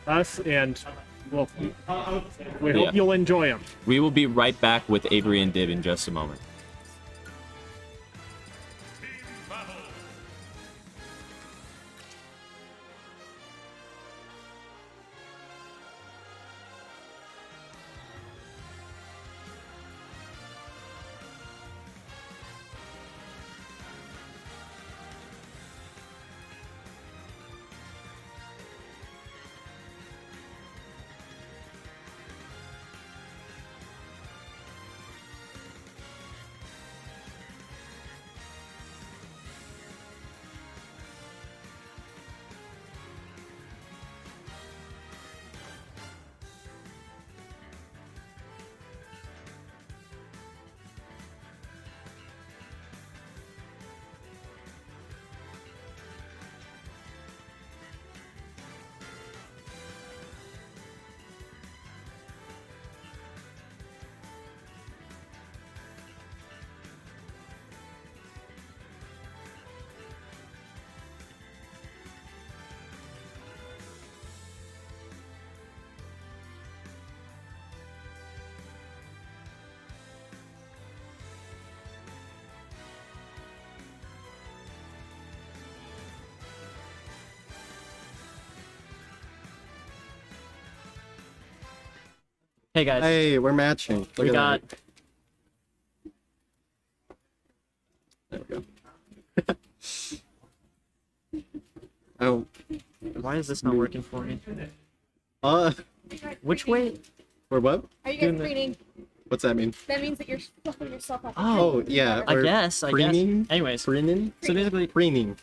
us, and we hope you'll enjoy them. We will be right back with Avery and Dib in just a moment. Hey guys. Hey, we're matching. We got. There we go. Oh. Why is this not working for me? Which way? For what? Are you guys preening? What's that mean? That means that you're fluffing yourself up. Oh, yeah. I guess. Preening? Anyways. Preening? So basically, Preening.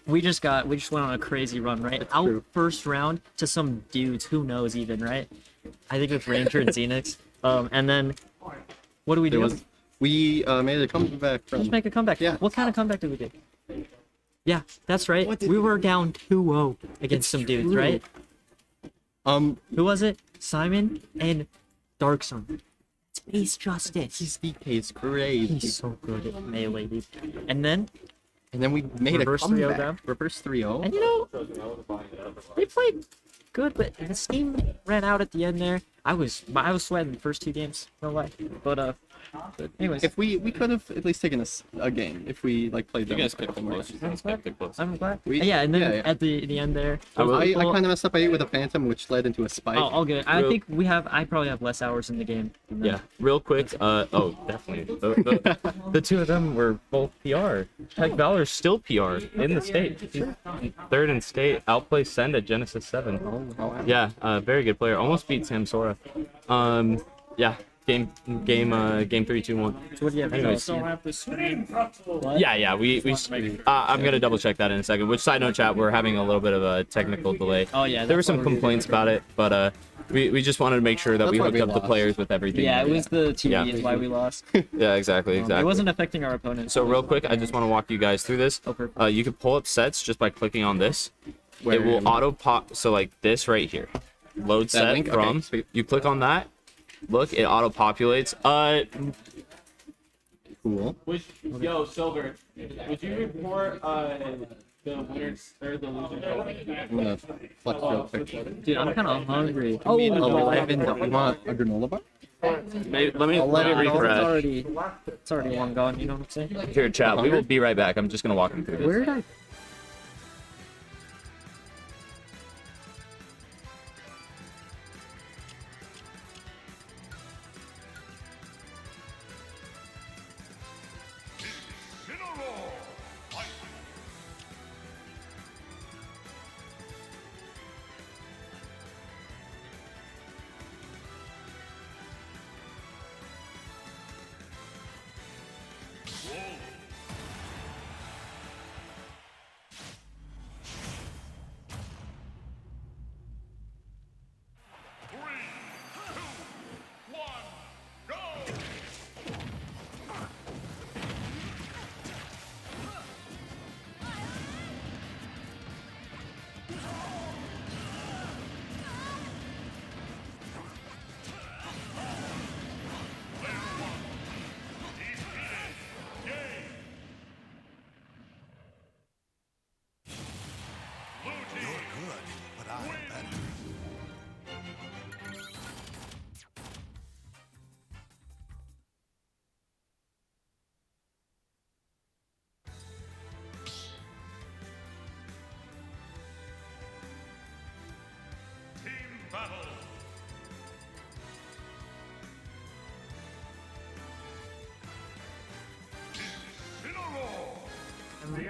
we just went on a crazy run, right? That's Out true. first round to some dudes, who knows even, right? I think with Ranger and Xenix. And then, what do we do? We made a comeback from. Let's make a comeback. Yeah. What kind of comeback did we do? Yeah, that's right. We were down 2-0 against some dudes, right? Who was it? Simon and Dark Sun. Space Justice. His DK is great. He's so good at melee, dude. And then we made reverse a 3-0 comeback. down. Reverse 3-0. And you know, they played good, but the steam ran out at the end there. I was sweating the first 2 games, no lie. But anyways, If we could have at least taken a game if we like played You them. guys kept it close. You guys kept it close. I'm glad. We- Yeah, and then yeah, yeah. at the end there, I people- kind of messed up. I ate with a phantom, which led into a spike. Oh, all good. I think I probably have less hours in the game. than Yeah, them. real quick. Oh, definitely. The 2 of them were both PR. Heck, Valor's still PR in the state. He's 3rd in state. Outplay Send at Genesis 7. Yeah, very good player. Almost beat Sam Sora. Yeah. Game 3, 2, 1. So what do you have? Anyways. Don't have the screen. Yeah, we I'm gonna double check that in a second. Which side note, chat, we're having a little bit of a technical delay. Oh yeah. There were some complaints about it, but we just wanted to make sure that That's we why hooked we up the lost. players with everything. Yeah, it was the TV Yeah. is why we lost. Yeah, exactly. It wasn't affecting our opponents. So real quick, I just want to walk you guys through this. Oh, perfect. You can pull up sets just by clicking on this. Where It will am I? auto pop. So like this right here, load That set link? Okay, from. sweet. You click on that. Look, it auto populates. Cool. Yo, Silver, would you report the winners or the losers? I'm gonna flex real quick. Dude, I'm kind of hungry. Oh, 11. You want a granola bar? let me It's refresh. already long gone. You know what I'm saying? Here, chat. We will be right back. I'm just gonna walk them through this. Where did I?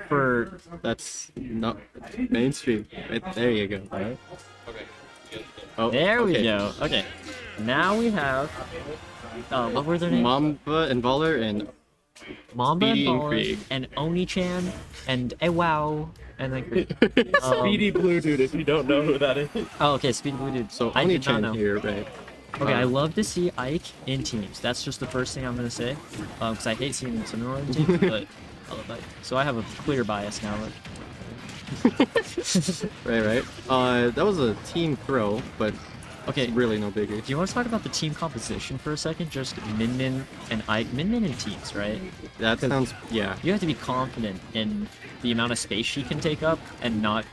For That's not mainstream. Right, there you go. Okay. Oh, there we okay. go. Okay, now we have. What were their names? Mamba and Baller and Mamba and Speedy and Baller Kreeg. and Oni-chan and wow and then Kreeg. SpeedyBlueDude, if you don't know who that is. Oh, okay, SpeedyBlueDude. So I did not Oni-chan know. here, right? Okay, I love to see Ike in teams. That's just the first thing I'm gonna say. Because I hate seeing Sonora in teams, but I love Ike. So I have a clear bias now. Right. That was a team throw, but Okay, really no biggie. do you want to talk about the team composition for a second? Just Min and Ike. Min in teams, right? That sounds, yeah. You have to be confident in the amount of space she can take up and not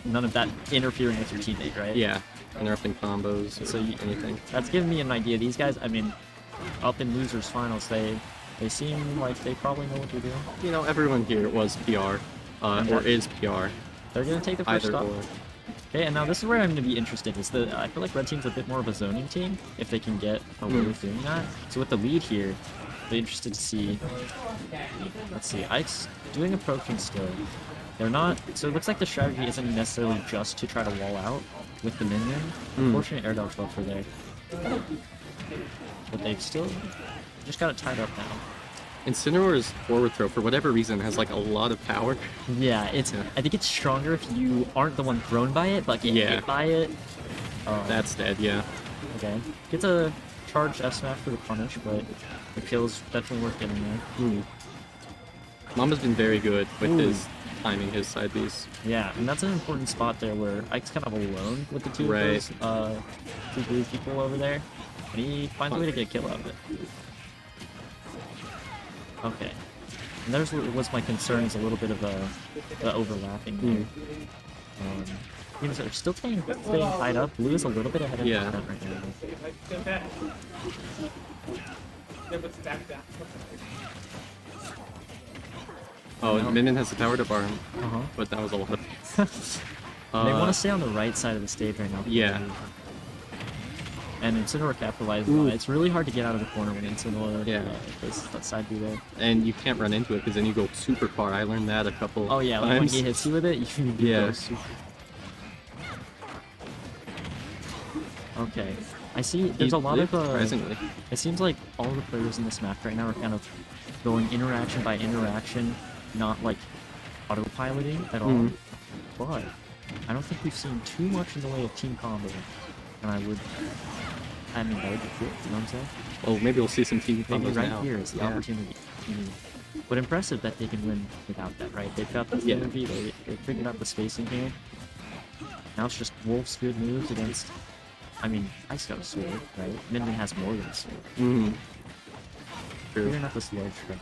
none of that interfering with your teammate, right? Yeah, interrupting combos, So anything. That's giving me an idea. These guys, I mean, up in losers finals, they seem like they probably know what they're doing. You know, everyone here was PR, or is PR, They're gonna take the first either stop. or. Okay, and now this is where I'm gonna be interested. Is that I feel like red team's a bit more of a zoning team if they can get away with doing that. So with the lead here, I'll be interested to see. Let's see, Ike's doing approaching still. They're not. So it looks like the strategy isn't necessarily just to try to wall out with the minion. Unfortunate air dodge buffer there. But they've still just got it tied up now. Incineroar's forward throw, for whatever reason, has like a lot of power. Yeah, I think it's stronger if you aren't the one thrown by it, but get hit by it. That's dead, yeah. Okay. Gets a charged F smash for the punish, but the kill's definitely worth getting there. Mama's been very good with his timing, his side Bs. Yeah, and that's an important spot there where Ike's kind of alone with the two of those two blue people over there, and he finds a way to get a kill out of it. Okay. And there's what was my concern, is a little bit of the overlapping there. Teams are still staying tied up. Blue is a little bit ahead of percent right now. Oh, and Min Min has the tower to bar him, but that was a lot of... They want to stay on the right side of the stage right now. Yeah. And Incineroar capitalized on it. It's really hard to get out of the corner when Incineroar does that side B there. And you can't run into it because then you go super far. I learned that a couple Oh yeah, times. like when he hits you with it, you can go super... Okay. I see there's a lot of... surprisingly. It seems like all the players in this map right now are kind of going interaction by interaction, not like autopiloting at all. But I don't think we've seen too much in the way of team combo. And I mean, that would be cool, you know what I'm saying? Oh, maybe we'll see some team Maybe combos right now. here is the opportunity. But impressive that they can win without that, right? They've got the synergy, they figured out the spacing here. Now it's just Wolf's good moves against... I mean, Ice got a sword, right? Min Min has more than a sword. True. Figuring out this large trap.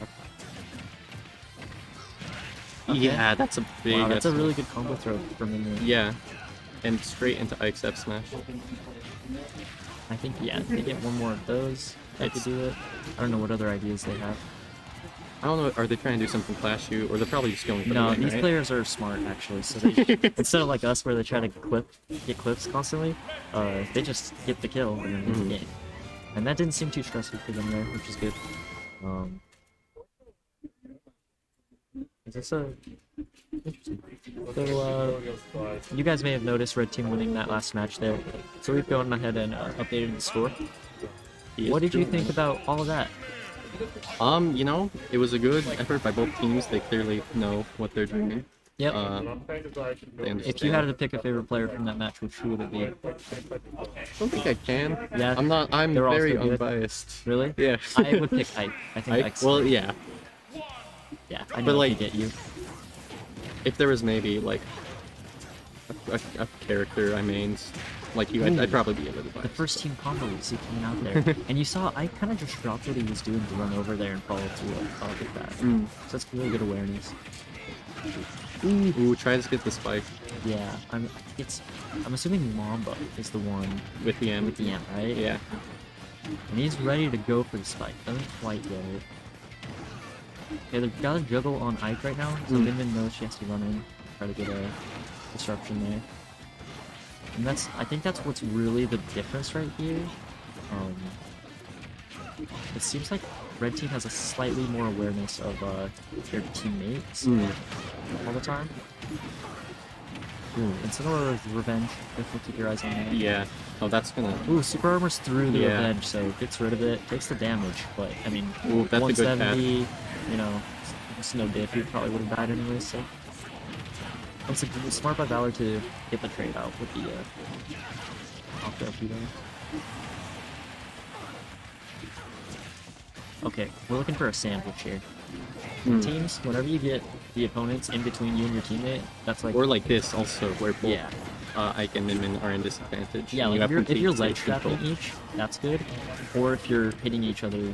Yeah, that's a big... Wow, that's a really good combo throw for Min Min. Yeah. And straight into Ike's F smash. I think, yeah, if they get one more of those, they could do it. I don't know what other ideas they have. I don't know, are they trying to do something flash you, or they're probably just going for the No, win, these right? players are smart, actually. So they, instead of like us, where they try to get clips constantly, they just get the kill and then win the game. And that didn't seem too stressful for them there, which is good. Is this a... Interesting. So, you guys may have noticed Red Team winning that last match there. So we've gone ahead and updated the score. What did you think about all of that? You know, it was a good effort by both teams. They clearly know what they're doing. Yep. They understand. If you had to pick a favorite player from that match, which would it be? I don't think I can. Yeah. I'm They're all very so good. unbiased. Really? Yeah. I would pick Ike. I think Ike's... Well, yeah. Yeah, I know But, I like, could get you. If there was maybe, like, a character I mained, like you, I'd probably be a little biased. The first team combo we see coming out there. And you saw Ike kind of just dropped what he was doing to run over there and follow through with that. So that's really good awareness. Ooh, try to get the spike. Yeah, I'm assuming Mamba is the one with the M. With the M, right? Yeah. And he's ready to go for the spike. Doesn't quite get it. Okay, they've got a juggle on Ike right now, so Min Min knows she has to run in, try to get a disruption there. And I think that's what's really the difference right here. It seems like Red Team has a slightly more awareness of their teammates all the time. Incineroar with Revenge, definitely keep your eyes on that. Yeah. Oh, that's gonna... Ooh, Super Armor's through the Revenge, so gets rid of it, takes the damage, but, I mean, ooh, that's 170, you know, it's no diff, he probably would have died anyway, so... It's smart by Valor to get the trade out with the, off the LP there. Okay, we're looking for a sandwich here. Teams, whenever you get the opponents in between you and your teammate, that's like... Or like this also, where both Ike and Min Min are in disadvantage. Yeah, like if you're ledge trapping each, that's good. Or if you're hitting each other,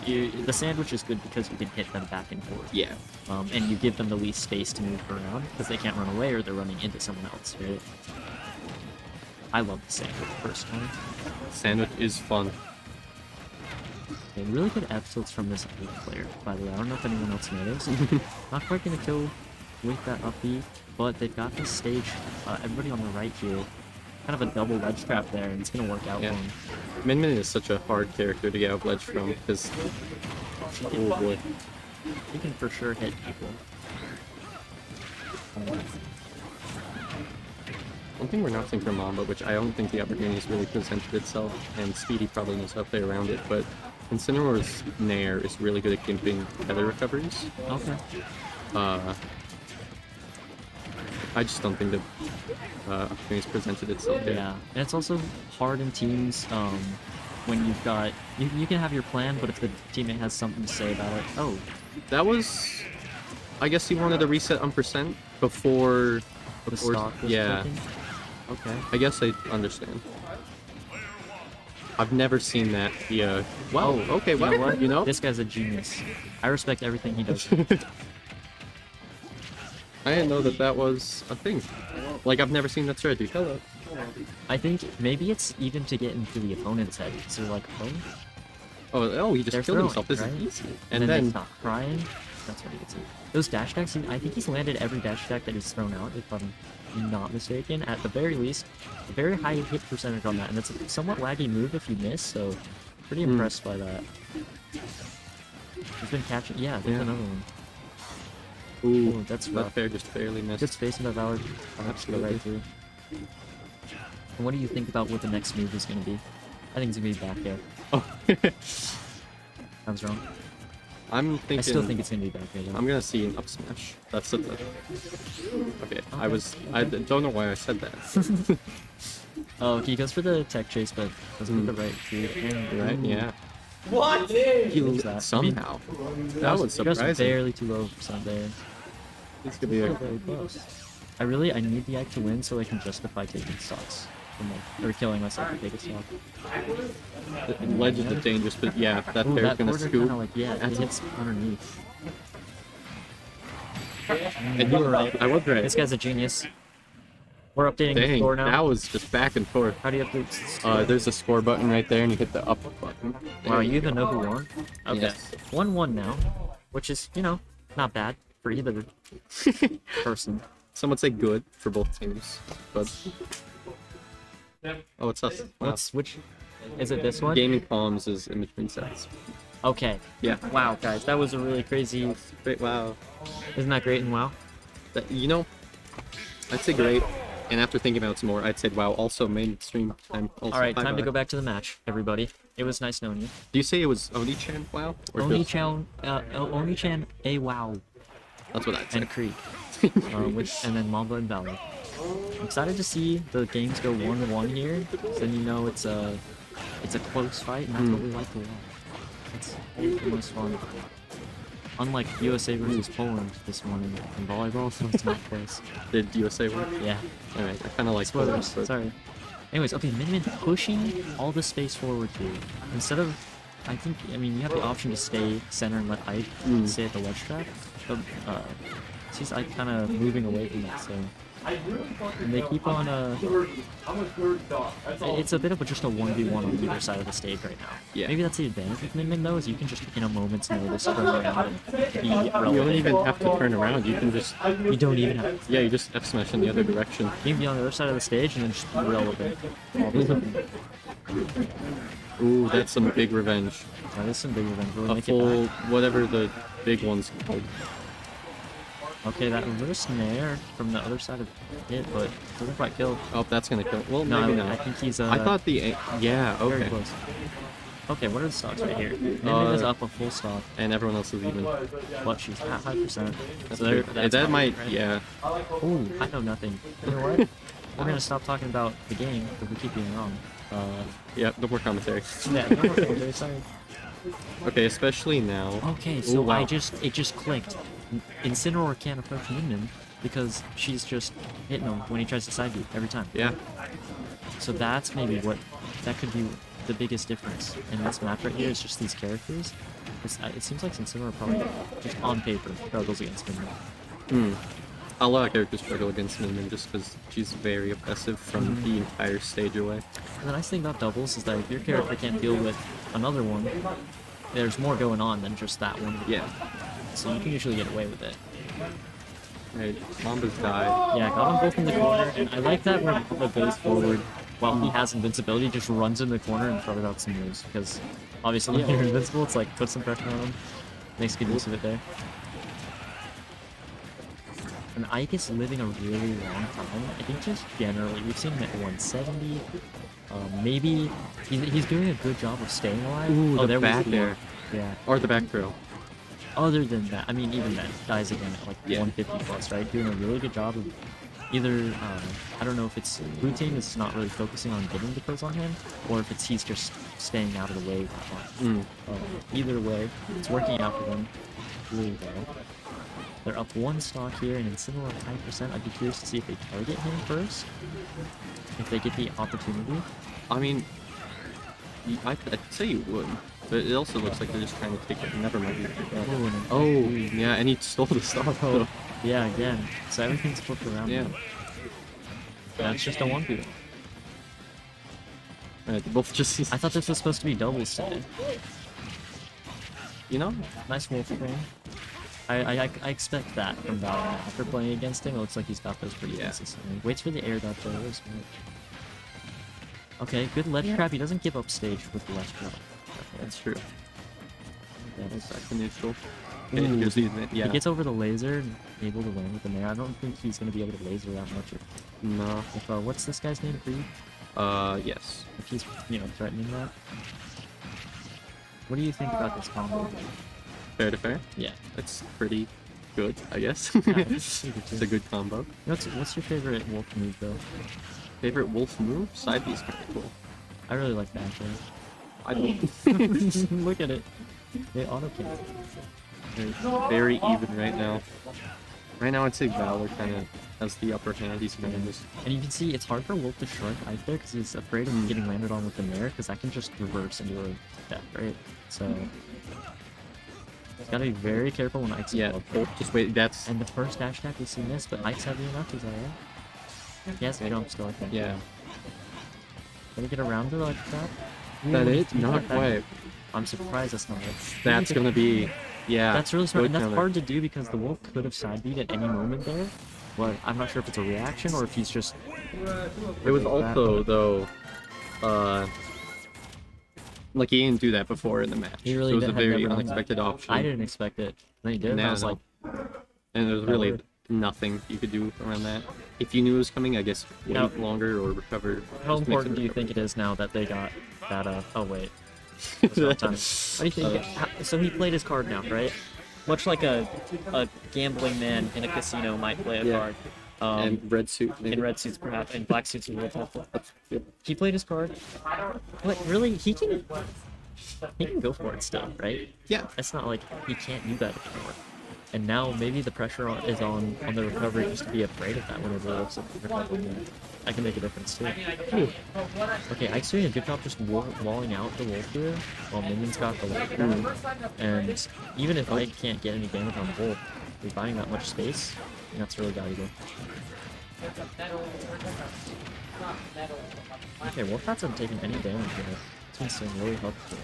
the sandwich is good because you can hit them back and forth. Yeah. And you give them the least space to move around, because they can't run away or they're running into someone else, right? I love the sandwich personally. Sandwich is fun. Okay, really good F tilts from this player, by the way. I don't know if anyone else noticed. Not quite gonna kill with that up B, but they've got this stage, everybody on the right here, kind of a double ledge trap there, and it's gonna work out for them. Min Min is such a hard character to get out ledge from, because... Oh boy. He can for sure hit people. One thing we're not seeing from Mamba, which I don't think the opportunity has really presented itself, and Speedy probably knows how to play around it, but Incineroar's Nair is really good at giving tether recoveries. Okay. I just don't think the opportunity's presented itself yet. Yeah, and it's also hard in teams when you've got you can have your plan, but if the teammate has something to say about it, oh, That was... I guess he wanted a reset on percent before... the stock was yeah. taken. Okay. I guess I understand. I've never seen that. Yeah. Wow. Okay. You know What? what? You know? This guy's a genius. I respect everything he does. I didn't know that that was a thing. Like, I've never seen that strategy. Hello. I think maybe it's even to get into the opponent's head. So like, Oh, he just they're killed throwing, himself. This right? is easy. And And then they then... stop crying. That's what he gets in. Those dash attacks, I think he's landed every dash attack that he's thrown out, if I'm not mistaken. At the very least, a very high hit percentage on that, and it's a somewhat laggy move if you miss, so pretty impressed by that. He's been catching, yeah, there's another one. Ooh, that's that rough. fair just barely missed. Good space in that Valor. Absolutely right through. And what do you think about what the next move is going to be? I think it's going to be back air. Oh. I was wrong. I'm thinking... I still think it's going to be back air, though. I'm gonna see an up smash. That's it. Okay, I don't know why I said that. Oh, he goes for the tech chase, but doesn't get the right food. And Right? Yeah. What? He loses that. Somehow. That was He goes surprising. barely too low for some there. It's gonna be a... Very close. I need the Ike to win so I can justify taking stocks. Or killing myself to take a stock. Ledge is dangerous, but yeah, that Ooh, fair's that gonna border scoop. kinda like, yeah, it hits underneath. And you were right. I was right. This guy's a genius. We're updating the Dang, score now. that was just back and forth. How do you update? There's a score button right there, and you hit the up button. Wow, you even know who won? Okay. Yes. 1-1 now, which is, not bad for either person. Some would say good for both teams, but... Oh, it's us. Wow. Which is it? This one? Gaming Palms is in between sets. Okay. Yeah. Wow, guys, that was a really crazy. Great. Wow. Isn't that great and wow? I'd say great. And after thinking about it some more, I'd say wow. Also mainstream. I'm also All right, time to bye-bye. go back to the match, everybody. It was nice knowing you. Do you say it was Oni-chan wow? Or just- Oni-chan, a wow, That's what I'd say. and Kreeg, and then Mamba and Valor. I'm excited to see the games go 1-1 here. So then it's a close fight, and that's what we like to watch. It's the most fun. Unlike USA versus Poland this morning in volleyball, so it's not close. Did USA win? Yeah. Alright, I kind of like Spoilers. Poland, but... Sorry. Anyways, okay, Min pushing all the space forward here. Instead of, you have the option to stay center and let Ike stay at the ledge trap. But, sees Ike kind of moving away from that, so... And they keep on, it's a bit of just a 1v1 on either side of the stage right now. Yeah. Maybe that's the advantage with Min though, is you can just, in a moment's notice, turn around and be relevant. You don't even have to turn around, you can just... You don't even have to. Yeah, you just F-smash in the other direction. You can be on the other side of the stage and then just be relevant. All of a sudden. Ooh, that's some big revenge. That is some big revenge. Really A make full, it back. whatever the big one's called. Okay, that reverse nair from the other side of it, but doesn't quite kill. Oh, that's gonna kill. Well, No, maybe I not. think he's I thought the... Yeah, very okay. close. Okay, what are the stocks right here? Min is up a full stock, And everyone else is even. but she's at high percent. That's So there, good. that's That fine, might... right? Yeah. Ooh, I know nothing. You know what? We're gonna stop talking about the game because we keep being wrong. Yeah, no more commentary. Yeah, no, okay, sorry. Okay, especially now. Okay, so Ooh, wow. it just clicked. Incineroar can't approach Min because she's just hitting him when he tries to side beat every time. Yeah. So that's maybe that could be the biggest difference in this map right here is just these characters. It seems like Incineroar probably just on paper struggles against Min. A lot of characters struggle against Min just because she's very oppressive from the entire stage away. And the nice thing about doubles is that if your character can't deal with another one, there's more going on than just that one. Yeah. So you can usually get away with it. Right, Mamba's died. Yeah, got them both in the corner, and I like that when Mamba goes forward while he has invincibility, just runs in the corner and throws out some moves, because obviously when you're invincible, it's like, put some pressure on him, makes good use of it there. And Ike is living a really long time. I think just generally, we've seen him at 170, maybe, he's doing a good job of staying alive. Ooh, the there was back the there. Yeah. Or the back throw. Other than that, even that dies again at like 150 plus, right? Doing a really good job of either I don't know if it's blue team is not really focusing on getting the kills on him, or if it's he's just staying out of the way. Either way, it's working out for them really well. They're up 1 stock here, and in similar 5%, I'd be curious to see if they target him first, if they get the opportunity. I mean, I'd say you would, but it also looks like they're just trying to take it. Never mind. Oh, yeah, and he stole the stock. Oh, yeah, again. So everything's flipped around. Yeah. That's just a 1v1. Right, both just. I thought this was supposed to be doubles today. You know, nice wolf frame. I expect that from Valorant. After playing against him, it looks like he's got those pretty consistently. Waits for the air dodge though. Okay, good ledge trap. He doesn't give up stage with the ledge trap. That's true. That's back to neutral. He gets over the laser and able to land with the nair. I don't think he's going to be able to laser that much. No. If, what's this guy's name? Kreeg? Yes. If he's, threatening that. What do you think about this combo? Fair to fair? Yeah. It's pretty good, I guess. It's a good combo. What's your favorite wolf move, though? Favorite wolf move? Side B's kind of cool. I really like that. I don't. Look at it. They auto kill. Very even right now. Right now, I'd say Valor kind of has the upper hand. He's kind of just. And you can see it's hard for Wolf to shrug right there because he's afraid of getting landed on with the nair, because that can just reverse into a death, right? So he's gotta be very careful when Ike's above. Just wait. That's. And the first dash attack we see miss, but Ike's heavy enough. He's alright. He has a jump still, I think. Yeah. Can we get around to like that? That it? Not quite. I'm surprised that's not it. That's gonna be. Yeah. That's really smart, and that's hard to do because the wolf could have side beat at any moment there. But I'm not sure if it's a reaction or if he's just. It was also though, like he didn't do that before in the match. He really so it was a had very never unexpected option. I didn't expect it. Then he did. And I was like, and there was really nothing you could do around that. If you knew it was coming, I guess wait longer or recover. How important do you think it is now that they got that? Oh wait. What do you think? So he played his card now, right? Much like a gambling man in a casino might play a card. And red suit. Maybe. In red suits, perhaps. And black suits, would he played his card. But really, he can go for it still, right? Yeah. It's not like he can't do that anymore. And now maybe the pressure is on the recovery just to be afraid of that whenever it looks like that can make a difference too. Okay, Ike's doing a good job just walling out the wolf here while Minion's got the wolf. And even if Ike can't get any damage on the wolf, he's buying that much space, and that's really valuable. Okay, wolf hasn't taken any damage yet. It's been really helpful.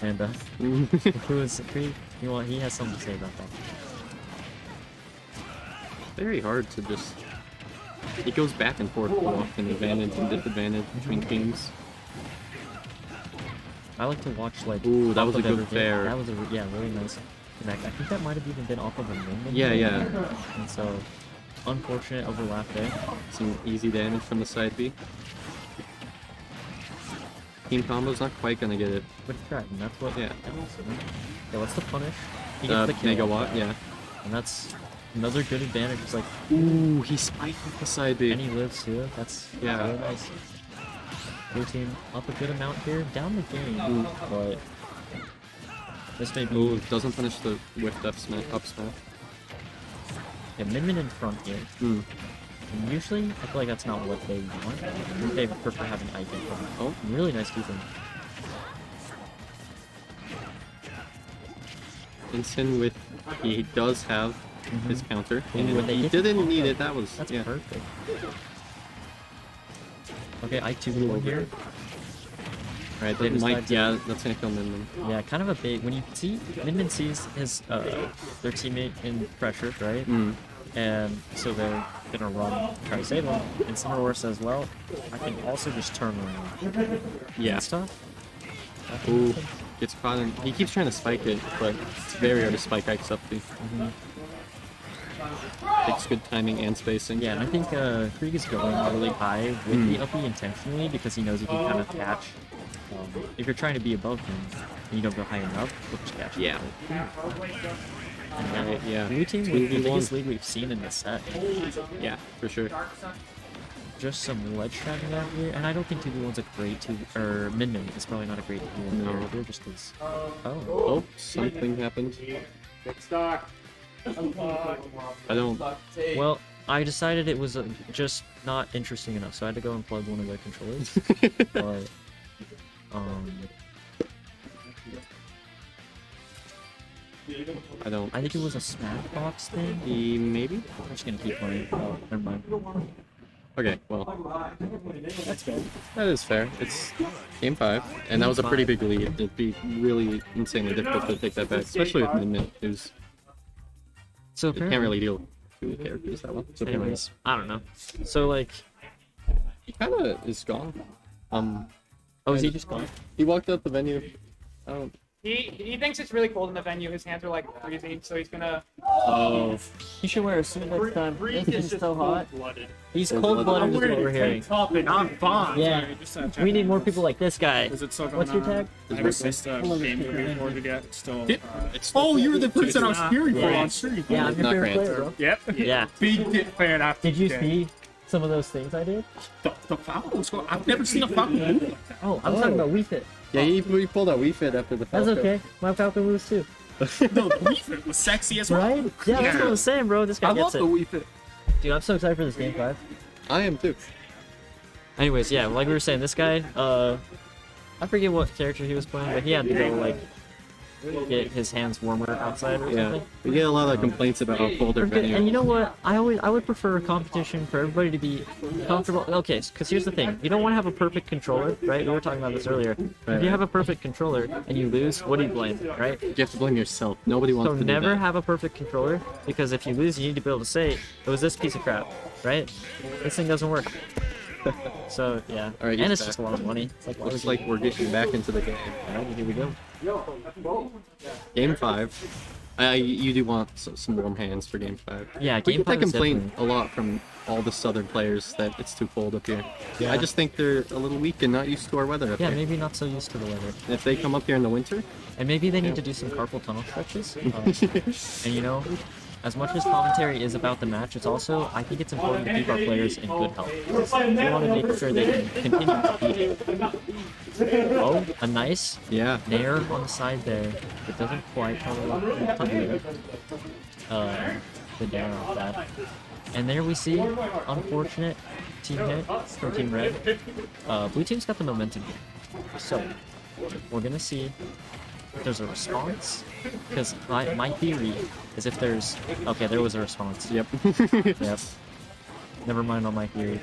And who is Kreeg? He has something to say about that. Very hard to just. It goes back and forth often, advantage and disadvantage between teams. I like to watch like. Ooh, that was a good fair. That was really nice connect. I think that might have even been off of a min. Yeah. And so, unfortunate overlap there. Some easy damage from the side B. Team combo's not quite gonna get it. But and that's what. Yeah. Yeah. What's the punish? He gets the kill. Megawatt, yeah. And that's another good advantage. It's like, ooh, he spiked with the side B. And he lives too. That's really nice. Blue team up a good amount here, down the game, but this may be. Ooh, doesn't finish the whiffed up smash. Yeah, Min in front here. And usually, I feel like that's not what they want. They prefer having Ike in front. Oh, really nice defense. Instant with, he does have his counter, and when he didn't need it. That's perfect. Okay, Ike 2v1 here. Right, that might, that's gonna kill Min. Yeah, kind of a bait. When you see, Min sees his their teammate in pressure, right? And so they're gonna run, try to save him. And Summerwar says, well, I can also just turn around. Yeah. Stuff. Ooh, gets caught in. He keeps trying to spike it, but it's very hard to spike Ike's up to. Takes good timing and spacing. Yeah, and I think Kreeg is going really high with the uppy intentionally because he knows he can kind of catch. If you're trying to be above him and you don't go high enough, he'll just catch. Yeah. Right, yeah. Blue team with the 2v1. biggest lead we've seen in this set. Yeah, for sure. Just some ledge trapping out here, and I don't think 2v1's a great or Min Min is probably not a great tool. No. They're just as. Oh, something happened. Good stock. I don't. Well, I decided it was just not interesting enough, so I had to go and plug one of their controllers. But, I don't. I think it was a Smackbox thing. Maybe? I'm just gonna keep playing. Oh, never mind. Okay, well, That's fair. that is fair. It's game 5, and that was a pretty big lead. It'd be really insanely difficult to take that back, especially with Min Min, who's So can't really deal with the characters that well. So anyways, I don't know. So like, he kind of is gone. oh, is he just gone? He walked out the venue. I don't. He thinks it's really cold in the venue. His hands are like freezing, so he's gonna. Oh, he should wear a suit next time. It's so hot. He's cold-blooded, is what we're hearing. Top and I'm fine. Yeah, we need more people like this guy. Is it still What's going your on? tag? I have a system game recorded yet. Still. Oh, you're the person I was cheering for Yeah. on stream. Yeah, I'm your Not favorite Grant. player, bro. Yep. Yeah. Big Dit fan after Did you today. see some of those things I did? The Falcon was going. I've never seen a Falcon move like that. Oh, I'm talking about Wii Fit. Yeah, he pulled out Wii Fit after the That's Falco. okay. My Falcon moves too. No, the Wii Fit was sexy as well. Right? Yeah, that's what I was saying, bro. This guy I love gets the it. Wii Fit. Dude, I'm so excited for this game 5. I am too. Anyways, yeah, like we were saying, this guy, I forget what character he was playing, but he had to go, like, get his hands warmer outside or Yeah, something. we get a lot of complaints about how cold their venue. And you know what? I would prefer a competition for everybody to be comfortable. Okay, because here's the thing: you don't want to have a perfect controller, right? We were talking about this earlier. If you have a perfect controller and you lose, what do you blame, right? You have to blame yourself. Nobody wants So to do never that. have a perfect controller, because if you lose, you need to be able to say it was this piece of crap, right? This thing doesn't work. So yeah, All right, and he's it's just a back. lot of money. It's like, why Looks would like we're getting back into the game. Alright, here we go. Game 5. You do want some warm hands for Game 5. Yeah, We game get that 5 is complaint definitely. a lot from all the southern players that it's too cold up here. Yeah. I just think they're a little weak and not used to our weather up Yeah, here. maybe not so used to the weather. And if they come up here in the winter, And maybe they need to do some carpal tunnel stretches. And you know, as much as commentary is about the match, it's also, I think it's important to keep our players in good health. We want to make sure they can continue competing. Oh, a nice nair on the side there. It doesn't quite cover up the down off that. And there we see, unfortunate team hit from Team Red. Blue team's got the momentum here. So, we're gonna see if there's a response, because my theory is if there's... Okay, there was a response. Yep. Yep. Never mind on my theory.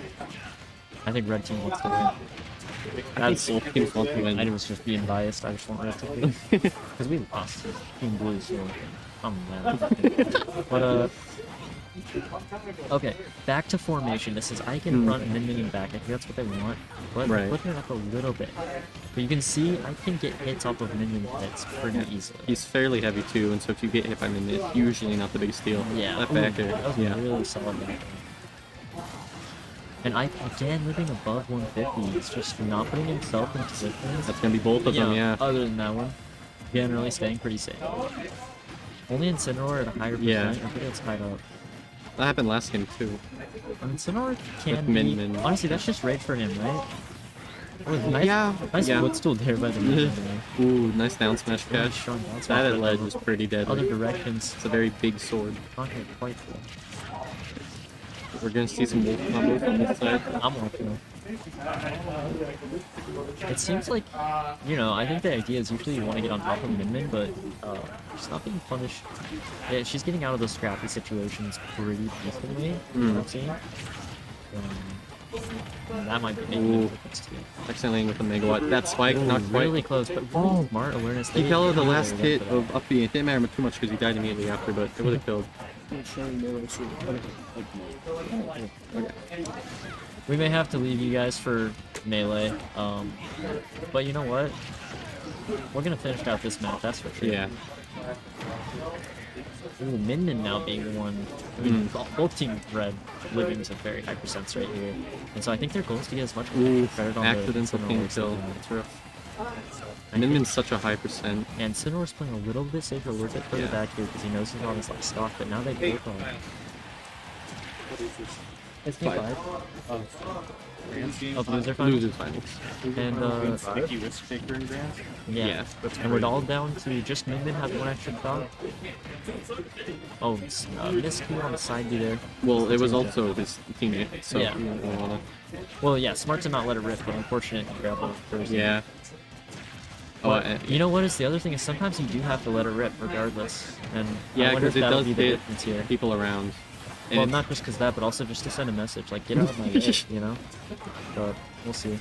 I think red team wants to win. That's... both teams want to win. I was just being biased, I just want red to win. Because we lost to Team Blue, so... I'm mad. But, okay, back to formation. This is Ike in front and then Min back. I think that's what they want. But Right. flipping it up a little bit. But you can see I can get hits off of Min hits pretty easily. he's fairly heavy too, and so if you get hit by Min, it's usually not the biggest deal. Yeah. That back air. That was Yeah. really solid back. And Ike, again, living above 150. He's just not putting himself in positions. That's gonna be both of them, yeah. Other than that one, generally staying pretty safe. Only Incineroar at a higher percent. Yeah. I think it's tied up. That happened last game too. Incineroar can With be... Min. Honestly, that's just rage for him, right? Oh, nice, Yeah, Nice yeah. footstool there by the Min. Ooh, nice down smash Really catch. strong down That smash at catch. ledge is pretty deadly. Other directions. It's a very big sword. Not gonna quite full. We're gonna see some wolf combos on this side. I'm working. It seems like, you know, I think the idea is usually you want to get on top of Min, but she's not being punished. Yeah, she's getting out of those scrappy situations pretty decently, what I'm seeing. That might be making a difference too. Accidentally with the megawatt. That spike, Ooh, not quite. really close, but smart awareness. He fell the last They hit went for that. of up B. It didn't matter too much because he died immediately after, but it would have killed. We may have to leave you guys for melee, but you know what? We're gonna finish out this map, that's for sure. Yeah. Ooh, Min now being one. I mean, both team red living to very high percents right here, and so I think their goal is to get as much Ooh, credit on accidental the ping Incineroar kill. side. That's rough. Min-Min's such a high percent. And Cinero's playing a little bit safer, a little bit further back here because he knows he's on his like stock, but now they both are. It's game 5 of loser finals. Losers finals. And Sticky risk taker in Grand. yeah, and we're all down to just Min has one extra thought. Oh, Misky on the side B there. Well, it was also his teammate, so Yeah. you don't wanna... Well, yeah, smart to not let it rip, but unfortunate to grab it first. Yeah. But you know what is the other thing is sometimes you do have to let it rip regardless. And Yeah, I wonder because if it that'll does be the hit difference here. people around. And Well, it's- not just because that, but also just to send a message, like get out of my way, you know. But we'll see.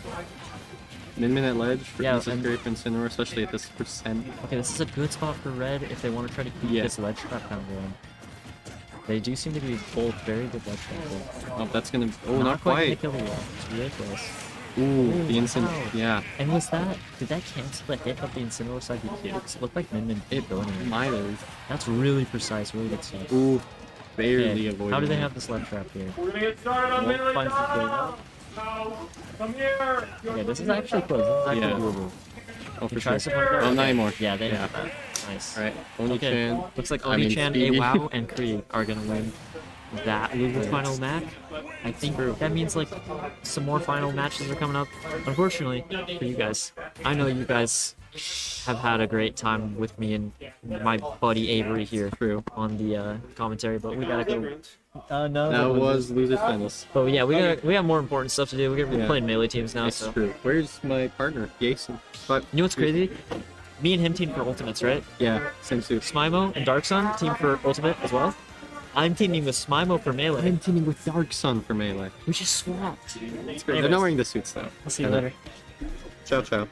Min at ledge for Yeah, Princess and- Grape and Cinnamon, especially at this percent. Okay, this is a good spot for red if they want to try to keep Yeah. this ledge trap down going. They do seem to be both very good ledge trap. Oh, that's gonna... Oh, not quite. quite. Kill yet. It's really close. Ooh, the instant... wow. Yeah. And did that cancel the hit of the Incineroar side BQ? Because it looked like Min It going in. might have. That's really precise, really good stuff. Ooh, barely Okay, avoided. how do they it. have this ledge trap here? We're gonna get started on Wolf melee finds the clear. now. No, come here. Okay, this is actually close. This is actually Yeah. doable. Oh, He for tries sure. to point Oh, not anymore. Yeah, they Yeah. have that. Nice. Alright, Oni-chan. Okay, looks like I mean, Oni-chan, Speedy. AWOW, and Kreeg are gonna win that loser final match. I think that means like some more final matches are coming up. Unfortunately for you guys, I know you guys have had a great time with me and my buddy Avery here on the commentary, but we gotta go. No, That was losers finals. But yeah, we got more important stuff to do. We're Yeah. playing melee teams now. That's So true. Where's my partner, Jason? But you know what's crazy? Me and him team for ultimates, right? yeah, same suit. Smimo and Dark Sun team for ultimate as well. I'm teaming with Smimo for melee. I'm teaming with Dark Sun for melee. We just swapped. That's great. They're not wearing the suits though. I'll see you later. Ciao, ciao.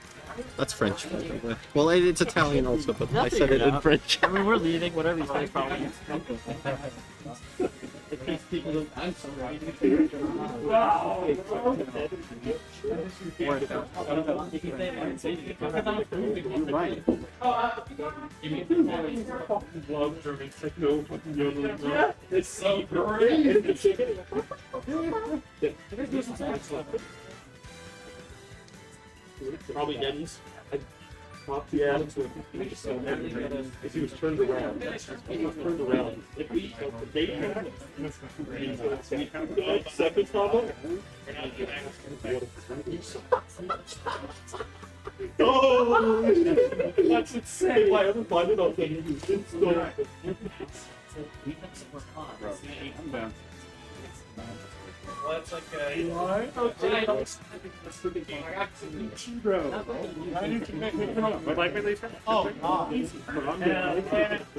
That's French. By the way. Well, it's Italian also, but I said it in French. I mean, we're leaving. Whatever you say, probably. It's so great. Probably Denny's. Yeah, if he was turned around. He was turned around. If we, second problem. Oh, that's insane. Why haven't I done it? Well, it's like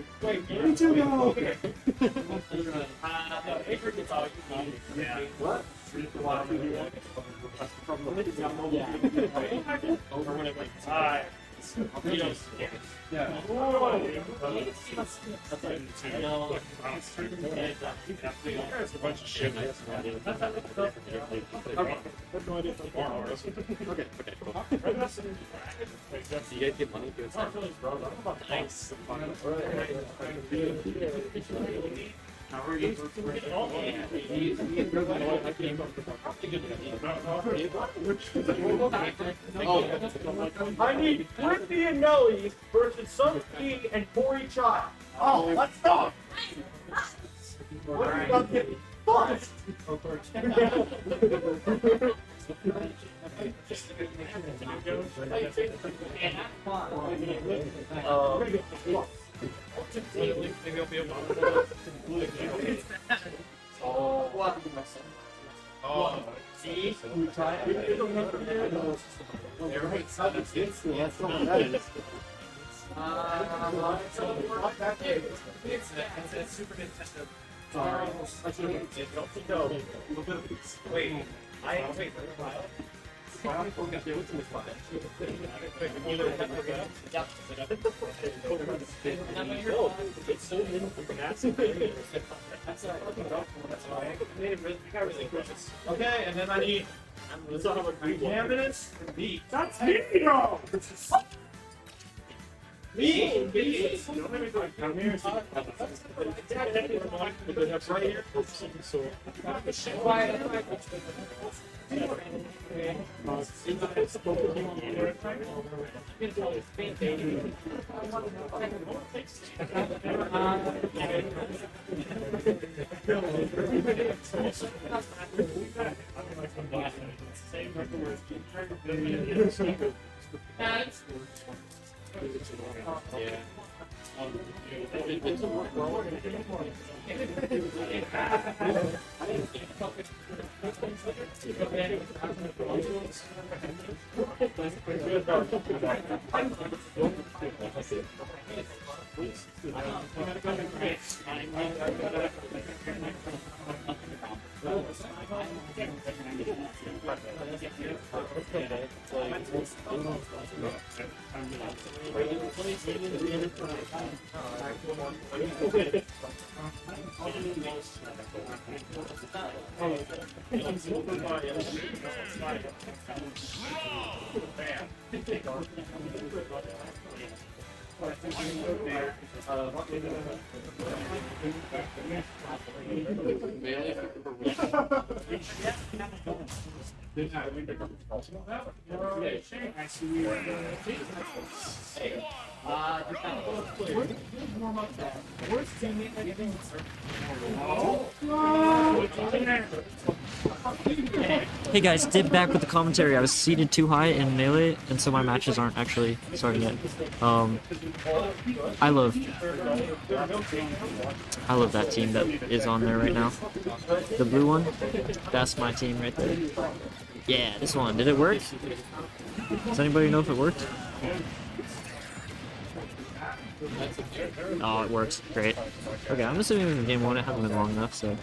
Where'd you go? What? You guys get money? Nice. I need Whitby and Nelly versus Sun King and Corey Chai. Oh, let's go! What are you about to get fucked? maybe I'll be able to. Oh, see? We try it. It's a Super Nintendo. Wait, wait. Okay, and then I need cabinets and beat. That's me, bro! Hey guys, Dib back with the commentary. I was seated too high in Melee, and so my matches aren't actually starting yet. I love that team that is on there right now. The blue one, that's my team right there. Yeah, this one. Did it work? Does anybody know if it worked? Oh, it works. Great. Okay, I'm assuming in game one it hasn't been long enough, so...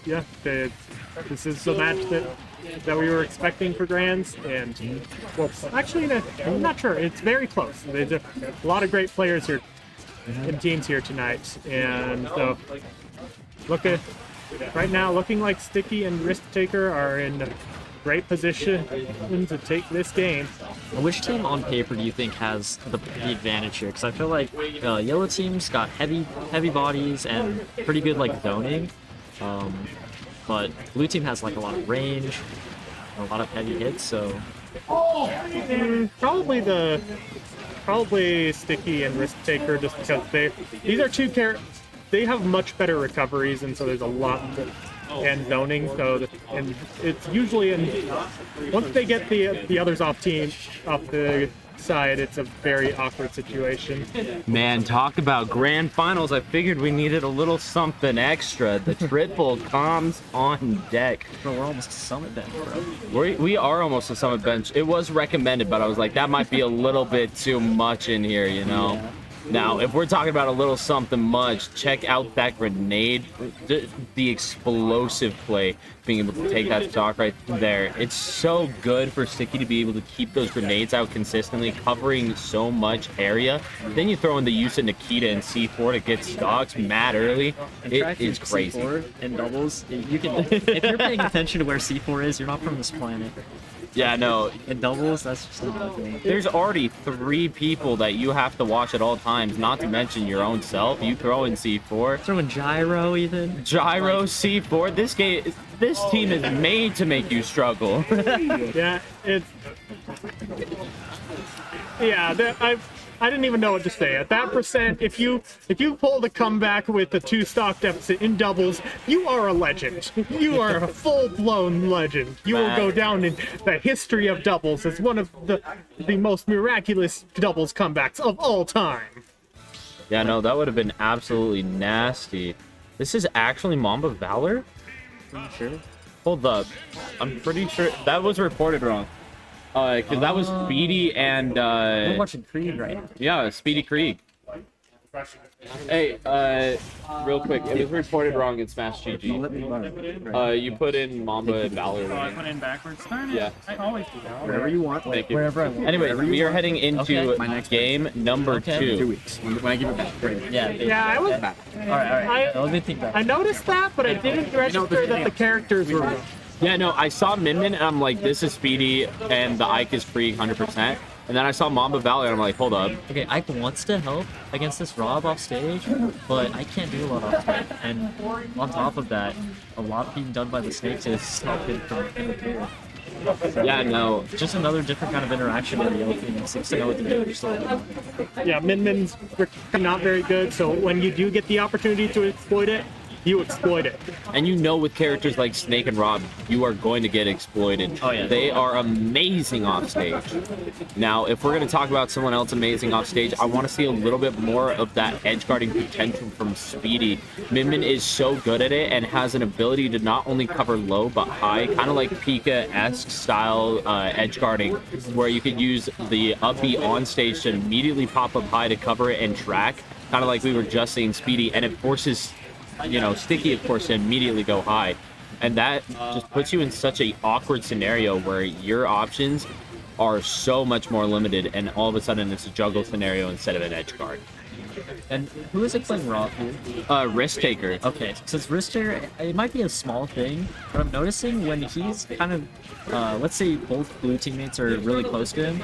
Yeah, this is the match that we were expecting for Grands, and well, actually, I'm not sure. It's very close. There's a lot of great players here and teams here tonight, and so right now, looking like Sticky and Risk Taker are in great position to take this game. Which team on paper do you think has the advantage here? Because I feel like yellow team's got heavy bodies and pretty good like zoning. But blue team has like a lot of range, a lot of heavy hits, so probably Sticky and Risk Taker, just because these are two they have much better recoveries, and so there's a lot and zoning. So and it's usually once they get the others off the side, it's a very awkward situation. Man, talk about grand finals. I figured we needed a little something extra. The triple comms on deck. Bro, we're almost to summit bench, bro. We are almost to summit bench. It was recommended, but I was like, that might be a little bit too much in here, you know? Yeah. Now, if we're talking about a little something much, check out that grenade, the explosive play, being able to take that stock right there. It's so good for Sticky to be able to keep those grenades out consistently, covering so much area. Then you throw in the use of Nikita and C4 to get stocks mad early. It is crazy. C4 and doubles, you can, if you're paying attention to where C4 is, you're not from this planet. Yeah, no. In doubles, that's just not a thing. There's already 3 people that you have to watch at all times, not to mention your own self. You throw in C4. Throw in Gyro, even. Gyro, like, C4. This team is made to make you struggle. Yeah, I didn't even know what to say. At that percent, if you pull the comeback with the 2 stock deficit in doubles, you are a legend. You are a full-blown legend. You will go down in the history of doubles as one of the most miraculous doubles comebacks of all time. Yeah, no, that would have been absolutely nasty. This is actually Mamba Valor? Pretty sure. Hold up. I'm pretty sure that was reported wrong. Because that was Speedy and we're watching Kreeg right now. Yeah, Speedy Kreeg. Hey, real quick, it was reported wrong in Smash GG. You put in Mamba and Valor. Oh, I put in backwards. Darn it. Yeah. I always do that. Wherever you want. Thank you. Wherever I want. Anyway, we are heading into my next game number 2. 2 weeks. When I give it back. Great. Yeah, I was. All right. Let me think about it. I noticed that, but I didn't register that the characters were. Yeah, no, I saw Min Min and I'm like, this is Speedy and the Ike is Kreeg 100%. And then I saw Mamba Valley, and I'm like, hold up. Okay, Ike wants to help against this Rob off stage, but I can't do a lot off stage. And on top of that, a lot being done by the snakes is stopping from interfering. Yeah, no. Just another different kind of interaction with the yellow team. Seems to know what to do. Just a little bit. Yeah, Min-Min's not very good, so when you do get the opportunity to exploit it, you exploit it. And you know with characters like Snake and Rob, you are going to get exploited. Oh, yeah. They are amazing off stage. Now, if we're going to talk about someone else amazing off stage, I want to see a little bit more of that edge guarding potential from Speedy. Min is so good at it and has an ability to not only cover low but high, kind of like Pika-esque style edge guarding, where you could use the up B on stage to immediately pop up high to cover it and track, kind of like we were just seeing Speedy, and it forces Sticky, of course, to immediately go high. And that just puts you in such a awkward scenario where your options are so much more limited, and all of a sudden it's a juggle scenario instead of an edge guard. And who is it playing Rob here? Risk Taker. Okay, since Risk Taker, it might be a small thing, but I'm noticing when he's kind of, let's say both blue teammates are really close to him,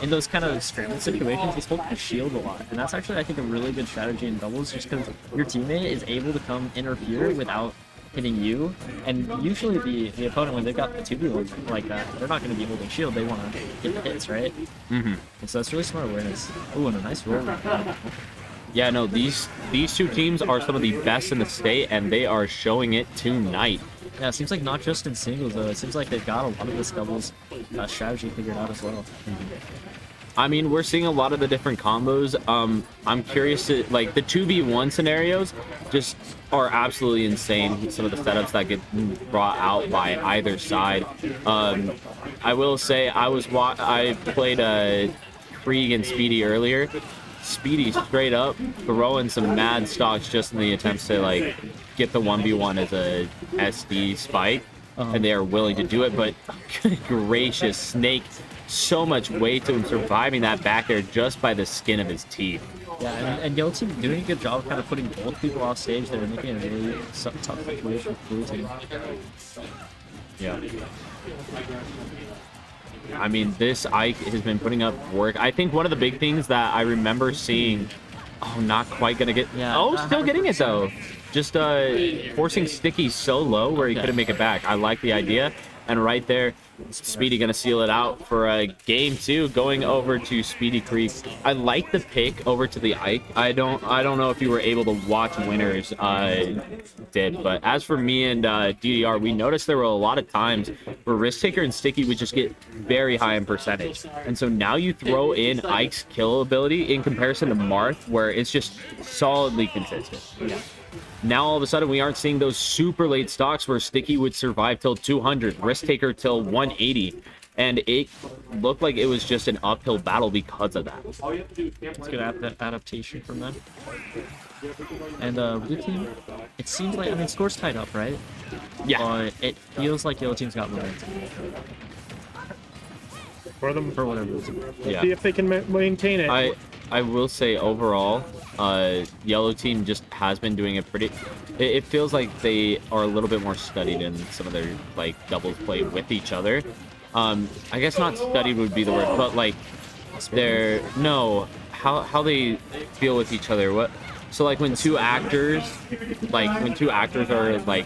in those kind of scramble situations, he's holding a shield a lot. And that's actually, I think, a really good strategy in doubles, just because your teammate is able to come interfere without hitting you. And usually the opponent, when they've got the 2v1 like that, they're not going to be holding shield, they want to get the hits, right? Mm-hmm. And so that's really smart awareness. Ooh, and a nice roll. Yeah, no, these two teams are some of the best in the state, and they are showing it tonight. Yeah, it seems like not just in singles, though. It seems like they've got a lot of this doubles strategy figured out as well. I mean, we're seeing a lot of the different combos. I'm curious to, like, the 2v1 scenarios just are absolutely insane. Some of the setups that get brought out by either side. I will say, I played Kreeg and Speedy earlier. Speedy straight up throwing some mad stocks just in the attempts to, like, get the 1v1 as a SD spike. And they are willing to do it, but good gracious, Snake, so much weight to him surviving that back there just by the skin of his teeth. Yeah, and Yellow Team doing a good job of kind of putting both people off stage there, making it a really tough situation for Blue Team. Yeah. I mean, this Ike has been putting up work. I think one of the big things that I remember seeing, not quite gonna get, still getting it though. Just forcing Sticky so low where he couldn't make it back. I like the idea. And right there, Speedy gonna seal it out for game 2, going over to Speedy Kreeg. I like the pick over to the Ike. I don't know if you were able to watch winners did, but as for me and DDR, we noticed there were a lot of times where Risk Taker and Sticky would just get very high in percentage. And so now you throw in Ike's kill ability in comparison to Marth, where it's just solidly consistent. Yeah. Now all of a sudden we aren't seeing those super late stocks where Sticky would survive till 200, Risk Taker till 180, and it looked like it was just an uphill battle because of that. It's good adaptation from them. And Blue Team, it seems like, I mean, score's tied up, right? Yeah. But it feels like Yellow Team's got momentum. For them, for whatever reason. Yeah. See if they can maintain it. I will say overall, Yellow Team just has been doing a pretty. It feels like they are a little bit more studied in some of their like doubles play with each other. I guess not studied would be the word, but like they're how they feel with each other. What? So like when two actors are like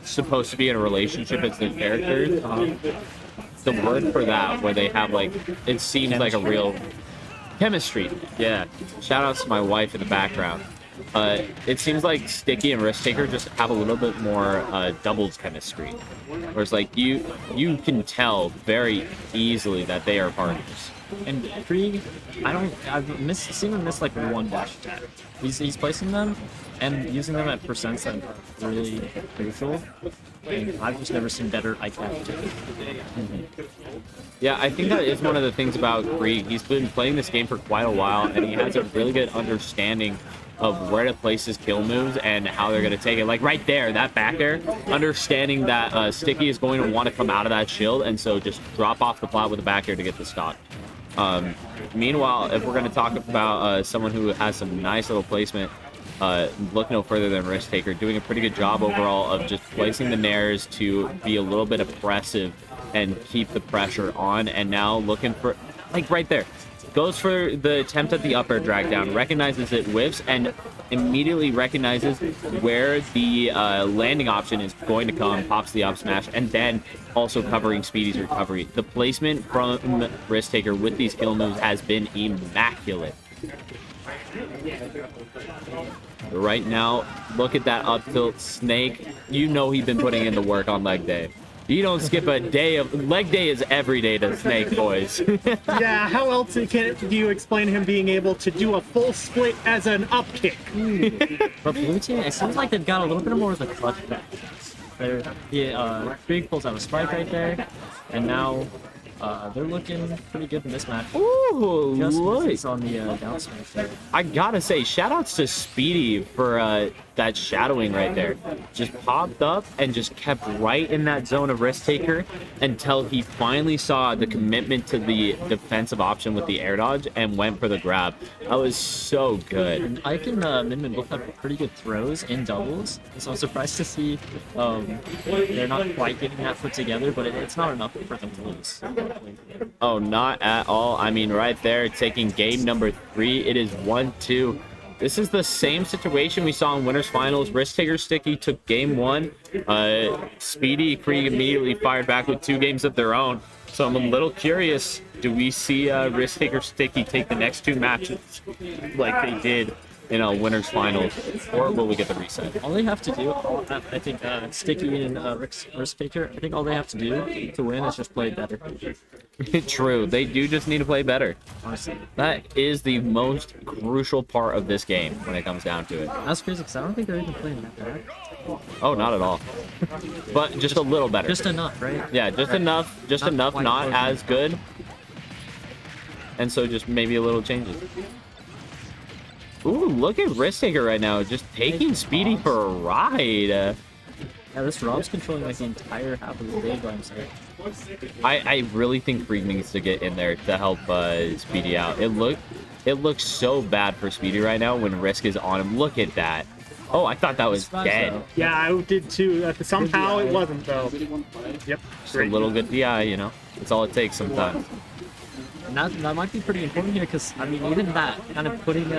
supposed to be in a relationship as their characters. The word for that, where they have like, it seems like a real chemistry. Yeah. Shout outs to my wife in the background. It seems like Sticky and Risk Taker just have a little bit more doubles chemistry. Whereas like you can tell very easily that they are partners. And Kreeg, I've seen him miss like one dash attack. He's placing them and using them at percents that are really crucial. And I've just never seen better Ike activity. Yeah, I think that is one of the things about Kreeg. He's been playing this game for quite a while, and he has a really good understanding of where to place his kill moves and how they're going to take it. Like right there, that back air, understanding that Sticky is going to want to come out of that shield, and so just drop off the plot with the back air to get the stock. Meanwhile, if we're going to talk about someone who has some nice little placement, look no further than Risk Taker, doing a pretty good job overall of just placing the nairs to be a little bit oppressive and keep the pressure on. And now looking for, like right there, goes for the attempt at the up air drag down, recognizes it, whiffs, and immediately recognizes where the landing option is going to come, pops the up smash, and then also covering Speedy's recovery. The placement from Risk Taker with these kill moves has been immaculate. Right now, look at that up tilt. Snake, you know he's been putting in the work on leg day. You don't skip a day of leg day is every day to Snake, boys. Yeah, how else do you explain him being able to do a full split as an up kick? But blue team, it seems like they've got a little bit more of the clutch back. Kreeg pulls out a spike right there, and now they're looking pretty good in this match. Ooh, Just look. misses on the down smash there. I gotta say, shout outs to Speedy for that shadowing right there. Just popped up and just kept right in that zone of Risk Taker until he finally saw the commitment to the defensive option with the air dodge and went for the grab. That was so good. And Ike and Minmin both have pretty good throws in doubles, so I'm surprised to see they're not quite getting that put together, but it's not enough for them to lose. Oh, not at all. I mean, right there, taking game number 3. It is 1-2. This is the same situation we saw in winners finals. Risk Taker Sticky took game 1. Speedy Kreeg immediately fired back with 2 games of their own. So I'm a little curious. Do we see Risk Taker Sticky take the next 2 matches like they did in a winners finals, or will we get the reset? All they have to do, I think, Sticky and Risk Taker, I think all they have to do to win is just play better. True, they do just need to play better. Honestly. That is the most crucial part of this game when it comes down to it. That's crazy, because I don't think they're even playing that bad. Oh, not at all. But just a little better. Just enough, right? Yeah, just enough. Just Not enough, quite not close as good. And so just maybe a little changes. Ooh, look at Risk Taker right now, just taking Speedy for a ride. Yeah, this Rob's controlling like the entire half of the stage by himself. I really think Kreeg needs to get in there to help Speedy out. It looks so bad for Speedy right now when Risk is on him. Look at that. Oh, I thought that was dead. Yeah, I did too. Somehow it wasn't though. Yep. Just a little good DI, you know. That's all it takes sometimes. And that might be pretty important here, because, I mean, even that, kind of putting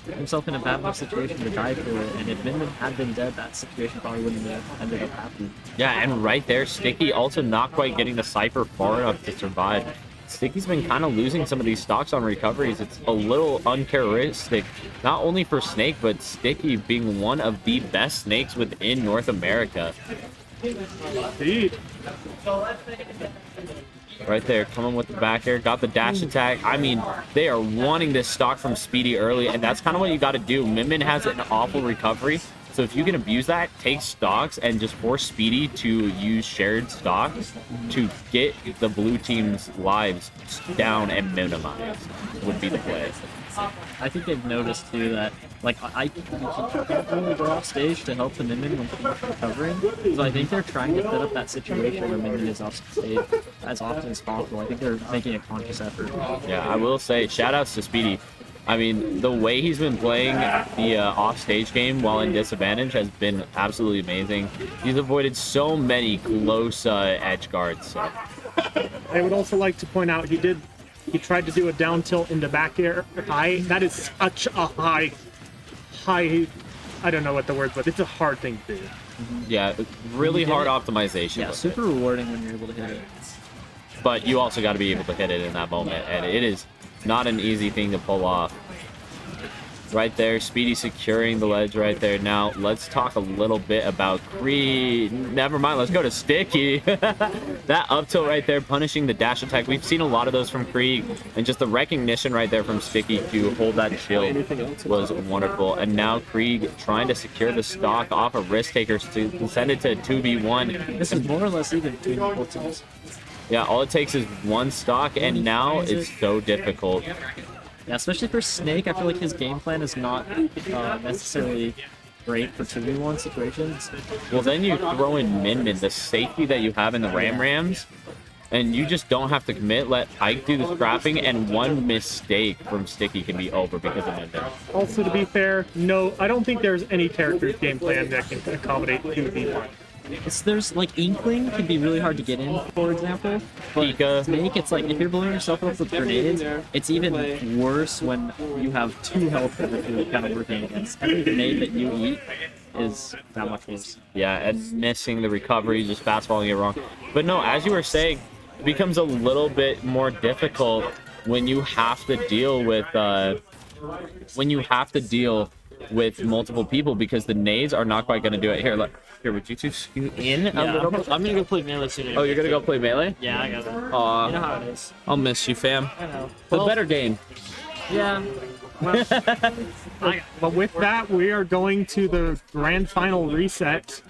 himself in a bad enough situation to die for it, and if Minmin had been dead, that situation probably wouldn't have ended up happening. Yeah, and right there, Sticky also not quite getting the Cypher far enough to survive. Sticky's been kind of losing some of these stocks on recoveries. It's a little uncharacteristic, not only for Snake, but Sticky being one of the best Snakes within North America. Indeed. Right there, coming with the back air, got the dash attack. I mean, they are wanting this stock from Speedy early, and that's kind of what you got to do. Minmin has an awful recovery, so if you can abuse that, take stocks and just force Speedy to use shared stocks to get the blue team's lives down and minimized would be the play. I think they've noticed too that, like, I can't really go off stage to help the Minmin when he's recovering. So I think they're trying to set up that situation where Minmin is off stage as often as possible. I think they're making a conscious effort. Yeah, I will say, shout outs to Speedy. I mean, the way he's been playing the off-stage game while in disadvantage has been absolutely amazing. He's avoided so many close edge guards. So. I would also like to point out he tried to do a down tilt into back air high. That is such a high, I don't know what the word, but it's a hard thing to do. Yeah, really hard optimization. Yeah, super rewarding when you're able to hit it. But you also got to be able to hit it in that moment, and it is not an easy thing to pull off. Right there, Speedy securing the ledge right there. Now, let's talk a little bit about Kreeg. Never mind, let's go to Sticky. That up tilt right there, punishing the dash attack. We've seen a lot of those from Kreeg, and just the recognition right there from Sticky to hold that shield was wonderful. And now Kreeg trying to secure the stock off of Risk Takers to send it to 2v1. This is more or less even between both teams. Yeah, all it takes is one stock, and now it's so difficult. Yeah, especially for Snake, I feel like his game plan is not necessarily great for 2v1 situations. Well, then you throw in Minmin, the safety that you have in the Rams, and you just don't have to commit. Let Ike do the scrapping, and one mistake from Sticky can be over because of Minmin. Also, to be fair, no, I don't think there's any character's game plan that can accommodate 2v1. there's like Inkling can be really hard to get in, for example. But Pika. Snake, it's like if you're blowing yourself up with grenades, it's even worse when you have 2 health that you're kind of working against. Every grenade that you eat is that much worse. Yeah, and missing the recovery, just fastballing it wrong. But no, as you were saying, it becomes a little bit more difficult when you have to deal with multiple people, because the nades are not quite going to do it. Here, would you two scoot in a little bit? I'm gonna go play melee soon. Oh, you're gonna go play melee? Yeah, I got it. Aw, You know how it is. I'll miss you, fam. I know. The Well, better game. Yeah. But with that, we are going to the grand final reset.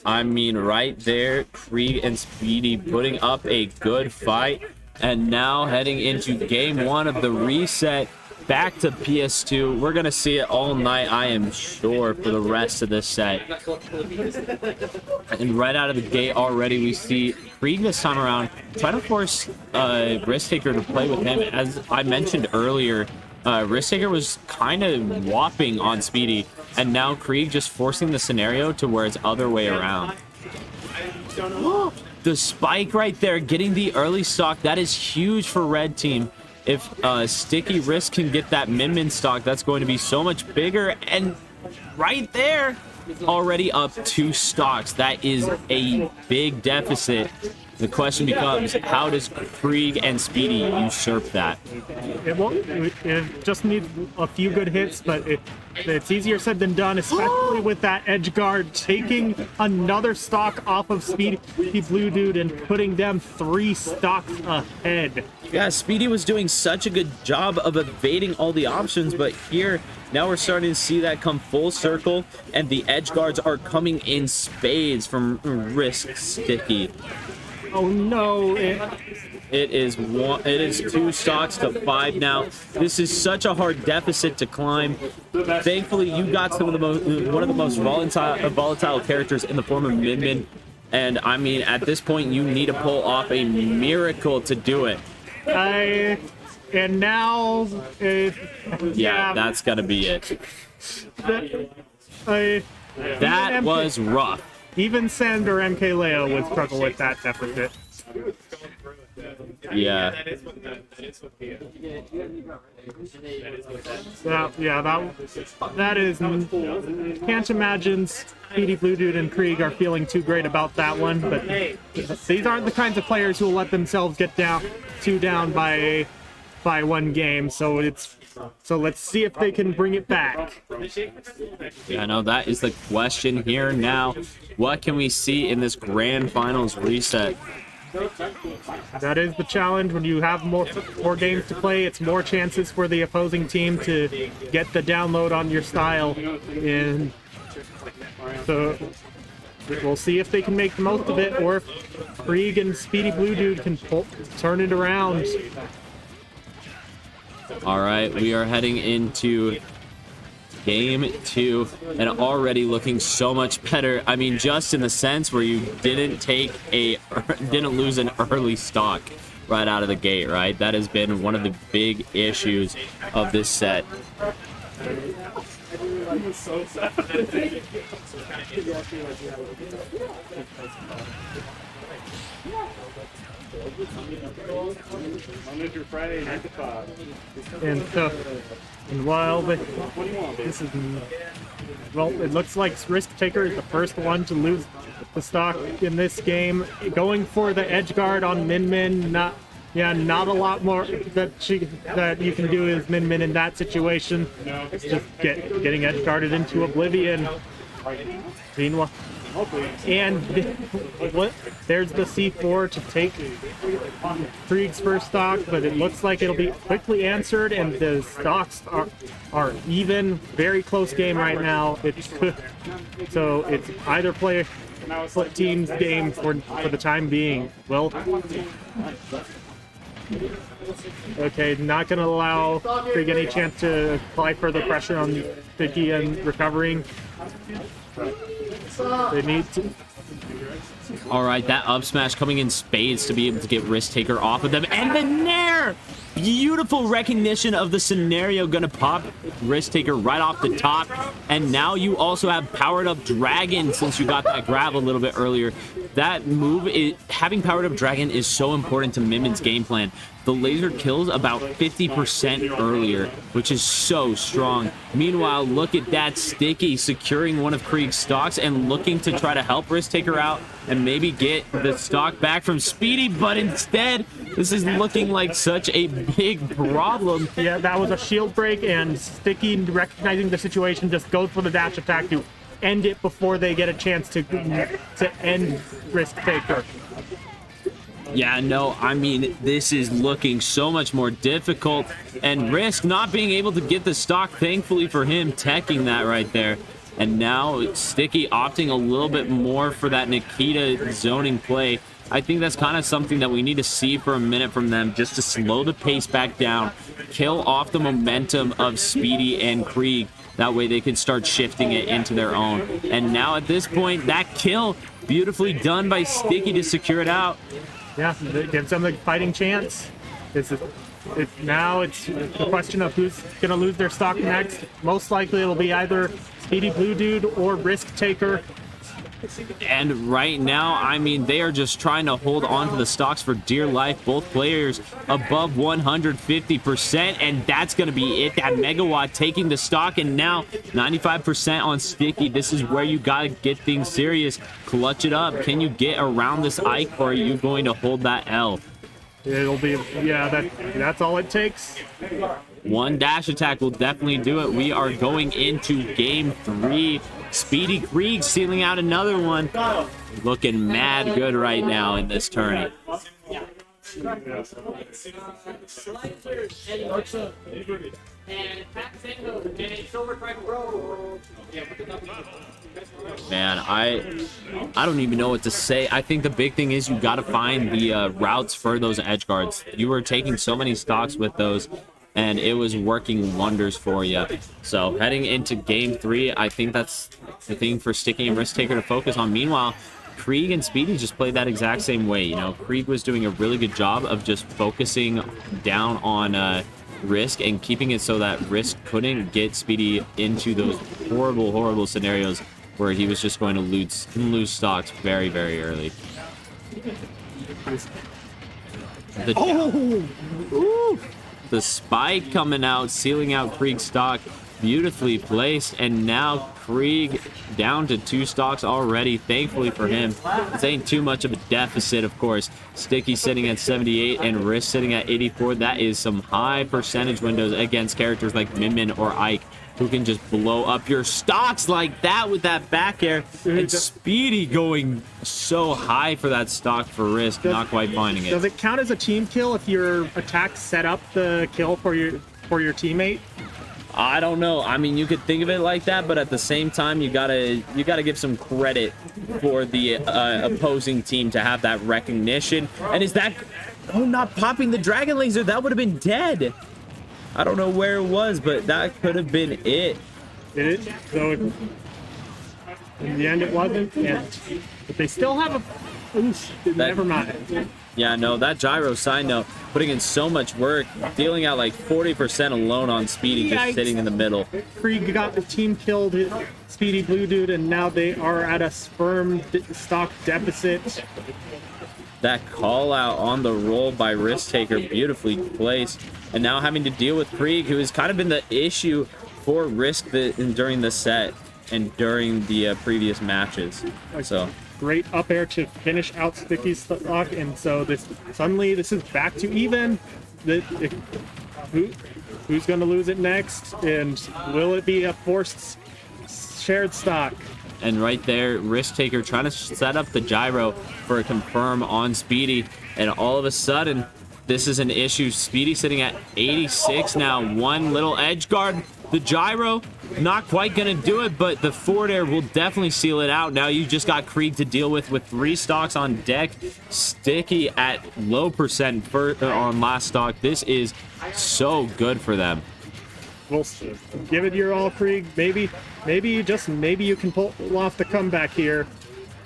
I mean, right there, Kreeg and Speedy putting up a good fight. And now heading into game 1 of the reset, back to PS2. We're going to see it all night, I am sure, for the rest of this set. And right out of the gate already, we see Kreeg this time around trying to force Risk Taker to play with him. As I mentioned earlier, Risk Taker was kind of whopping on Speedy, and now Kreeg just forcing the scenario to where it's other way around. The spike right there, getting the early stock, that is huge for red team. If Sticky Risk can get that Min stock, that's going to be so much bigger. And right there, already up 2 stocks. That is a big deficit. The question becomes, how does Kreeg and Speedy usurp that? It just needs a few good hits, but it's easier said than done, especially with that edge guard taking another stock off of SpeedyBlueDude and putting them 3 stocks ahead. Yeah, Speedy was doing such a good job of evading all the options, but here, now we're starting to see that come full circle, and the edge guards are coming in spades from Risk Sticky. Oh no! It is 2 stocks to 5 now. This is such a hard deficit to climb. Thankfully, you got one of the most volatile characters in the form of Min, and I mean, at this point, you need to pull off a miracle to do it. And now, yeah, that's gotta be it. That was rough. Even Sander MKLeo would struggle with that deficit. Yeah. That is. Can't imagine SpeedyBlueDude and Kreeg are feeling too great about that one, but these aren't the kinds of players who will let themselves get down by 1 game. So let's see if they can bring it back. Yeah, I know that is the question here now. What can we see in this grand finals reset? That is the challenge. When you have more games to play, it's more chances for the opposing team to get the download on your style. And so we'll see if they can make the most of it, or if Kreeg and SpeedyBlueDude can turn it around. All right, we are heading into game 2, and already looking so much better. I mean, just in the sense where you didn't lose an early stock right out of the gate, right? That has been one of the big issues of this set. And while it looks like Risk Taker is the first one to lose the stock in this game. Going for the edge guard on Min. Not a lot more that you can do as Min in that situation. It's just getting edge guarded into oblivion. Meanwhile, and there's the C4 to take Kreeg's first stock, but it looks like it'll be quickly answered, and the stocks are even. Very close game right now. So it's either play team's game for the time being. Well, okay, not going to allow Kreeg any chance to apply further pressure on Sticky and recovering. They need to. All right, that up smash coming in spades to be able to get Risk Taker off of them, and the Nair! beautiful recognition of the scenario, gonna pop Risk Taker right off the top. And now you also have powered up Dragon since you got that grab a little bit earlier. That move, having powered up Dragon is so important to Minmin's game plan. The laser kills about 50% earlier, which is so strong. Meanwhile, look at that Sticky securing one of Kreeg's stocks and looking to try to help Risk Taker out and maybe get the stock back from Speedy, but instead, this is looking like such a big problem. Yeah, that was a shield break, and Sticky, recognizing the situation, just goes for the dash attack to end it before they get a chance to end Risk Taker. Yeah, no, I mean, this is looking so much more difficult, and Risk not being able to get the stock, thankfully for him, teching that right there. And now Sticky opting a little bit more for that Nikita zoning play. I think that's kind of something that we need to see for a minute from them, just to slow the pace back down, kill off the momentum of Speedy and Kreeg. That way they can start shifting it into their own. And now at this point, that kill, beautifully done by Sticky to secure it out. Yeah, it gives them the fighting chance. Now it's the question of who's going to lose their stock next. Most likely it'll be either SpeedyBlueDude or Risk Taker. And right now, I mean, they are just trying to hold on to the stocks for dear life. Both players above 150%, and that's going to be it. That Megawatt taking the stock, and now 95% on Sticky. This is where you got to get things serious. Clutch it up. Can you get around this Ike, or are you going to hold that L? It'll be, yeah, that's all it takes. One dash attack will definitely do it. We are going into game 3. Speedy Kreeg sealing out another one. Looking mad good right now in this tourney. Man, I don't even know what to say. I think the big thing is you got to find the routes for those edge guards. You were taking so many stocks with those, and it was working wonders for you. So heading into game 3, I think that's the thing for Sticky and Risk Taker to focus on. Meanwhile, Kreeg and Speedy just played that exact same way. You know, Kreeg was doing a really good job of just focusing down on Risk and keeping it so that Risk couldn't get Speedy into those horrible, horrible scenarios where he was just going to lose stocks very, very early. The spike coming out, sealing out Kreeg's stock, beautifully placed, and now Kreeg down to 2 stocks already, thankfully for him. This ain't too much of a deficit, of course. Sticky sitting at 78 and Risk sitting at 84. That is some high percentage windows against characters like Minmin or Ike, who can just blow up your stocks like that with that back air. And Speedy going so high for that stock for Risk, not quite finding it. Does it count as a team kill if your attack set up the kill for your teammate? I don't know. I mean, you could think of it like that, but at the same time, you gotta give some credit for the opposing team to have that recognition. And is that... Oh, not popping the dragon laser. That would have been dead. I don't know where it was, but that could have been it. So in the end, it wasn't. But they still have a... Never mind. Yeah, no, that gyro side note, putting in so much work, dealing out like 40% alone on Speedy, just sitting in the middle. Kreeg got the team killed SpeedyBlueDude, and now they are at a sperm stock deficit. That call out on the roll by Risk Taker, beautifully placed. And now having to deal with Kreeg, who has kind of been the issue for Risk during the set and during the previous matches. So great up air to finish out Sticky's stock, and so this is back to even. Who's going to lose it next, and will it be a forced shared stock? And right there, Risk Taker trying to set up the gyro for a confirm on Speedy, and all of a sudden, this is an issue. Speedy sitting at 86 now. One little edge guard. The gyro, not quite going to do it, but the forward air will definitely seal it out. Now you just got Kreeg to deal with 3 stocks on deck. Sticky at low percent on last stock. This is so good for them. Well, give it your all, Kreeg. Maybe you can pull off the comeback here.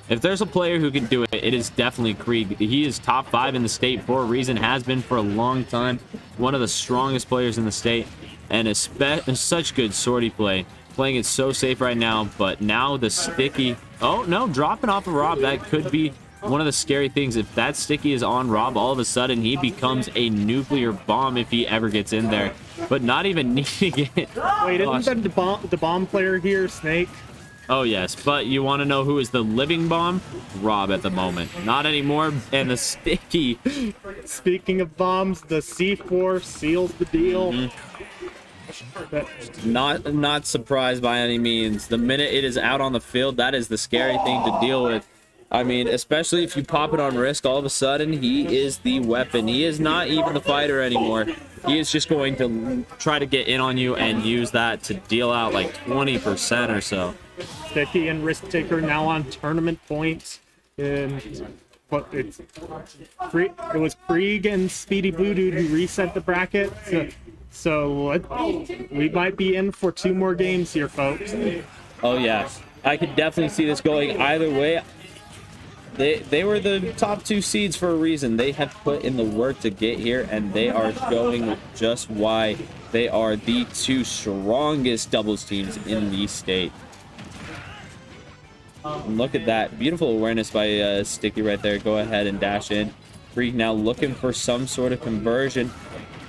If there's a player who can do it, it is definitely Kreeg. He is top 5 in the state for a reason, has been for a long time. One of the strongest players in the state, and such good sortie play. Playing it so safe right now, but now the Sticky... Oh, no, dropping off of Rob. That could be one of the scary things. If that Sticky is on Rob, all of a sudden he becomes a nuclear bomb if he ever gets in there. But not even needing it. Wait, isn't the bomb player here, Snake? Oh, yes, but you want to know who is the living bomb? Rob at the moment. Not anymore, and the Sticky. Speaking of bombs, the C4 seals the deal. Not surprised by any means. The minute it is out on the field, that is the scary thing to deal with. I mean, especially if you pop it on Risk, all of a sudden, he is the weapon. He is not even the fighter anymore. He is just going to try to get in on you and use that to deal out like 20% or so. Sticky and Risk Taker now on tournament points. And but it was Kreeg and SpeedyBlueDude who reset the bracket. So we might be in for 2 more games here, folks. Oh, yeah. I could definitely see this going either way. They were the top 2 seeds for a reason. They have put in the work to get here, and they are showing just why they are the 2 strongest doubles teams in the state. And look at that. Beautiful awareness by Sticky right there. Go ahead and dash in. Kreeg now looking for some sort of conversion.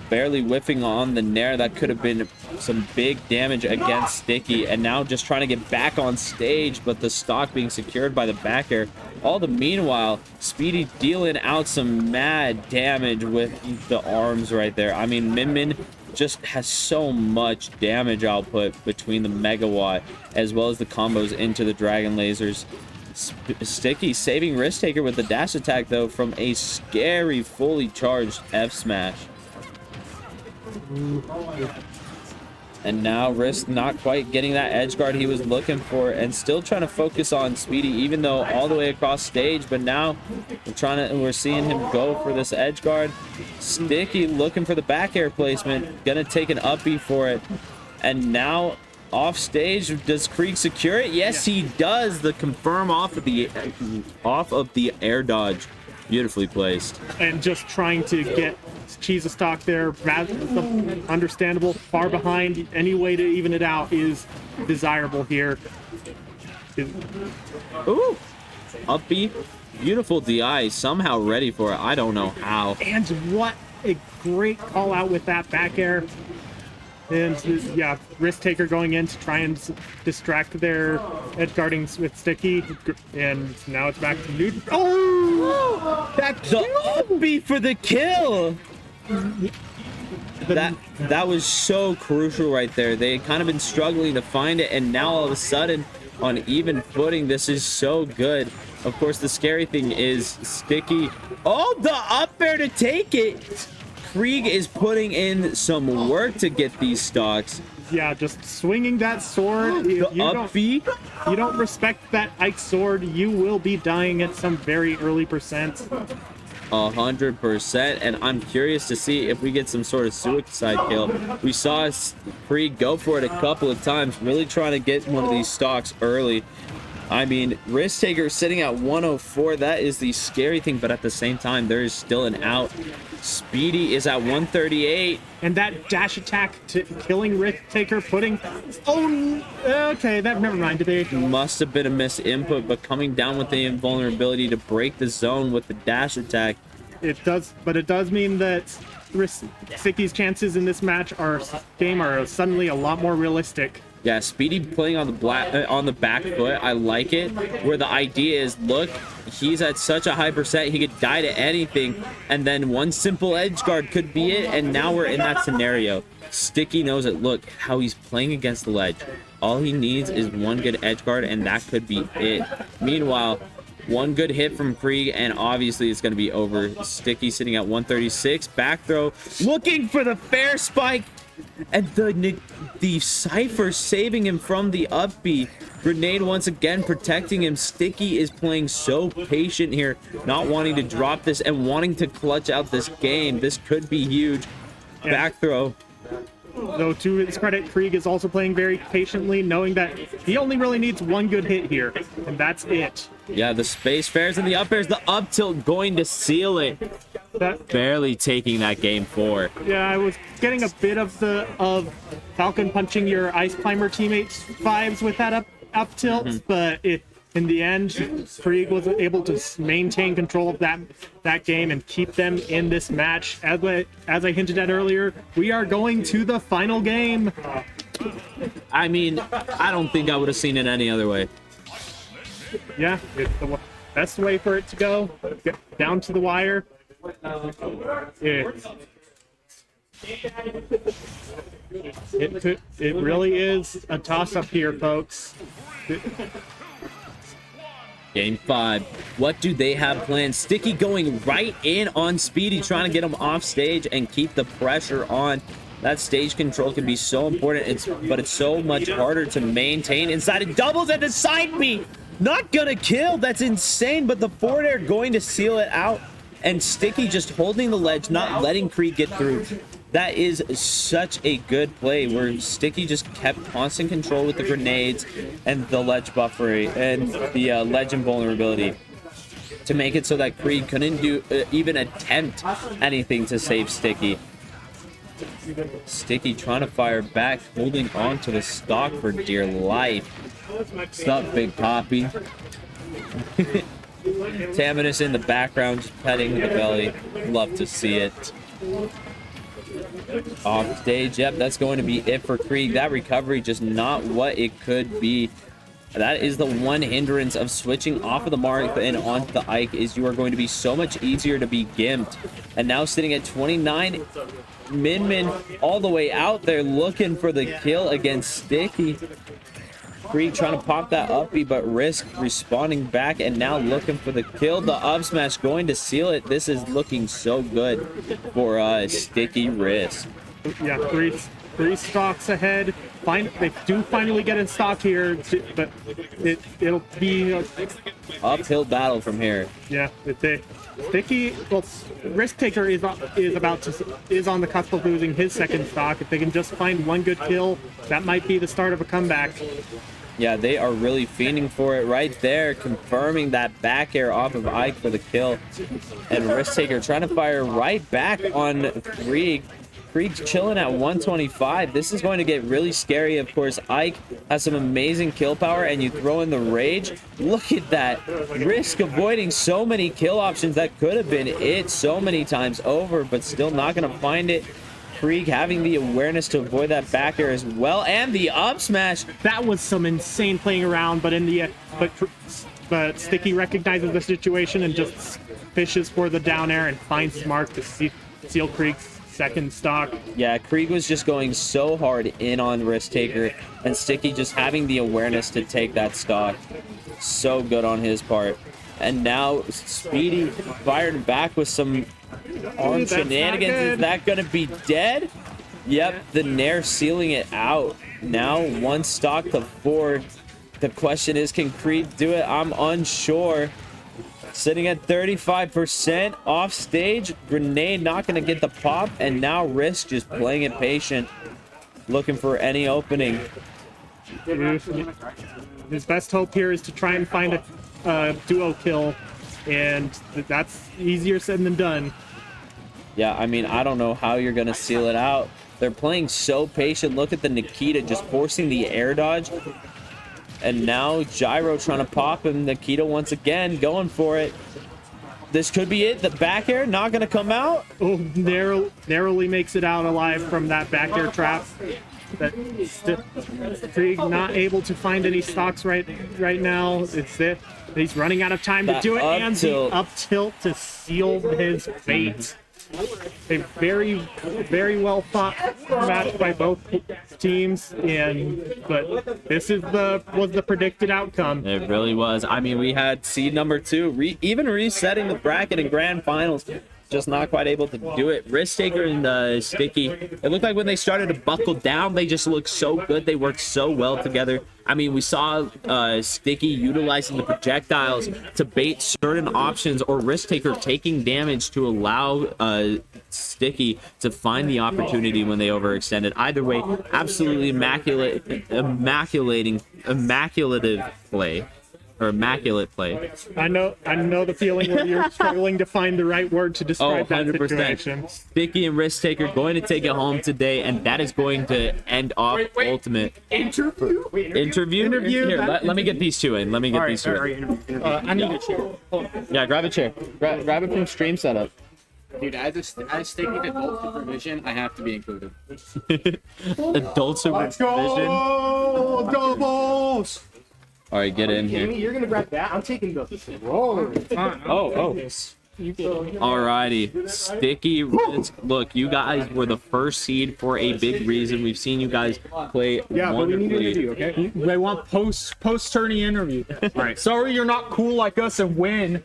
Barely whiffing on the Nair. That could have been some big damage against Sticky. And now just trying to get back on stage, but the stock being secured by the back air. All the meanwhile, Speedy dealing out some mad damage with the arms right there. I mean, Min just has so much damage output between the megawatt as well as the combos into the dragon lasers. Sticky saving Risk Taker with the dash attack though from a scary fully charged F smash. And now Risk not quite getting that edge guard he was looking for, and still trying to focus on Speedy, even though all the way across stage. But now we're seeing him go for this edge guard. Sticky looking for the back air placement, gonna take an up B for it. And now off stage, does Kreeg secure it? Yes, he does. The confirm off of the air dodge, beautifully placed. And just trying to get cheese a stock there, understandable. Far behind, any way to even it out is desirable here. Ooh, up B, beautiful DI, somehow ready for it. I don't know how. And what a great call out with that back air. And yeah, Risk Taker going in to try and distract their edge guarding with Sticky. And now it's back to Nude. Oh! The up B for the kill! That was so crucial right there. They had kind of been struggling to find it, and now all of a sudden on even footing, this is so good. Of course, the scary thing is Sticky. Oh, the up air to take it. Kreeg is putting in some work to get these stocks. Yeah, just swinging that sword. You don't respect that Ike sword, you will be dying at some very early percent. 100%, and I'm curious to see if we get some sort of suicide kill. We saw Kreeg go for it a couple of times, really trying to get one of these stocks early. I mean, Risk Taker sitting at 104, that is the scary thing, but at the same time, there is still an out. Speedy is at 138. And that dash attack to killing Risk Taker, putting... Oh, okay, never mind. Must have been a misinput, but coming down with the invulnerability to break the zone with the dash attack. It does, but it does mean that Sticky's chances in this match are suddenly a lot more realistic. Yeah, Speedy playing on the back foot. I like it. Where the idea is, look, he's at such a high percent, he could die to anything, and then one simple edge guard could be it, and now we're in that scenario. Sticky knows it. Look how he's playing against the ledge. All he needs is one good edge guard, and that could be it. Meanwhile, one good hit from Kreeg, and obviously it's going to be over. Sticky sitting at 136. Back throw, looking for the fair spike. And the Cypher saving him from the up B. Grenade once again protecting him. Sticky is playing so patient here, not wanting to drop this and wanting to clutch out this game. This could be huge. Back throw. Though to his credit, Kreeg is also playing very patiently, knowing that he only really needs one good hit here, and that's it. Yeah, the space fares and the up airs, the up tilt going to seal it. Barely taking that game 4. Yeah, I was getting a bit of Falcon punching your ice climber teammates vibes with that up tilt, but in the end, Kreeg was able to maintain control of that game and keep them in this match. As I hinted at earlier, we are going to the final game. I mean, I don't think I would have seen it any other way. Yeah, it's the best way for it to go. Get down to the wire. It really is a toss-up here, folks. Game 5. What do they have planned? Sticky going right in on Speedy, trying to get him off stage and keep the pressure on. That stage control can be so important, but it's so much harder to maintain inside of doubles and the side B. Not gonna kill. That's insane, but the forward air going to seal it out. And Sticky just holding the ledge, not letting Kreeg get through. That is such a good play where Sticky just kept constant control with the grenades and the ledge buffer and the ledge invulnerability to make it so that Kreeg couldn't do even attempt anything to save Sticky. Sticky trying to fire back, holding on to the stock for dear life. What's up, Big Poppy? Taminus in the background, just petting the belly. Love to see it. Off stage, yep, that's going to be it for Kreeg. That recovery just not what it could be. That is the one hindrance of switching off of the mark and onto the Ike, is you are going to be so much easier to be gimped. And now sitting at 29, Min all the way out there looking for the kill against Sticky. Kreeg trying to pop that up B, but Risk responding back and now looking for the kill. The up smash going to seal it. This is looking so good for Sticky Risk. Yeah, three stocks ahead. They do finally get in stock here, but it'll be a uphill battle from here. Yeah, Sticky. Well, Risk Taker is on the cusp of losing his second stock. If they can just find one good kill, that might be the start of a comeback. Yeah, they are really fiending for it right there, confirming that back air off of Ike for the kill. And Risk Taker trying to fire right back on Kreeg. Kreeg's chilling at 125. This is going to get really scary. Of course, Ike has some amazing kill power, and you throw in the rage. Look at that. Risk avoiding so many kill options. That could have been it so many times over, but still not going to find it. Kreeg having the awareness to avoid that back air as well, and the up smash. That was some insane playing around, but in the but Sticky recognizes the situation and just fishes for the down air and finds Mark to seal Kreeg's second stock. Yeah, Kreeg was just going so hard in on Risk Taker, and Sticky just having the awareness to take that stock. So good on his part. And now Speedy fired back with some arm shenanigans. Is that going to be dead? Yep, the Nair sealing it out. Now 1 stock to 4. The question is, can Kreeg do it? I'm unsure. Sitting at 35% off stage. Grenade not going to get the pop. And now Risk just playing it patient. Looking for any opening. His best hope here is to try and find a duo kill. And that's easier said than done. Yeah, I mean, I don't know how you're going to seal it out. They're playing so patient. Look at the Nikita just forcing the air dodge. And now Gyro trying to pop him. Nikita once again going for it. This could be it. The back air not going to come out. Oh, narrowly makes it out alive from that back air trap. That Kreeg not able to find any stocks right now. It's it. He's running out of time to do it, and the up tilt to seal his fate. A very, very well fought match by both teams, but this was the predicted outcome. It really was. I mean, we had seed number 2 even resetting the bracket in grand finals. Just not quite able to do it. Risk Taker and Sticky, it looked like when they started to buckle down, they just looked so good. They worked so well together. I mean, we saw Sticky utilizing the projectiles to bait certain options, or Risk Taker taking damage to allow Sticky to find the opportunity when they overextended. Either way, absolutely immaculate play. Or immaculate play. I know the feeling where you're struggling to find the right word to describe that 100%. situation. Sticky and Risk Taker going to take it home today, and that is going to end off Ultimate. Interview? Here, let me get these two in. Let me get these two in. I need a chair. Yeah, grab a chair. Grab it from stream setup. Dude, as Sticky adult supervision, I have to be included. Adult supervision. Doubles! All right, get in here. You're gonna grab that. I'm taking the roll. Alrighty, Sticky Risk. Look, you guys were the first seed for a big reason. We've seen you guys play wonderfully. Okay? They want post-tourney interview. All right. Sorry you're not cool like us and win.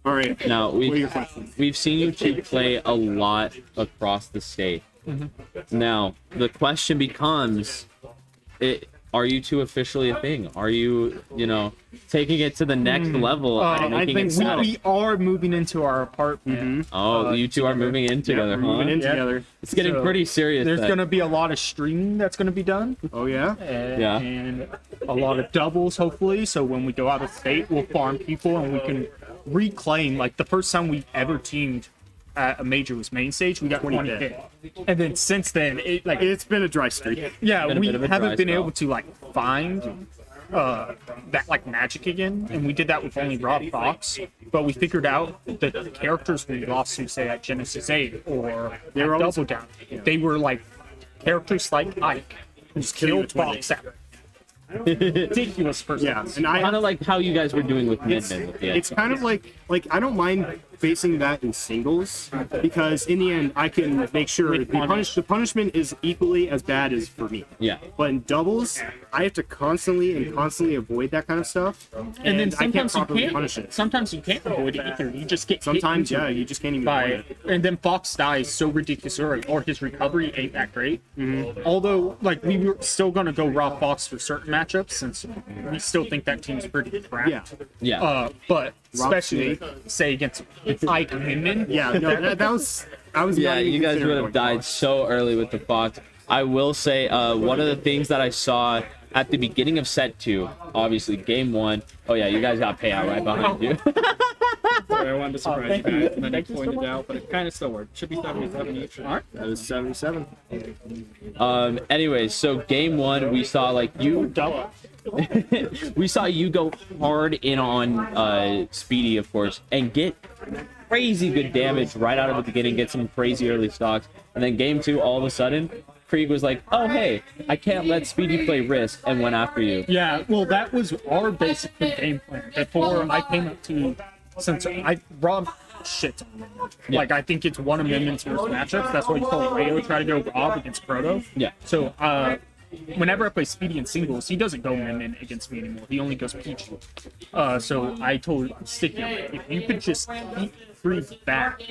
All right. Now, we've seen you two play a lot across the state. Now, the question becomes, are you two officially a thing? Are you, taking it to the next level? And I making think it we are moving into our apartment. Oh, you two are moving in together, huh? Moving in together. It's getting pretty serious. There's going to be a lot of streaming that's going to be done. Oh, yeah? And a lot of doubles, hopefully. So when we go out of state, we'll farm people and we can reclaim. Like, the first time we ever teamed at a major was main stage, we got 20 and then since then it's been a dry streak. Yeah, we haven't been able to find that magic again, and we did that with only Rob Fox, but we figured out that the characters we lost to, say, at Genesis 8 or at Double Down, they were characters like Ike who killed Fox at ridiculous person. Yeah, and I kind of like how you guys were doing with Midman. It's kind of like I don't mind facing that in singles, because in the end I can make sure the punishment is equally as bad as for me. Yeah. But in doubles, I have to constantly avoid that kind of stuff, and then I can't sometimes you properly can't. punish it. Sometimes you can't avoid it either. You just get Sometimes, hit you just can't even by avoid it. And then Fox dies so ridiculous early, or his recovery ain't that great. Although, we were still gonna go Rob Fox for certain matchups, since we still think that team's pretty crap. Yeah. But especially say against Ike Minden. Yeah, no, that was. I was. Yeah, you guys would have died so early with the Fox. I will say, one of the things that I saw at the beginning of set 2, obviously game 1. Oh yeah, you guys got payout right behind you. Sorry, I wanted to surprise you guys, and then you pointed out, but it kind of still worked. Should be 77 each. All right. That was 77. Anyways, so game 1, we saw you. We saw you go hard in on Speedy, of course, and get crazy good damage right out of the beginning, get some crazy early stocks, and then game 2, all of a sudden, Kreeg was like, oh hey, I can't let Speedy play Risk, and went after you. Yeah, well, that was our basic game plan before I came up to, since Rob shit on him. I think it's one of Midman's first matchups. That's why you call Rayo try to go Rob against Proto. Yeah. So whenever I play Speedy in singles, he doesn't go Midman against me anymore. He only goes Peach. So I told Sticky, if you could just keep Kreeg back,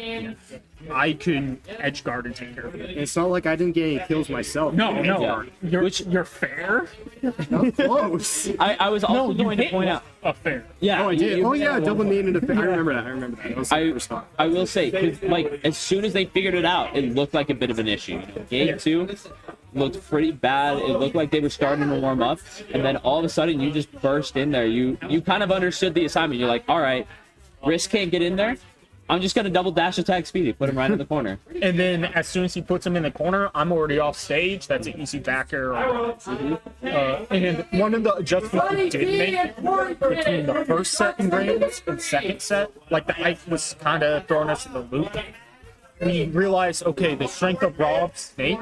I could edge guard and take care of it. It's not like I didn't get any kills myself. No. You're fair. Not close. I was also going to point out a fair. Yeah. Oh, I did. Double main and a fair. I remember that. That was the first time. I will say, 'cause, as soon as they figured it out, it looked like a bit of an issue. Game 2 looked pretty bad. It looked like they were starting to warm up, and then all of a sudden you just burst in there. You kind of understood the assignment. You're like, all right, Risk can't get in there. I'm just gonna double dash attack Speedy, put him right in the corner. And then as soon as he puts him in the corner, I'm already off stage. That's an easy back air. And one of the adjustments we did make between the first set in Grains and second set, the Ike was kind of throwing us in the loop. We realized, okay, the strength of Rob, Snake,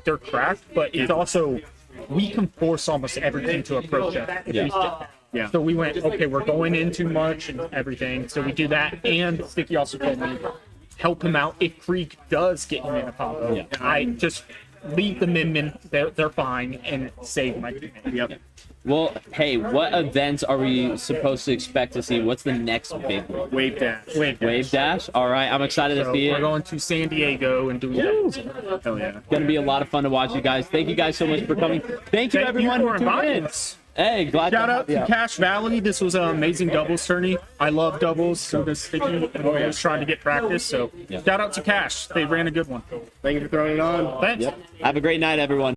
they're cracked, but it's also, we can force almost everything to approach it. Yeah. So we went, okay, we're going in too much and everything. So we do that. And Sticky also told me, help him out if Kreeg does get him in a combo. Yeah. I just leave the Min, they're fine, and save my team. Yep. Well, hey, what events are we supposed to expect to see? What's the next big one? Wave Dash. Wave Dash? All right, I'm excited to see it. We're going to San Diego and doing that. Hell yeah. It's going to be a lot of fun to watch you guys. Thank you guys so much for coming. Thank you, everyone, for who tuned in. inviting us. Hey, glad Shout to out have you to Cash Valley. This was an amazing doubles tourney. I love doubles, so does Sticky. I'm always trying to get practice, so shout out to Cash. They ran a good one. Thank you for throwing it on. Thanks. Have a great night, everyone.